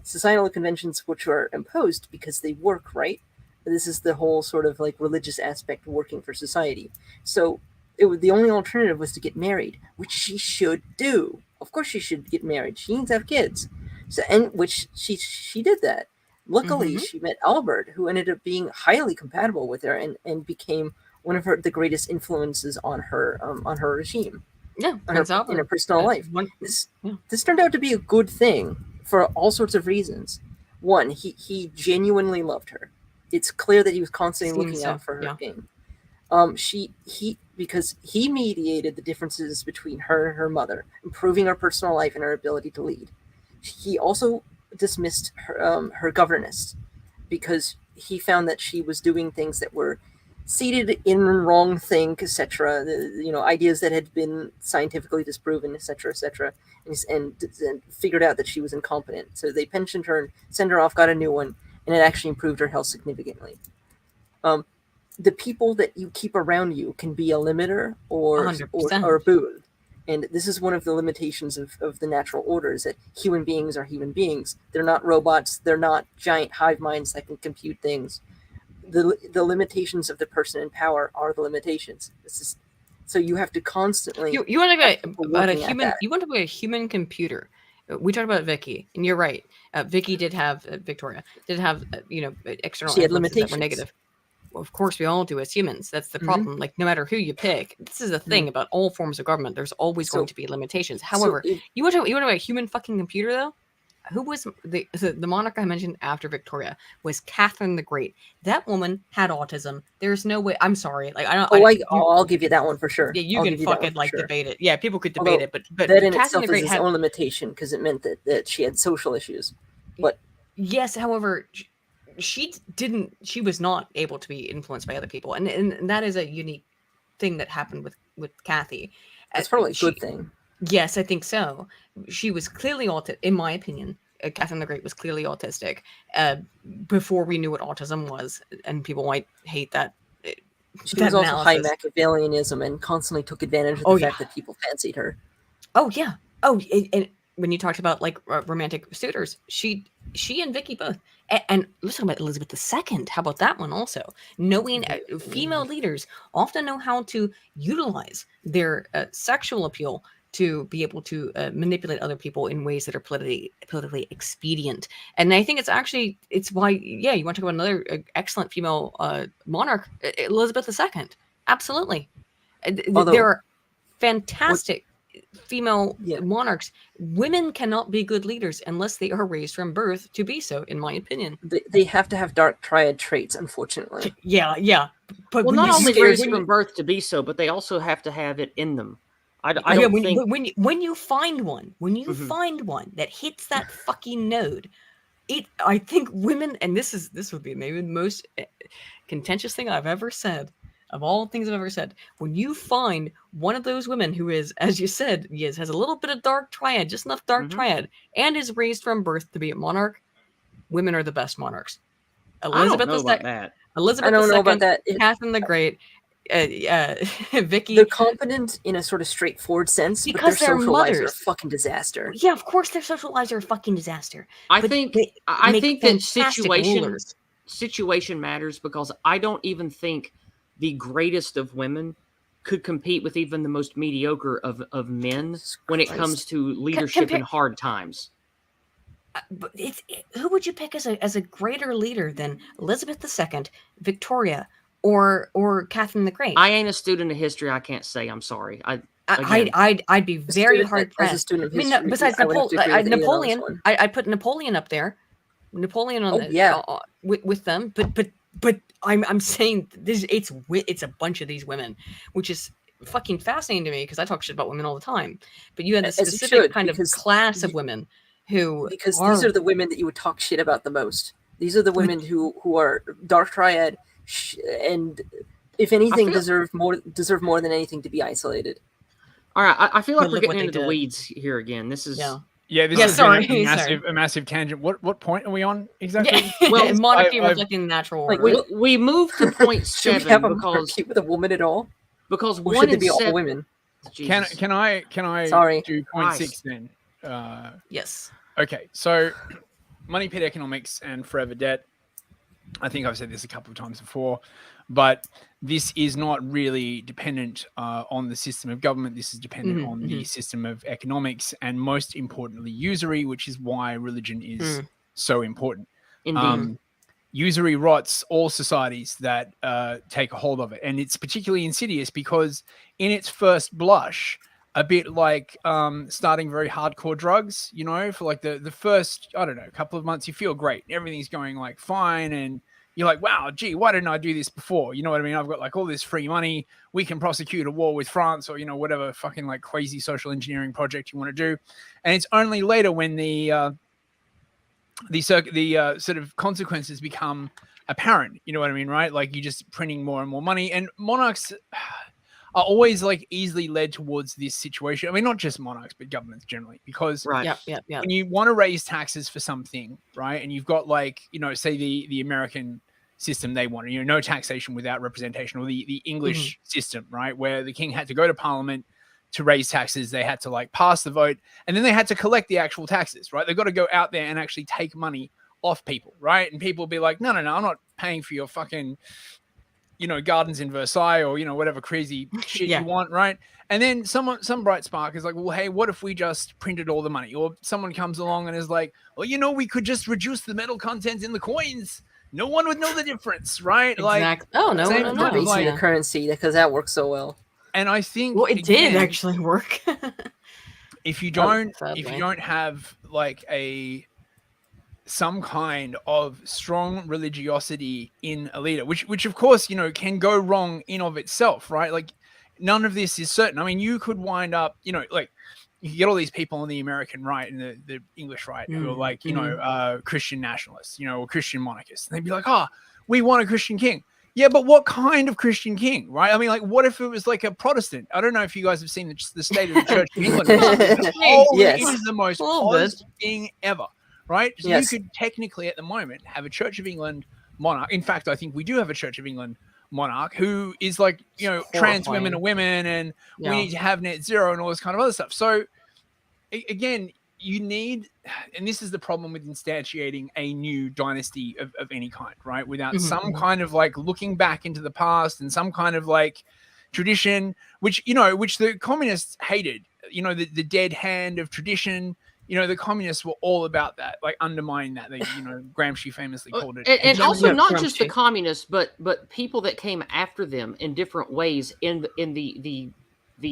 Societal conventions which were imposed because they work, right? This is the whole sort of like religious aspect of working for society. So the only alternative was to get married, which she should do. Of course she should get married. She needs to have kids. So, and which she did that. Luckily, she met Albert, who ended up being highly compatible with her and became one of the greatest influences on her regime. Yeah, in her personal life. This turned out to be a good thing for all sorts of reasons. One, he genuinely loved her. it's clear that he was constantly Seems looking so, out for her yeah. gain. Because he mediated the differences between her and her mother, improving her personal life and her ability to lead. He also dismissed her governess because he found that she was doing things that were seated in wrong think, etc. Ideas that had been scientifically disproven, etc., and figured out that she was incompetent. So they pensioned her and sent her off, got a new one, and it actually improved her health significantly. The people that you keep around you can be a limiter or 100%. a boon. And this is one of the limitations of the natural order, is that human beings are human beings. They're not robots. They're not giant hive minds that can compute things. The limitations of the person in power are the limitations. So you have to constantly. You want to talk about a working at human? that. You want to be a human computer. We talked about Vicky, and you're right. Vicky did have Victoria did have external She had influences that were limitations. negative. Well, of course, we all do as humans. That's the Mhm. problem. Like, no matter who you pick, this is the thing about all forms of government. There's always going to be limitations. However, you want to a human fucking computer though? Who was the monarch I mentioned after Victoria was Catherine the Great. That woman had autism. There's no way. I'm sorry. Like, I don't. I'll give you that one for sure. Yeah, you I'll can give you that fucking one for sure. debate it. Yeah, people could debate it, but that in Catherine itself the Great is its had own limitation because it meant that she had social issues. But yes, however, she was not able to be influenced by other people, and that is a unique thing that happened with Kathy. that's probably a good thing. Yes, I think so. She was clearly autistic, in my opinion. Catherine the Great was clearly autistic before we knew what autism was, and people might hate that. She was also high Machiavellianism and constantly took advantage of the fact that people fancied her. Oh yeah. Oh, and when you talked about like romantic suitors, she and Vicky both. And let's talk about Elizabeth II. How about that one also? Knowing female leaders often know how to utilize their sexual appeal to be able to manipulate other people in ways that are politically expedient. And I think it's why, yeah, you want to talk about another excellent female monarch, Elizabeth II. Absolutely. There are fantastic female monarchs. Women cannot be good leaders unless they are raised from birth to be so, in my opinion. They have to have dark triad traits, unfortunately. Yeah. But well, not only raised from birth to be so, but they also have to have it in them. I don't think when you find one, find one that hits that fucking node, I think women, and this would be maybe the most contentious thing I've ever said. Of all things I've ever said, when you find one of those women who is, as you said, has a little bit of dark triad, just enough dark triad, and is raised from birth to be a monarch, women are the best monarchs. Elizabeth II, Elizabeth II, Catherine the Great, Vicky. They're competent in a sort of straightforward sense, because but their social lives are a mothers. fucking disaster. Yeah, of course their social lives are a fucking disaster. I think that situation matters, because I don't even think the greatest of women could compete with even the most mediocre of men when it comes to leadership in hard times. But who would you pick as a greater leader than Elizabeth II, Victoria, or Catherine the Great? I ain't a student of history. I can't say. I'm sorry. I'd be very hard pressed. Besides Napoleon, I'd put Napoleon up there. Napoleon on with them, but I'm saying this. It's a bunch of these women, which is fucking fascinating to me because I talk shit about women all the time. But you had this specific kind of class of women these are the women that you would talk shit about the most. These are the women who are dark triad, and if anything, deserve more than anything to be isolated. All right, I feel like we're getting into the weeds here again. This is this is a massive tangent. What point are we on exactly? Well, monarchy reflecting the natural order. We moved to point 7 Should we have a monarchy with a woman at all? Because or should they be all women? Can I do point 6 then? Yes. Okay, so money, pit economics, and forever debt. I think I've said this a couple of times before, but this is not really dependent on the system of government. This is dependent on the system of economics, and most importantly, usury, which is why religion is so important. Indeed. Usury rots all societies that take a hold of it, and it's particularly insidious because in its first blush, a bit like starting very hardcore drugs, for like the first, I don't know, couple of months, you feel great. Everything's going like fine, and you're like, wow, gee, why didn't I do this before? You know what I mean? I've got like all this free money. We can prosecute a war with France or, you know, whatever fucking like crazy social engineering project you want to do. And it's only later when the sort of consequences become apparent. You know what I mean, right? Like you're just printing more and more money, and monarchs are always like easily led towards this situation. I mean, not just monarchs, but governments generally, because Right. Yeah. when you want to raise taxes for something, right, and you've got like, you know, say the American system, they want, you know, no taxation without representation, or the English system, right, where the king had to go to parliament to raise taxes. They had to like pass the vote, and then they had to collect the actual taxes, right? They've got to go out there and actually take money off people, right? And people will be like, no, I'm not paying for your fucking, you know, gardens in Versailles or, you know, whatever crazy shit you want, right? And then some bright spark is like, well, hey, what if we just printed all the money? Or someone comes along and is like, well, you know, we could just reduce the metal content in the coins. No one would know the difference, right? Exactly. Like, oh no, same no, time, no. Debasing like- the currency, because that works so well. And I think, Well, it did again, actually work. if you don't sadly. have like some kind of strong religiosity in a leader, which of course, you know, can go wrong in of itself, right? Like none of this is certain. I mean, you could wind up, you know, like you get all these people on the American right and the English right who are like, you know, Christian nationalists, you know, or Christian monarchists, and they'd be like, we want a Christian king. Yeah, but what kind of Christian king, right? I mean, like, what if it was like a Protestant? I don't know if you guys have seen the state of the Church of England. Yes. It is the most oddest thing ever, right? So you could technically, at the moment, have a Church of England monarch. In fact, I think we do have a Church of England monarch who is like, you know, trans women are women, and we need to have net zero and all this kind of other stuff. So, again, you need, and this is the problem with instantiating a new dynasty of any kind, right? Without some kind of like looking back into the past and some kind of like tradition, which the communists hated, you know, the dead hand of tradition. You know, the communists were all about that, like undermining that. They, you know, Gramsci famously called it. And also not just the communists, but people that came after them in different ways in the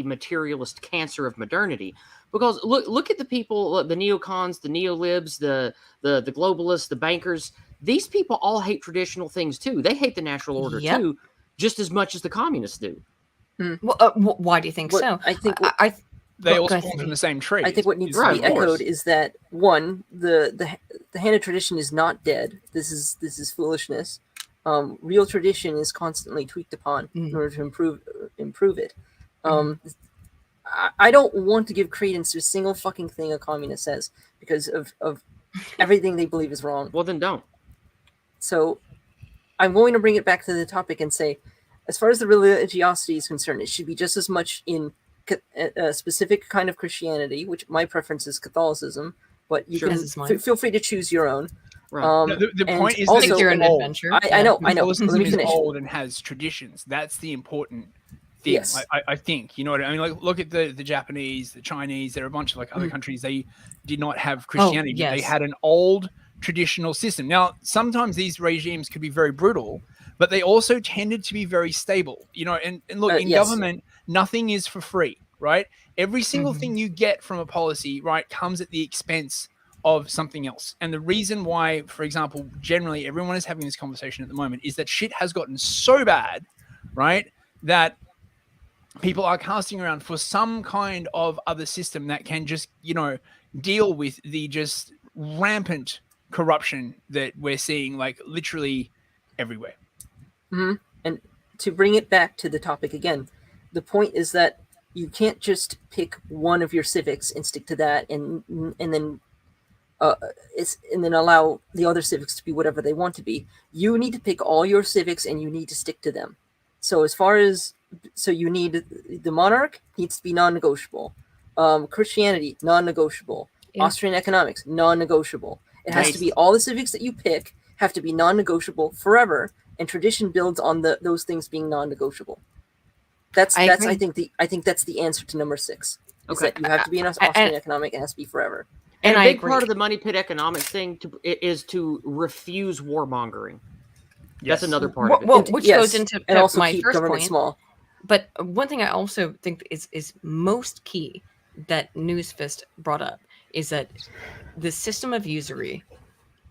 materialist cancer of modernity. Because look at the people, the neocons, the neolibs, the globalists, the bankers. These people all hate traditional things too. They hate the natural order too, just as much as the communists do. Well, why do you think so? I think they all spawn from the same tree. I think what needs to be echoed is that one, the hand of tradition is not dead. This is foolishness. Real tradition is constantly tweaked upon in order to improve it. I don't want to give credence to a single fucking thing a communist says because of everything they believe is wrong. Well, then don't. So I'm going to bring it back to the topic and say, as far as the religiosity is concerned, it should be just as much in a specific kind of Christianity, which my preference is Catholicism, but you can feel free to choose your own. Right. No, the point is also, that you're an adventure. I know. Let Catholicism me is finish. old and has traditions. That's the important thing. Yes. I think, you know what I mean? Like, look at the Japanese, the Chinese. There are a bunch of like other countries. They did not have Christianity, but they had an old traditional system. Now, sometimes these regimes could be very brutal, but they also tended to be very stable. You know, and look, in government, nothing is for free, right? Every single thing you get from a policy, right, comes at the expense of something else. And the reason why, for example, generally everyone is having this conversation at the moment is that shit has gotten so bad, right, that people are casting around for some kind of other system that can just, you know, deal with the just rampant corruption that we're seeing, like literally everywhere. And to bring it back to the topic again, the point is that you can't just pick one of your civics and stick to that, and then allow the other civics to be whatever they want to be. You need to pick all your civics and you need to stick to them. So you need the monarch needs to be non-negotiable. Christianity, non-negotiable. Yeah. Austrian economics, non-negotiable. It has to be all the civics that you pick have to be non-negotiable forever, and tradition builds on those things being non-negotiable. I think that's the answer to number 6. Is that you have to be an Austrian economic, it has to be forever. And a big part of the money pit economics thing is to refuse warmongering. Yes. That's another part of it. Which goes into and also my keep first government point. Small. But one thing I also think is most key that Newsfist brought up is that the system of usury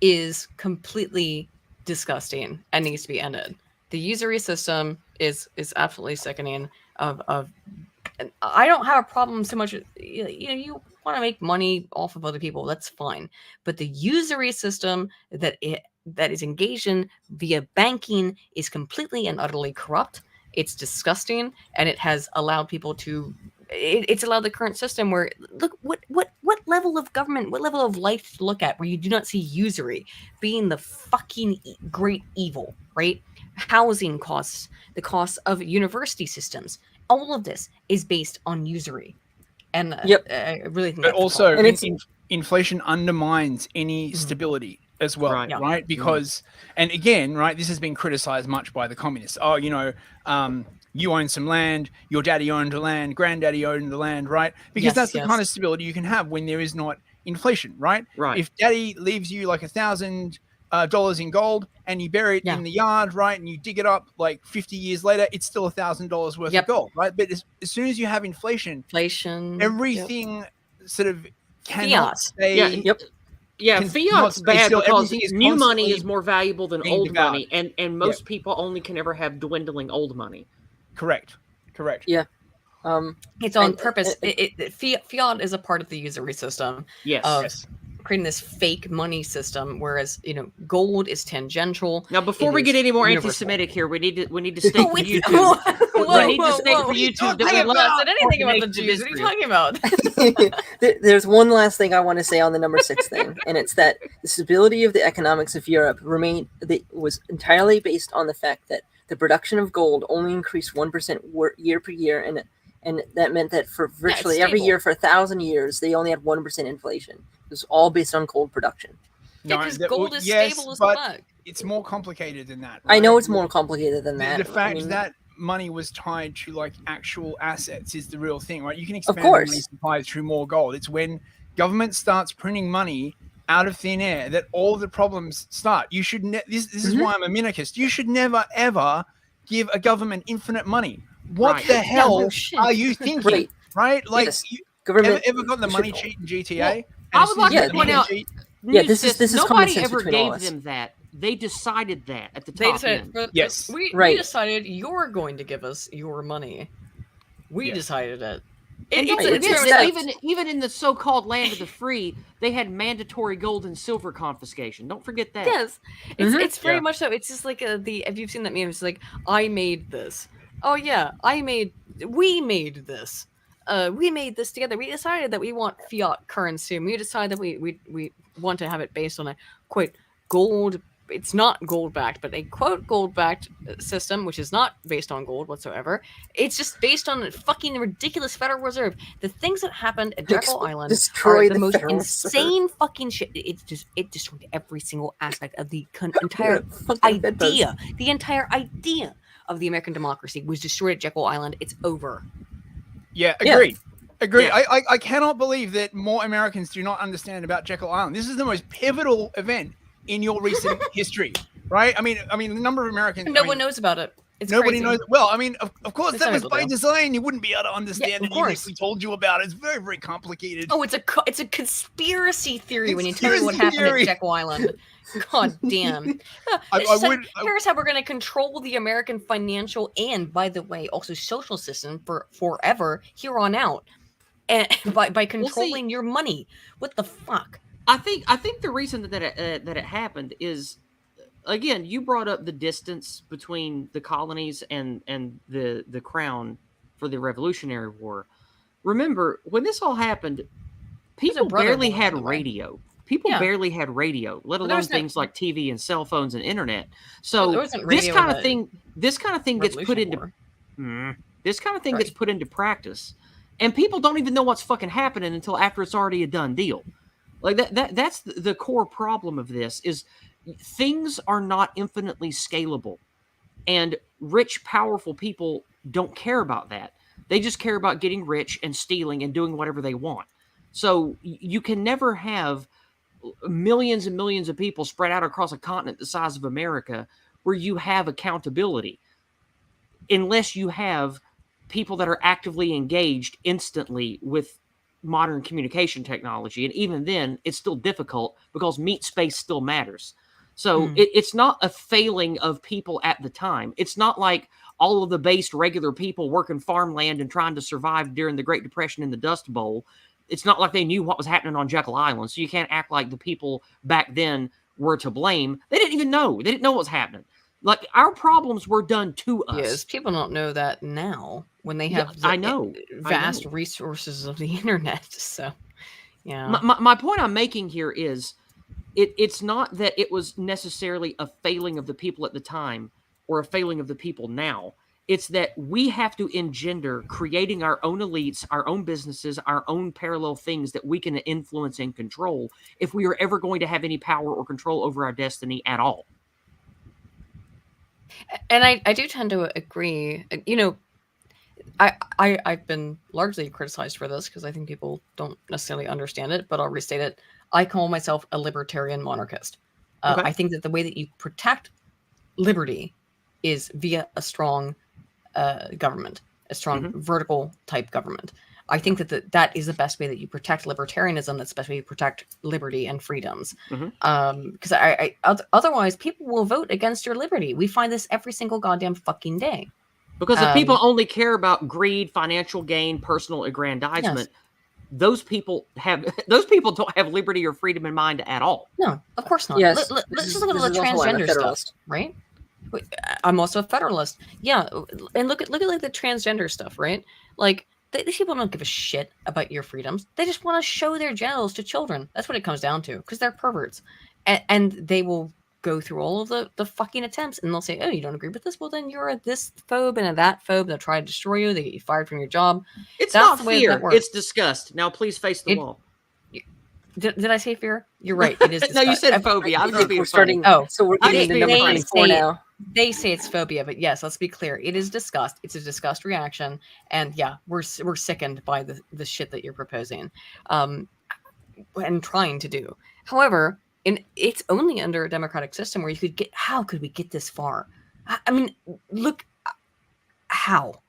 is completely disgusting and needs to be ended. The usury system is absolutely sickening. And I don't have a problem so much. You want to make money off of other people, that's fine. But the usury system that is engaged in via banking is completely and utterly corrupt. It's disgusting, and it has allowed people to. It's allowed the current system where look what level of government, what level of life to look at where you do not see usury being the fucking great evil, right? Housing costs, the costs of university systems, all of this is based on usury, and I really think. But that's also, and inflation undermines any stability as well, Right. right? Because, and again, right, this has been criticized much by the communists. Oh, you own some land, your daddy owned the land, granddaddy owned the land, right? Because that's the kind of stability you can have when there is not inflation, right? Right. If daddy leaves you like $1,000 in gold and you bury it in the yard, right, and you dig it up like 50 years later, it's still $1,000 worth of gold, right? But as soon as you have inflation, everything sort of cannot stay. Fiat's bad because new money is constantly more valuable than old devoured. money, and most people only can ever have dwindling old money. Correct. Yeah. It's on purpose. Fiat is a part of the usury system. Yes. Creating this fake money system, whereas gold is tangential. Now, before we get any more anti-Semitic here, we need to stick to YouTube. We need to stick to YouTube. I have not said anything about the Jews. What are you talking about? There's one last thing I want to say on the number 6 thing, and it's that the stability of the economics of Europe was entirely based on the fact that the production of gold only increased 1% year per year, and that meant that for virtually every year for 1,000 years, they only had 1% inflation. It was all based on gold production. Because gold is stable as fuck. It's more complicated than that. Right? I know it's more complicated than that. The fact that money was tied to like actual assets is the real thing, right? You can expand course. money supply through more gold. It's when government starts printing money out of thin air that all the problems start. You should this is why I'm a minarchist. You should never ever give a government infinite money. What the hell are you thinking? Right? Like you ever got the money cheat in GTA? Well, I would like to point out. This is nobody ever gave them that. They decided that at the top end. Yes. We decided you're going to give us your money. We decided it. Even in the so-called land of the free, they had mandatory gold and silver confiscation. Don't forget that. Yes, it's very much so. It's just like if you've seen that meme, it's like I made this. Oh yeah, we made this. We made this together. We decided that we want fiat currency, and we decided that we want to have it based on a quote gold. It's not gold backed, but a quote gold backed system, which is not based on gold whatsoever. It's just based on a fucking ridiculous Federal Reserve. The things that happened at Jekyll Island are the most insane fucking shit. It destroyed every single aspect of the entire idea. The entire idea of the American democracy was destroyed at Jekyll Island. It's over. Yeah, agreed. Agreed. Yeah. I cannot believe that more Americans do not understand about Jekyll Island. This is the most pivotal event in your recent history, right? I mean, the number of Americans. No one knows about it. It's nobody crazy. knows. Well, I mean, of course, It's that was not by able to. design. You wouldn't be able to understand it even if course. we told you about it. It's very, very complicated. Oh, it's a conspiracy theory when you tell me what happened at Jekyll Island. God damn. Here's how we're going to control the American financial and, by the way, also social system for forever here on out, and by controlling your money. What the fuck? I think the reason that it happened is, again, you brought up the distance between the colonies and the crown for the Revolutionary War. Remember, when this all happened, people barely had radio. People barely had radio, let alone things like TV and cell phones and internet. So this kind of thing gets put into gets put into practice, and people don't even know what's fucking happening until after it's already a done deal. Like that's the core problem of this is things are not infinitely scalable, and rich, powerful people don't care about that. They just care about getting rich and stealing and doing whatever they want. So you can never have millions and millions of people spread out across a continent the size of America where you have accountability unless you have people that are actively engaged instantly with modern communication technology. And even then, it's still difficult because meat space still matters. So it's not a failing of people at the time. It's not like all of the based regular people working farmland and trying to survive during the Great Depression in the Dust Bowl. It's not like they knew what was happening on Jekyll Island. So you can't act like the people back then were to blame. They didn't even know. They didn't know what was happening. Like, our problems were done to us. Yes, people don't know that now when they have I know. vast resources of the internet. So, yeah. My point I'm making here is it's not that it was necessarily a failing of the people at the time or a failing of the people now. It's that we have to engender creating our own elites, our own businesses, our own parallel things that we can influence and control if we are ever going to have any power or control over our destiny at all. And I do tend to agree. You know, I've been largely criticized for this because I think people don't necessarily understand it, but I'll restate it. I call myself a libertarian monarchist. Okay. I think that the way that you protect liberty is via a strong government, a strong vertical type government. I think that that is the best way that you protect libertarianism. That's the best way you protect liberty and freedoms. Because otherwise, people will vote against your liberty. We find this every single goddamn fucking day. Because if people only care about greed, financial gain, personal aggrandizement, those people don't have liberty or freedom in mind at all. No, of course not. Yes, Let's this just look at is the also why I'm a transgender stuff, federalist. right? I'm also a federalist. Yeah, and look at like the transgender stuff, right? Like these people don't give a shit about your freedoms. They just want to show their genitals to children. That's what it comes down to, because they're perverts, and they will go through all of the fucking attempts, and they'll say, "Oh, you don't agree with this? Well, then you're a this phobe and a that phobe. They'll try to destroy you. They get you fired from your job." It's That's not the way fear. that works. It's disgust. Now, please face the wall. Did I say fear? You're right. It is. No, you disgust. said phobia. I was We're being starting. funny. Oh, So we're I getting just to number being 24 now. They say it's phobia, but yes, let's be clear. It is disgust. It's a disgust reaction, and yeah, we're sickened by the shit that you're proposing, and trying to do. However, it's only under a democratic system where you could get. How could we get this far? I mean, look, how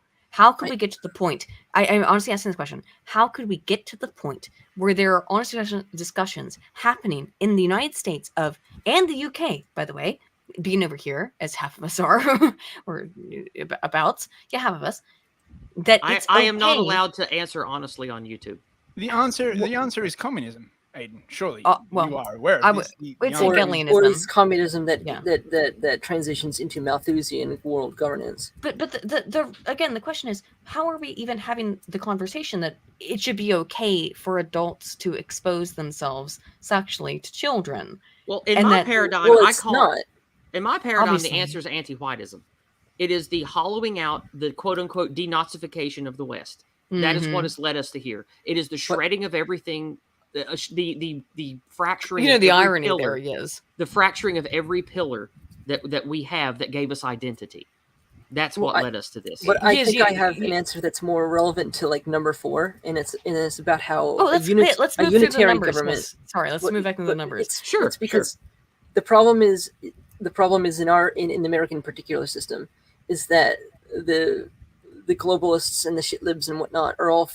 could we get to the point? I'm honestly asking this question. How could we get to the point where there are honest discussions happening in the United States and the UK, by the way, being over here as half of us are, or about half of us, that it's I am not okay. allowed to answer honestly on YouTube. The answer is communism, Aydin. Surely well, you are aware of this. it's Or Hegelianism. at least communism that, Yeah. that transitions into Malthusian world governance. But the question is, how are we even having the conversation that it should be okay for adults to expose themselves sexually to children? Well, in And my that- paradigm, Well, I it's call not. in my paradigm Obviously. the answer is anti-whiteism. It is the hollowing out, the quote unquote denazification of the West. That is what has led us to here. It is the shredding of everything, the fracturing. You know, of the every irony pillar, there is. the fracturing of every pillar that we have that gave us identity. That's what led us to this. But I Yes, think I have an answer that's more relevant to like number 4, and it's about how Let's a move through the unitary numbers. government. Sorry, let's move back into the numbers. It's because the problem is in the American particular system is that the globalists and the shitlibs and whatnot are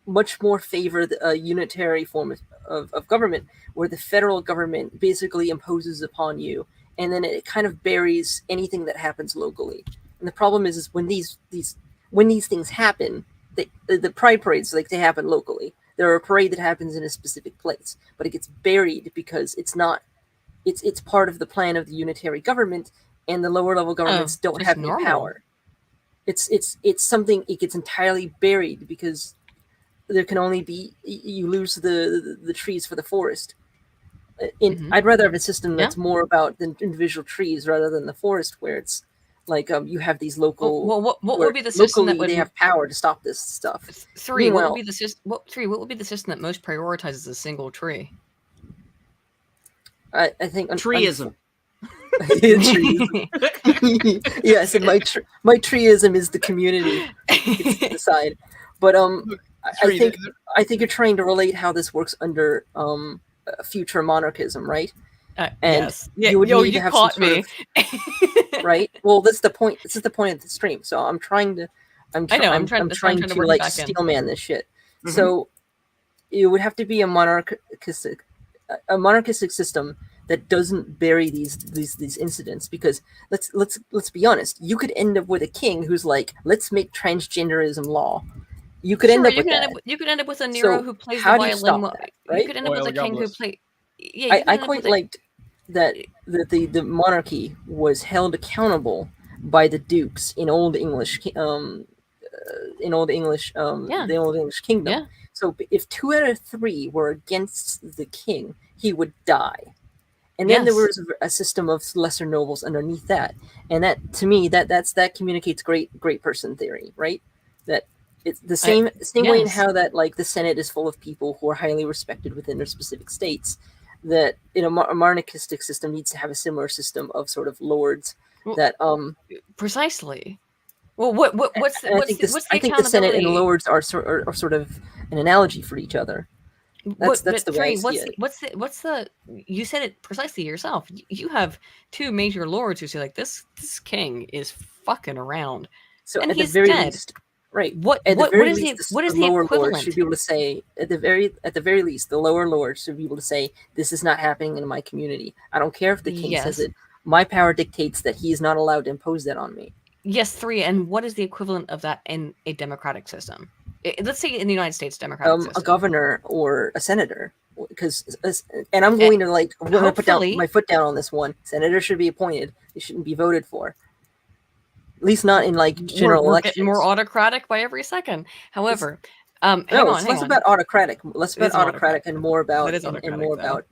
much more favor a unitary form of government, where the federal government basically imposes upon you, and then it kind of buries anything that happens locally. And the problem is when these things happen, the pride parades, like, they happen locally. There are a parade that happens in a specific place, but it gets buried because it's part of the plan of the unitary government, and the lower level governments don't just have any normal. power. It's something, it gets entirely buried because there can only be, you lose the trees for the forest. I'd rather have a system that's more about the individual trees rather than the forest, where it's like you have these local. Well, what would be the system that would they have power to stop this stuff? Three. What Meanwhile- would be the system? What would be the system that most prioritizes a single tree? I think Treeism. Treeism. Yes, and my treeism is the community gets to decide. But I think you're trying to relate how this works under future monarchism, right? And yes. you would need to have some caught sort me. of, right? Well, that's the point. This is the point of the stream. So I'm trying to I'm trying to work like back in. steelman this shit. So it would have to be a monarchistic system that doesn't bury these incidents, because let's be honest, you could end up with a king who's like, let's make transgenderism law. You could end up with that. You could end up with a Nero who plays the how do you violin. stop that, right? You could end up with a king who plays. Yeah, I quite liked that the monarchy was held accountable by the dukes in Old English, the Old English kingdom. Yeah. So if 2 out of 3 were against the king, he would die. And then there was a system of lesser nobles underneath that, and that, to me, that communicates great person theory, right? That it's the same way in how that, like, the Senate is full of people who are highly respected within their specific states. That in a monarchistic system needs to have a similar system of sort of lords. That precisely. Well, what's the accountability? I think the Senate and lords are sort of an analogy for each other. That's the way I see it. What's the? You said it precisely yourself. You have 2 major lords who say, like, this king is fucking around, so and at he's the very dead. least, right? What is the lower equivalent? lords should be able to say, at the very least, the lower lords should be able to say, this is not happening in my community. I don't care if the king says it. My power dictates that he is not allowed to impose that on me. Yes, 3. And what is the equivalent of that in a democratic system? Let's say in the United States democratic system. A governor or a senator, and I'm going to put my foot down on this one. Senators should be appointed. They shouldn't be voted for. At least not in general elections. Getting more autocratic by every second. However, hang on. Less about autocratic. Less about autocratic and more about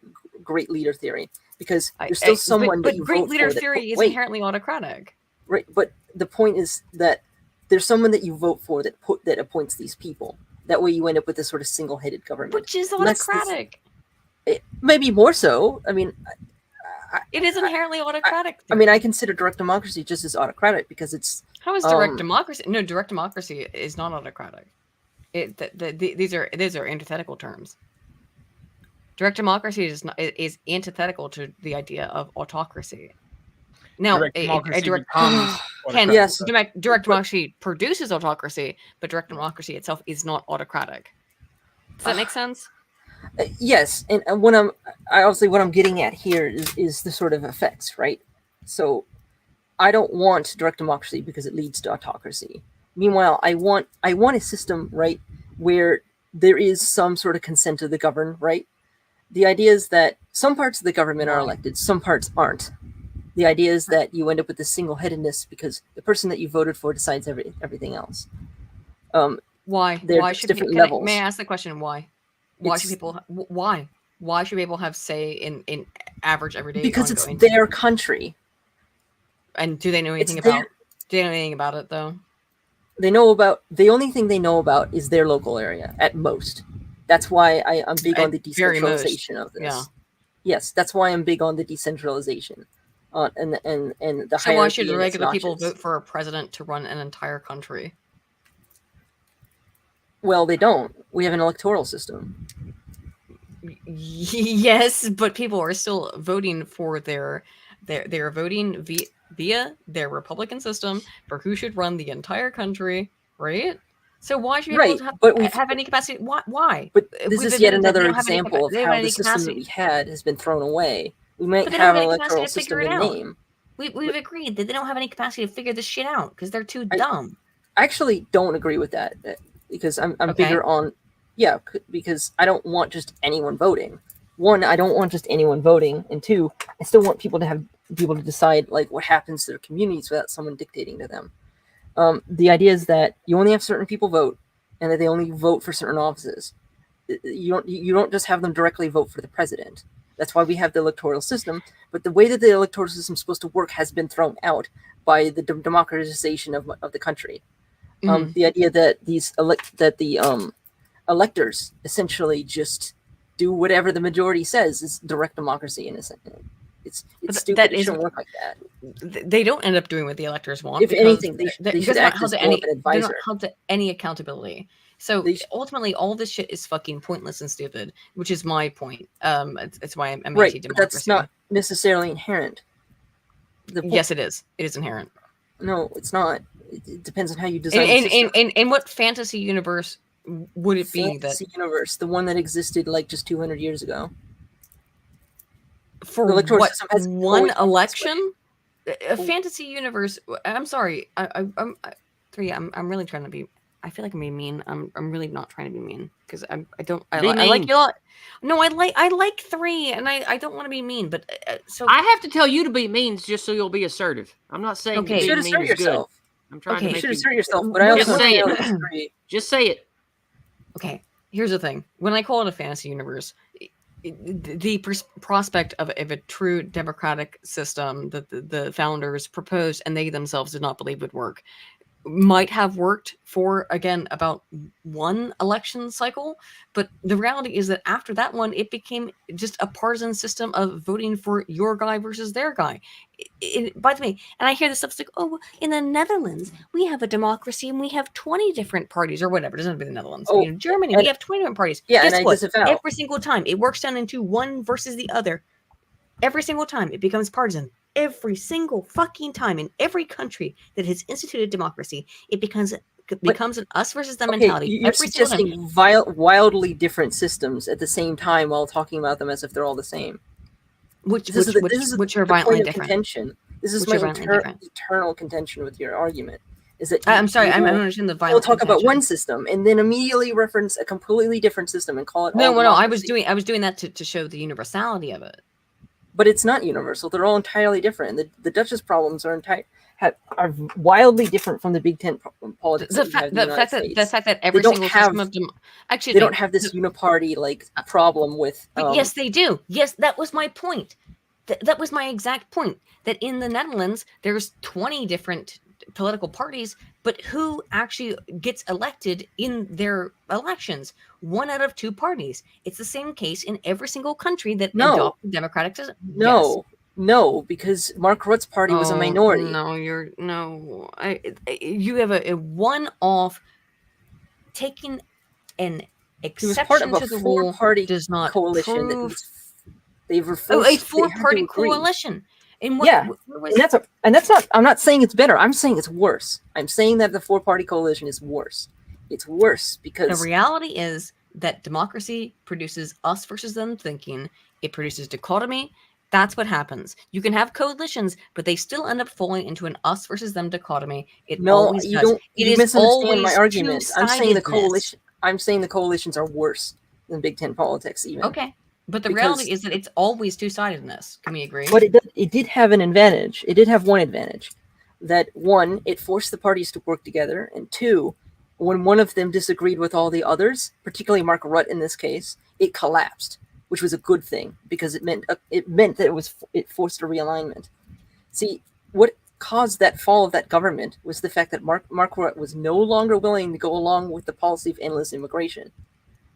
great leader theory. Because there's still someone that you great vote leader for theory is inherently autocratic. Right, but the point is that there's someone that you vote for that appoints these people. That way you end up with this sort of single-headed government. Which is autocratic. Maybe more so. I mean, it is inherently autocratic. I mean, I consider direct democracy just as autocratic because it's... How is direct democracy? No, direct democracy is not autocratic. These are antithetical terms. Direct democracy is antithetical to the idea of autocracy. Now, direct democracy produces autocracy, but direct democracy itself is not autocratic. Does that make sense? Yes, and what I'm getting at here is the sort of effects, right? So, I don't want direct democracy because it leads to autocracy. Meanwhile, I want a system, right, where there is some sort of consent of the governed, right? The idea is that some parts of the government are elected, some parts aren't. The idea is that you end up with this single-headedness because the person that you voted for decides everything else. Why? Why should different levels? May I ask the question? Why? Why should people? Why? Why should people have say in average everyday? Because it's their country. And do they know anything about? Do they know anything about it though? They know about the only thing they know about is their local area at most. That's why I'm big on the decentralization of this. Yeah. Yes, that's why I'm big on the decentralization. And the so why should regular people vote for a president to run an entire country? Well, they don't. We have an electoral system. Yes, but people are still voting for they're voting via their Republican system for who should run the entire country, right? So why should people have any capacity? Why? But this is yet another example of how the system that we had has been thrown away. We might have an electoral system in name. We've agreed that they don't have any capacity to figure this shit out because they're too dumb. I actually don't agree with that because I'm bigger on, because I don't want just anyone voting. One, I don't want just anyone voting, and 2, I still want people to be able to decide what happens to their communities without someone dictating to them. The idea is that you only have certain people vote, and that they only vote for certain offices. You don't just have them directly vote for the president. That's why we have the electoral system. But the way that the electoral system is supposed to work has been thrown out by the democratization of the country. Mm-hmm. The idea that the electors essentially just do whatever the majority says is direct democracy in a sense. It's stupid. It shouldn't work like that. They don't end up doing what the electors want. If anything, they should act as an advisor. They're not held to any accountability. So ultimately, all this shit is fucking pointless and stupid, which is my point. It's why I'm right, but that's not necessarily inherent. Yes, it is. It is inherent. No, it's not. It depends on how you design. In what fantasy universe would it be fantasy universe, the one that existed just 200 years ago? For The electoral what, system has one always been this way. election? A fantasy universe. I'm sorry. I'm really trying to be. I feel like I'm being mean. I'm really not trying to be mean because I Be like mean. you a lot. No, I like 3, and I don't want to be mean, but so I have to tell you to be mean just so you'll be assertive. I'm not saying Okay. that You should being mean assert is good. yourself. I'm trying Okay. to You make should you assert yourself, but I What- also Just say it. entirely disagree. just say it. Okay, here's the thing. When I call it a fantasy universe, the prospect of a true democratic system that the founders proposed and they themselves did not believe would work might have worked for, again, about 1 election cycle, but the reality is that after that one, it became just a partisan system of voting for your guy versus their guy. By the way, and I hear this stuff, it's like, oh, in the Netherlands, we have a democracy and we have 20 different parties or whatever. It doesn't have to be the Netherlands. Oh, Germany, and- we have 20 different parties. Yeah, Guess and I what? disavow. Every single time, it works down into one versus the other. Every single time, it becomes partisan. Every single fucking time in every country that has instituted democracy, it becomes an us versus them mentality. You're Every single time. suggesting wildly different systems at the same time while talking about them as if they're all the same. Which This is are the violently point of different. contention. This is Which my are violently different. eternal contention with your argument. Is that I'm sorry, I you don't will- understand the We'll violent. talk about contention. one system and then immediately reference a completely different system and call it all No, I was democracy. doing that to show the universality of it. But it's not universal. They're all entirely different. The Dutchess problems are are wildly different from the Big Tent politics. The that we have fact in the United States. that every don't single have- system of actually They don't have this uniparty like problem with. But yes, they do. Yes, that was my point. That was my exact point. That in the Netherlands, there's 20 different political parties, but who actually gets elected in their elections? 1 out of 2 parties. It's the same case in every single country that No. adopted democratic system. No, because Mark Rutte's party was a minority. No, you have a one-off taking an He was part exception of to a the rule four-party does not coalition that prove was. They were a forced. They had to 4-party agree. coalition. And Yeah, where was And that's not. I'm not saying it's better. I'm saying it's worse. I'm saying that the 4-party coalition is worse. It's worse the because reality is that democracy produces us versus them thinking. It produces dichotomy. That's what happens. You can have coalitions, but they still end up falling into an us versus them dichotomy. It no, always you does. don't. It You is misunderstand my always argument. I'm saying the two-sidedness. coalition. I'm saying the coalitions are worse than Big Tent politics, even. Okay, but the Because- reality is that it's always two-sidedness. Can we agree? But it did have an advantage. It did have one advantage. That 1, it forced the parties to work together, and 2, when one of them disagreed with all the others, particularly Mark Rutte in this case, it collapsed, which was a good thing because it meant that it forced a realignment. See, what caused that fall of that government was the fact that Mark Rutte was no longer willing to go along with the policy of endless immigration.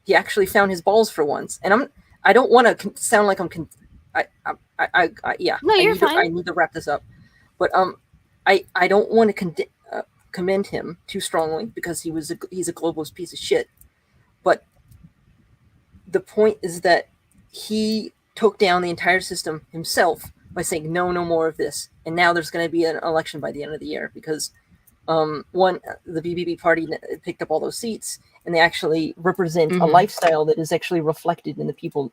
He actually found his balls for once, and I don't want to sound like I'm. Yeah. No, you're I fine. need to wrap this up, but I don't want to commend him too strongly because he's a globalist piece of shit. But the point is that he took down the entire system himself by saying no more of this, and now there's going to be an election by the end of the year because the BBB party picked up all those seats, and they actually represent a lifestyle that is actually reflected in the people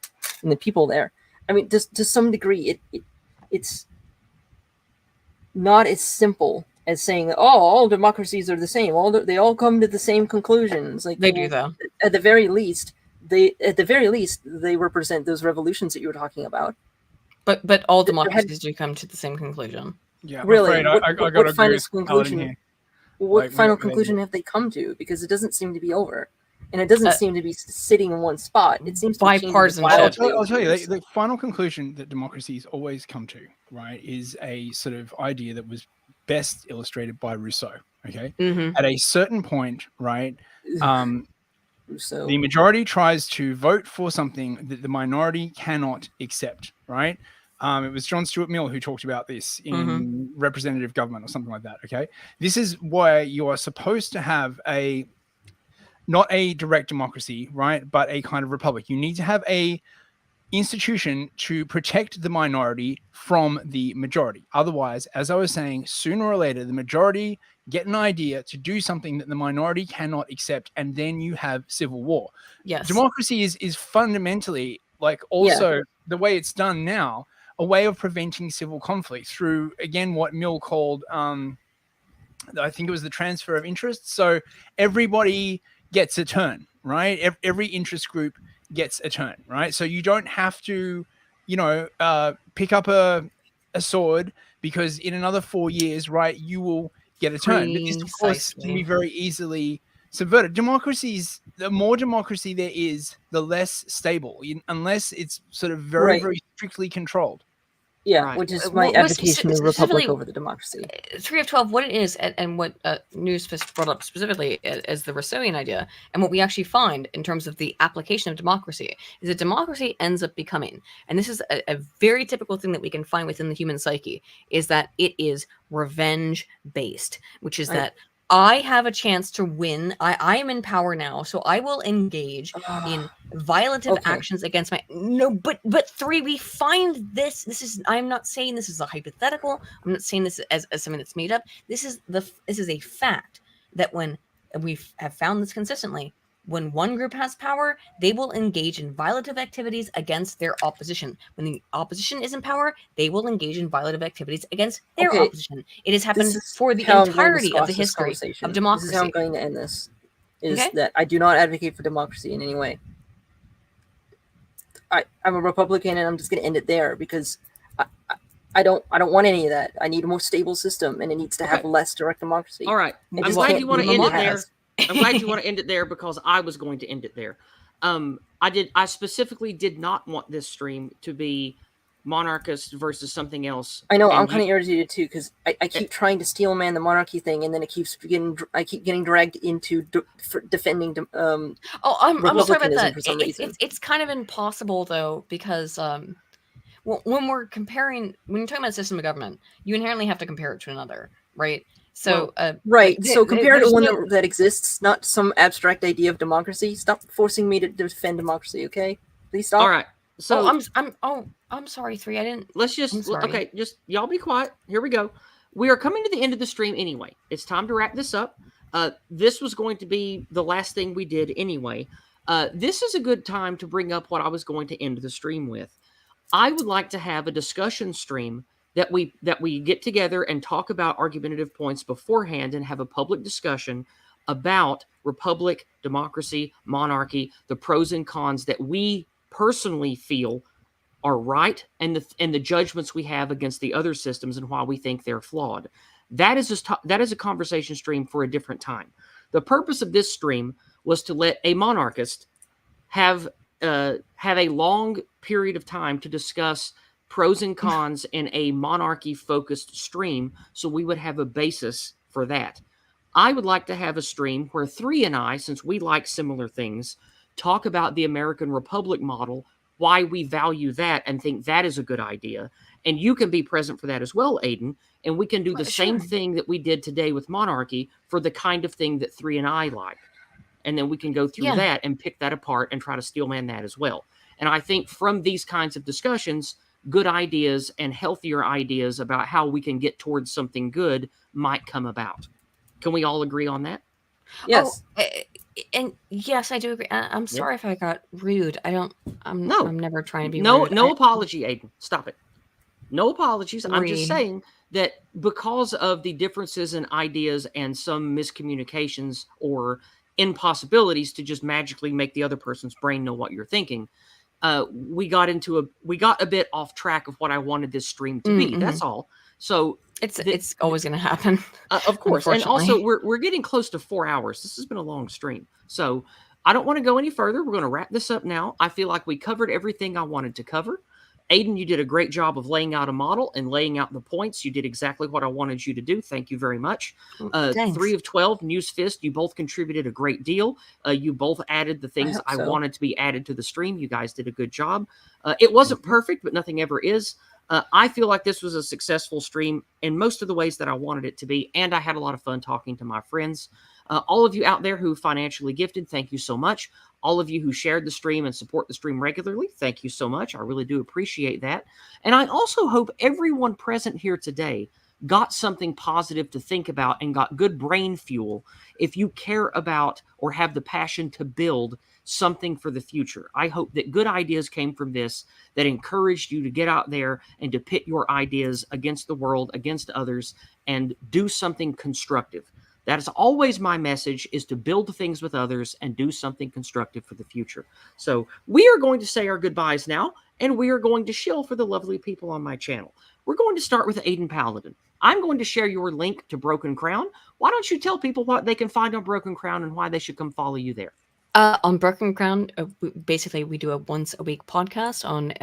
there. I mean, to some degree, it's not as simple as saying that all democracies are the same. They all come to the same conclusions. Like they do, though. At the very least, they represent those revolutions that you were talking about. But all democracies do come to the same conclusion. Yeah, I'm Really, afraid I got to agree with Paladin here. What Like, final really- conclusion have they come to? Because it doesn't seem to be over, and it doesn't seem to be sitting in one spot. It seems to be changing Bipartisanship. wildly I'll tell you, over years. the final conclusion that democracies always come to, right, is a sort of idea that was best illustrated by Rousseau. Okay, Mm-hmm. at a certain point, right, So the majority tries to vote for something that the minority cannot accept, right? It was John Stuart Mill who talked about this in representative government or something like that. Okay, this is why you are supposed to have not a direct democracy, right, but a kind of republic. You need to have a institution to protect the minority from the majority. Otherwise, as I was saying, sooner or later, the majority get an idea to do something that the minority cannot accept, and then you have civil war. Yes. Democracy is fundamentally, like, also the way it's done now. a way of preventing civil conflict through, again, what Mill called, I think it was the transfer of interest. So everybody gets a turn, right? Every interest group gets a turn, right? So you don't have to, pick up a sword, because in another 4 years, right, you will get a turn. But this, of course, can be Precisely. very easily subverted. Democracies, the more democracy there is, the less stable, unless it's sort of very, Right. very strictly controlled. Yeah, Right. which is my Well, advocation of republic specifically- over the democracy. 3 of 12, what it is, and what Newsfist brought up specifically as the Rousseauian idea, and what we actually find in terms of the application of democracy, is that democracy ends up becoming, and this is a very typical thing that we can find within the human psyche, is that it is revenge-based, which is Right. that I have a chance to win. I am in power now, so I will engage in violative Okay. actions against my but 3, we find this is, I'm not saying this is a hypothetical, I'm not saying this as something that's made up. This is a fact that when we have found this consistently, when one group has power, they will engage in violative activities against their opposition. When the opposition is in power, they will engage in violative activities against their Okay, opposition. It has happened This is for the how I'm going to entirety of squash the this history conversation. of democracy. This is how I'm going to end this. Is Okay. that I do not advocate for democracy in any way. I'm a Republican, and I'm just going to end it there, because I don't want any of that. I need a more stable system, and it needs to have Okay. less direct democracy. All right. It I'm just glad can't you want be to end what it there. has. I'm glad you want to end it there, because I was going to end it there. I specifically did not want this stream to be monarchist versus something else. I know, And I'm kind of irritated too, because I keep trying to steel man the monarchy thing, and then I keep getting dragged into defending Oh, I'm sorry about Republicanism that. for some reason. It's kind of impossible though, because when we're comparing, when you're talking about a system of government, you inherently have to compare it to another, right? So Right. like, So compare it to there's one no- that exists, not some abstract idea of democracy. Stop forcing me to defend democracy, okay? Please stop. all right. So I'm sorry, 3. I didn't. let's I'm just sorry. okay. Just y'all be quiet. Here we go. We are coming to the end of the stream anyway. It's time to wrap this up. This was going to be the last thing we did anyway. This is a good time to bring up what I was going to end the stream with. I would like to have a discussion stream that we get together and talk about argumentative points beforehand and have a public discussion about republic, democracy, monarchy, the pros and cons that we personally feel are right, and the judgments we have against the other systems and why we think they're flawed. That is a conversation stream for a different time. The purpose of this stream was to let a monarchist have a long period of time to discuss pros and cons in a monarchy focused stream, so we would have a basis for that. I would like to have a stream where 3 and I, since we like similar things, talk about the American Republic model, why we value that and think that is a good idea. And you can be present for that as well, Aydin. And we can do the same Sure. thing that we did today with monarchy for the kind of thing that 3 and I like. And then we can go through Yeah. that and pick that apart and try to steelman that as well. And I think from these kinds of discussions, good ideas and healthier ideas about how we can get towards something good might come about. Can we all agree on that? Yes. Oh, and yes, I do agree. I'm sorry if I got rude. No. I'm never trying to be No, rude. no apology, Aydin. Stop it. No apologies. I'm just Agreed. saying that because of the differences in ideas and some miscommunications or impossibilities to just magically make the other person's brain know what you're thinking, we got a bit off track of what I wanted this stream to be. Mm-hmm. That's all. So It's always going to happen. of course, and also Unfortunately. we're getting close to 4 hours. This has been a long stream, so I don't want to go any further. We're going to wrap this up now. I feel like we covered everything I wanted to cover. Aydin, you did a great job of laying out a model and laying out the points. You did exactly what I wanted you to do. Thank you very much. Thanks. 3 of 12, Newsfist, you both contributed a great deal. You both added the things hope I so. wanted to be added to the stream. You guys did a good job. It wasn't perfect, but nothing ever is. I feel like this was a successful stream in most of the ways that I wanted it to be, and I had a lot of fun talking to my friends. All of you out there who financially gifted, thank you so much. All of you who shared the stream and support the stream regularly, thank you so much. I really do appreciate that. And I also hope everyone present here today got something positive to think about and got good brain fuel if you care about or have the passion to build something for the future. I hope that good ideas came from this, that encouraged you to get out there and to pit your ideas against the world, against others, and do something constructive. That is always my message, is to build things with others and do something constructive for the future. So we are going to say our goodbyes now, and we are going to shill for the lovely people on my channel. We're going to start with Aydin Paladin. I'm going to share your link to Broken Crown. Why don't you tell people what they can find on Broken Crown and why they should come follow you there? On Broken Crown, basically we do a once a week podcast on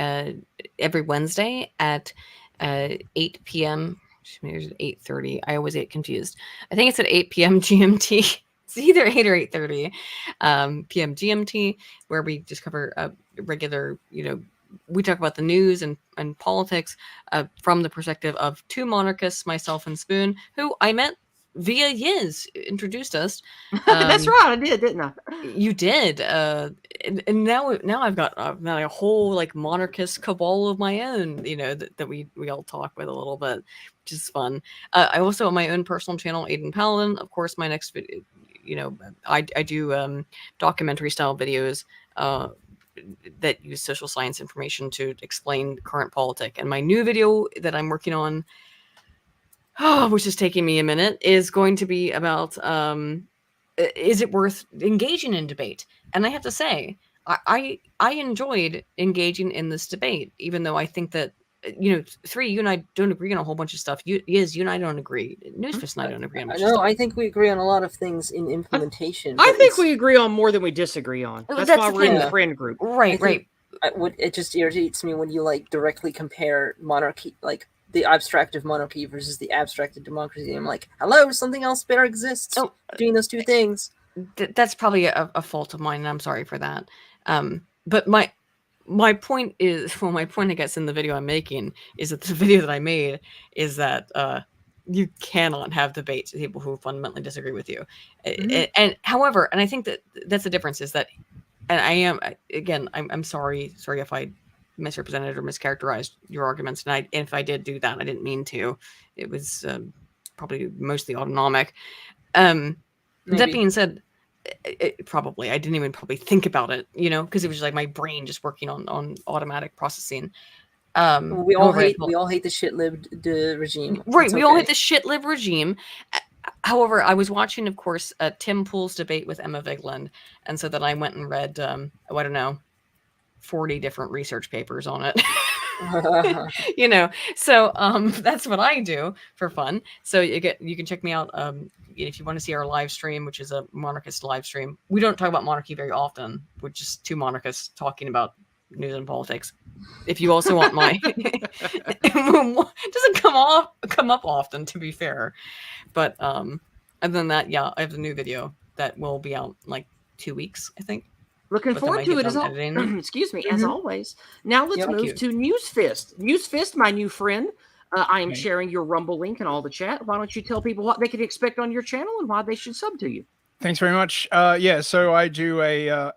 every Wednesday at 8 p.m. Maybe it's 8:30. I always get confused. I think it's at 8 p.m. GMT. It's either 8 or 8:30 p.m. GMT, where we just cover regular, we talk about the news and politics from the perspective of two monarchists, myself and Spoon, who I met via Yiz, introduced us. That's right, I did, didn't I? You did, and now I've got a whole like monarchist cabal of my own, that we all talk with a little bit, which is fun. I also have my own personal channel, Aydin Paladin. Of course, my next video, I do documentary style videos that use social science information to explain current politic. And my new video that I'm working on, which is taking me a minute, is going to be about is it worth engaging in debate? And I have to say, I enjoyed engaging in this debate, even though I think that, Three, you and I don't agree on a whole bunch of stuff. You and I don't agree. Newsfist and I don't agree on much stuff. I think we agree on a lot of things in implementation. I think we agree on more than we disagree on. That's why we're in the friend group. Right. It just irritates me when you directly compare monarchy, the abstracted monarchy versus the abstracted democracy. I'm like, hello, something else better exists between those two things. That's probably a fault of mine, and I'm sorry for that. But my point is, my point I guess in the video I'm making is that the video that I made is that you cannot have debates with people who fundamentally disagree with you. And however, and I think that's the difference, is that, and I'm sorry if I misrepresented or mischaracterized your arguments, and if I did do that, I didn't mean to. It was probably mostly autonomic. That being said, probably I didn't even probably think about it, because it was just like my brain just working on automatic processing. We all hate the shit-lib regime, right? We all hate the shit-lib regime. However, I was watching, of course, Tim Pool's debate with Emma Vigeland, and so then I went and read, 40 different research papers on it. So that's what I do for fun. So you can check me out if you want to see our live stream, which is a monarchist live stream. We don't talk about monarchy very often. We're just two monarchists talking about news and politics. If you also want my it doesn't come up often, to be fair. But other than that, I have a new video that will be out in like 2 weeks, I think. Looking forward to it as excuse me, as always. Now let's move to Newsfist. Newsfist, my new friend. I am sharing your Rumble link in all the chat. Why don't you tell people what they can expect on your channel and why they should sub to you? Thanks very much. So I do a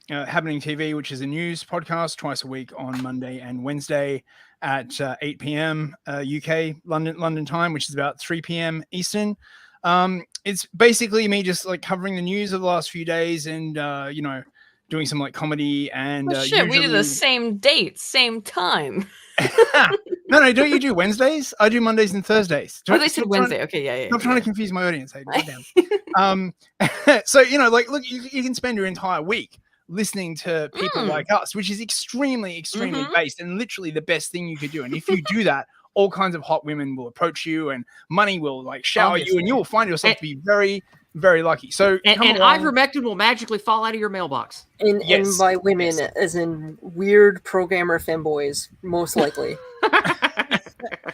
Happening TV, which is a news podcast twice a week on Monday and Wednesday at 8 p.m. UK London time, which is about 3 p.m. Eastern. It's basically me just covering the news of the last few days and doing some comedy and we do the same date, same time. No, don't you do Wednesdays? I do Mondays and Thursdays. They said Wednesday. Okay, yeah. I'm trying to confuse my audience. So look, you can spend your entire week listening to people like us, which is extremely based and literally the best thing you could do. And if you do that, all kinds of hot women will approach you and money will shower you, and you will find yourself to be very, very lucky. So and ivermectin will magically fall out of your mailbox. And by women, as in weird programmer femboys, most likely.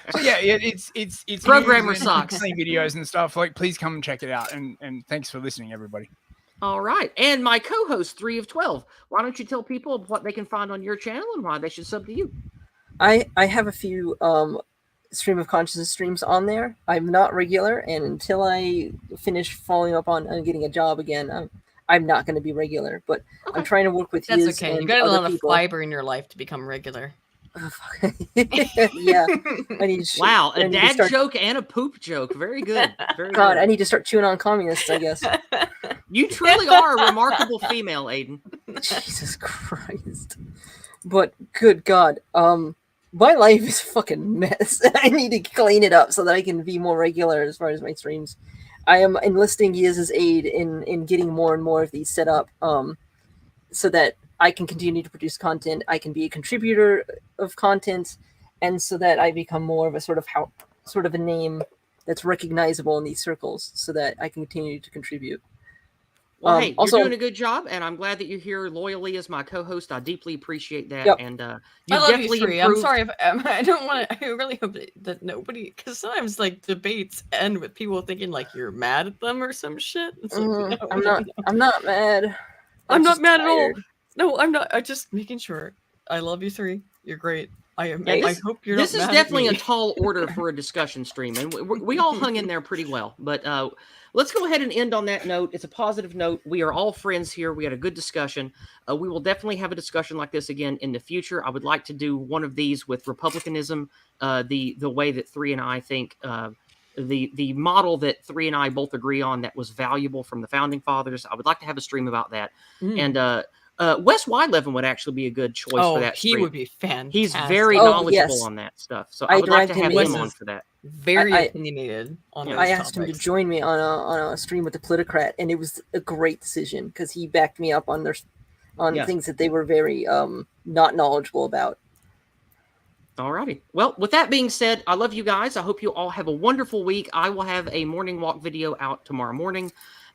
So it's programmer socks, videos and stuff. Please come and check it out. And thanks for listening, everybody. All right, and my co-host 3 of 12. Why don't you tell people what they can find on your channel and why they should sub to you? I have a few stream of consciousness streams on there. I'm not regular, and until I finish following up on getting a job again, I'm not going to be regular. But I'm trying to work with That's okay. You got a lot of fiber in your life to become regular. Oh, fuck. Yeah, I need to Wow, I a need to dad start- joke and a poop joke. Very good. Very God, good. I need to start chewing on communists, I guess. You truly are a remarkable female, Aydin. Jesus Christ. But good God, my life is a fucking mess. I need to clean it up so that I can be more regular as far as my streams. I am enlisting Yiz's aid in getting more and more of these set up, so that I can continue to produce content. I can be a contributor of content, and so that I become more of a sort of a name that's recognizable in these circles, so that I can continue to contribute. Well, hey, also- you're doing a good job, and I'm glad that you're here loyally as my co-host. I deeply appreciate that, Yep. and I you've love you definitely three. improved. I'm sorry if I don't want to. I really hope that nobody, because sometimes like debates end with people thinking like you're mad at them or some shit. It's like, no, I'm no, not. no. I'm not mad. I'm not just mad at all. tired. No, I'm not. I'm just making sure. I love you three. You're great. I am. Yeah, I hope you're this not is mad definitely at a me. tall order for a discussion stream, and we all hung in there pretty well. But let's go ahead and end on that note. It's a positive note. We are all friends here. We had a good discussion. We will definitely have a discussion like this again in the future. I would like to do one of these with republicanism, the way that Three and I think. The model that Three and I both agree on that was valuable from the founding fathers. I would like to have a stream about that. And Wes Wylevin would actually be a good choice for that he stream. would be fantastic. He's very Oh, knowledgeable yes. on that stuff. So I I would like to dragged have him him in. on for that. very I- opinionated on Yeah. those I asked him to topics. join me on a stream with the Politicrat, and it was a great decision because he backed me up on Yeah. things that they were very not knowledgeable about. Alrighty. Well, with that being said, I love you guys. I hope you all have a wonderful week. I will have a morning walk video out tomorrow morning.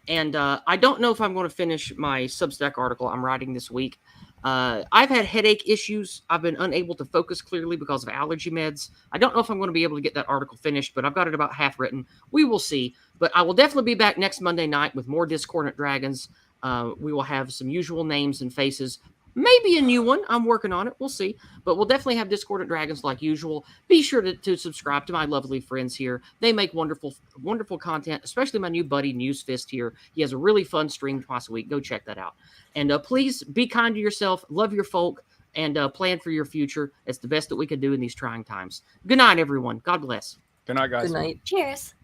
And I don't know if I'm going to finish my Substack article I'm writing this week. I've had headache issues. I've been unable to focus clearly because of allergy meds. I don't know if I'm going to be able to get that article finished, but I've got it about half written. We will see. But I will definitely be back next Monday night with more Discordant Dragons. We will have some usual names and faces. Maybe a new one. I'm working on it. We'll see. But we'll definitely have Discordant Dragons like usual. Be sure to subscribe to my lovely friends here. They make wonderful, wonderful content, especially my new buddy Newsfist here. He has a really fun stream twice a week. Go check that out. And please be kind to yourself, love your folk, and plan for your future. It's the best that we can do in these trying times. Good night, everyone. God bless. Good night, guys. Good night. Cheers.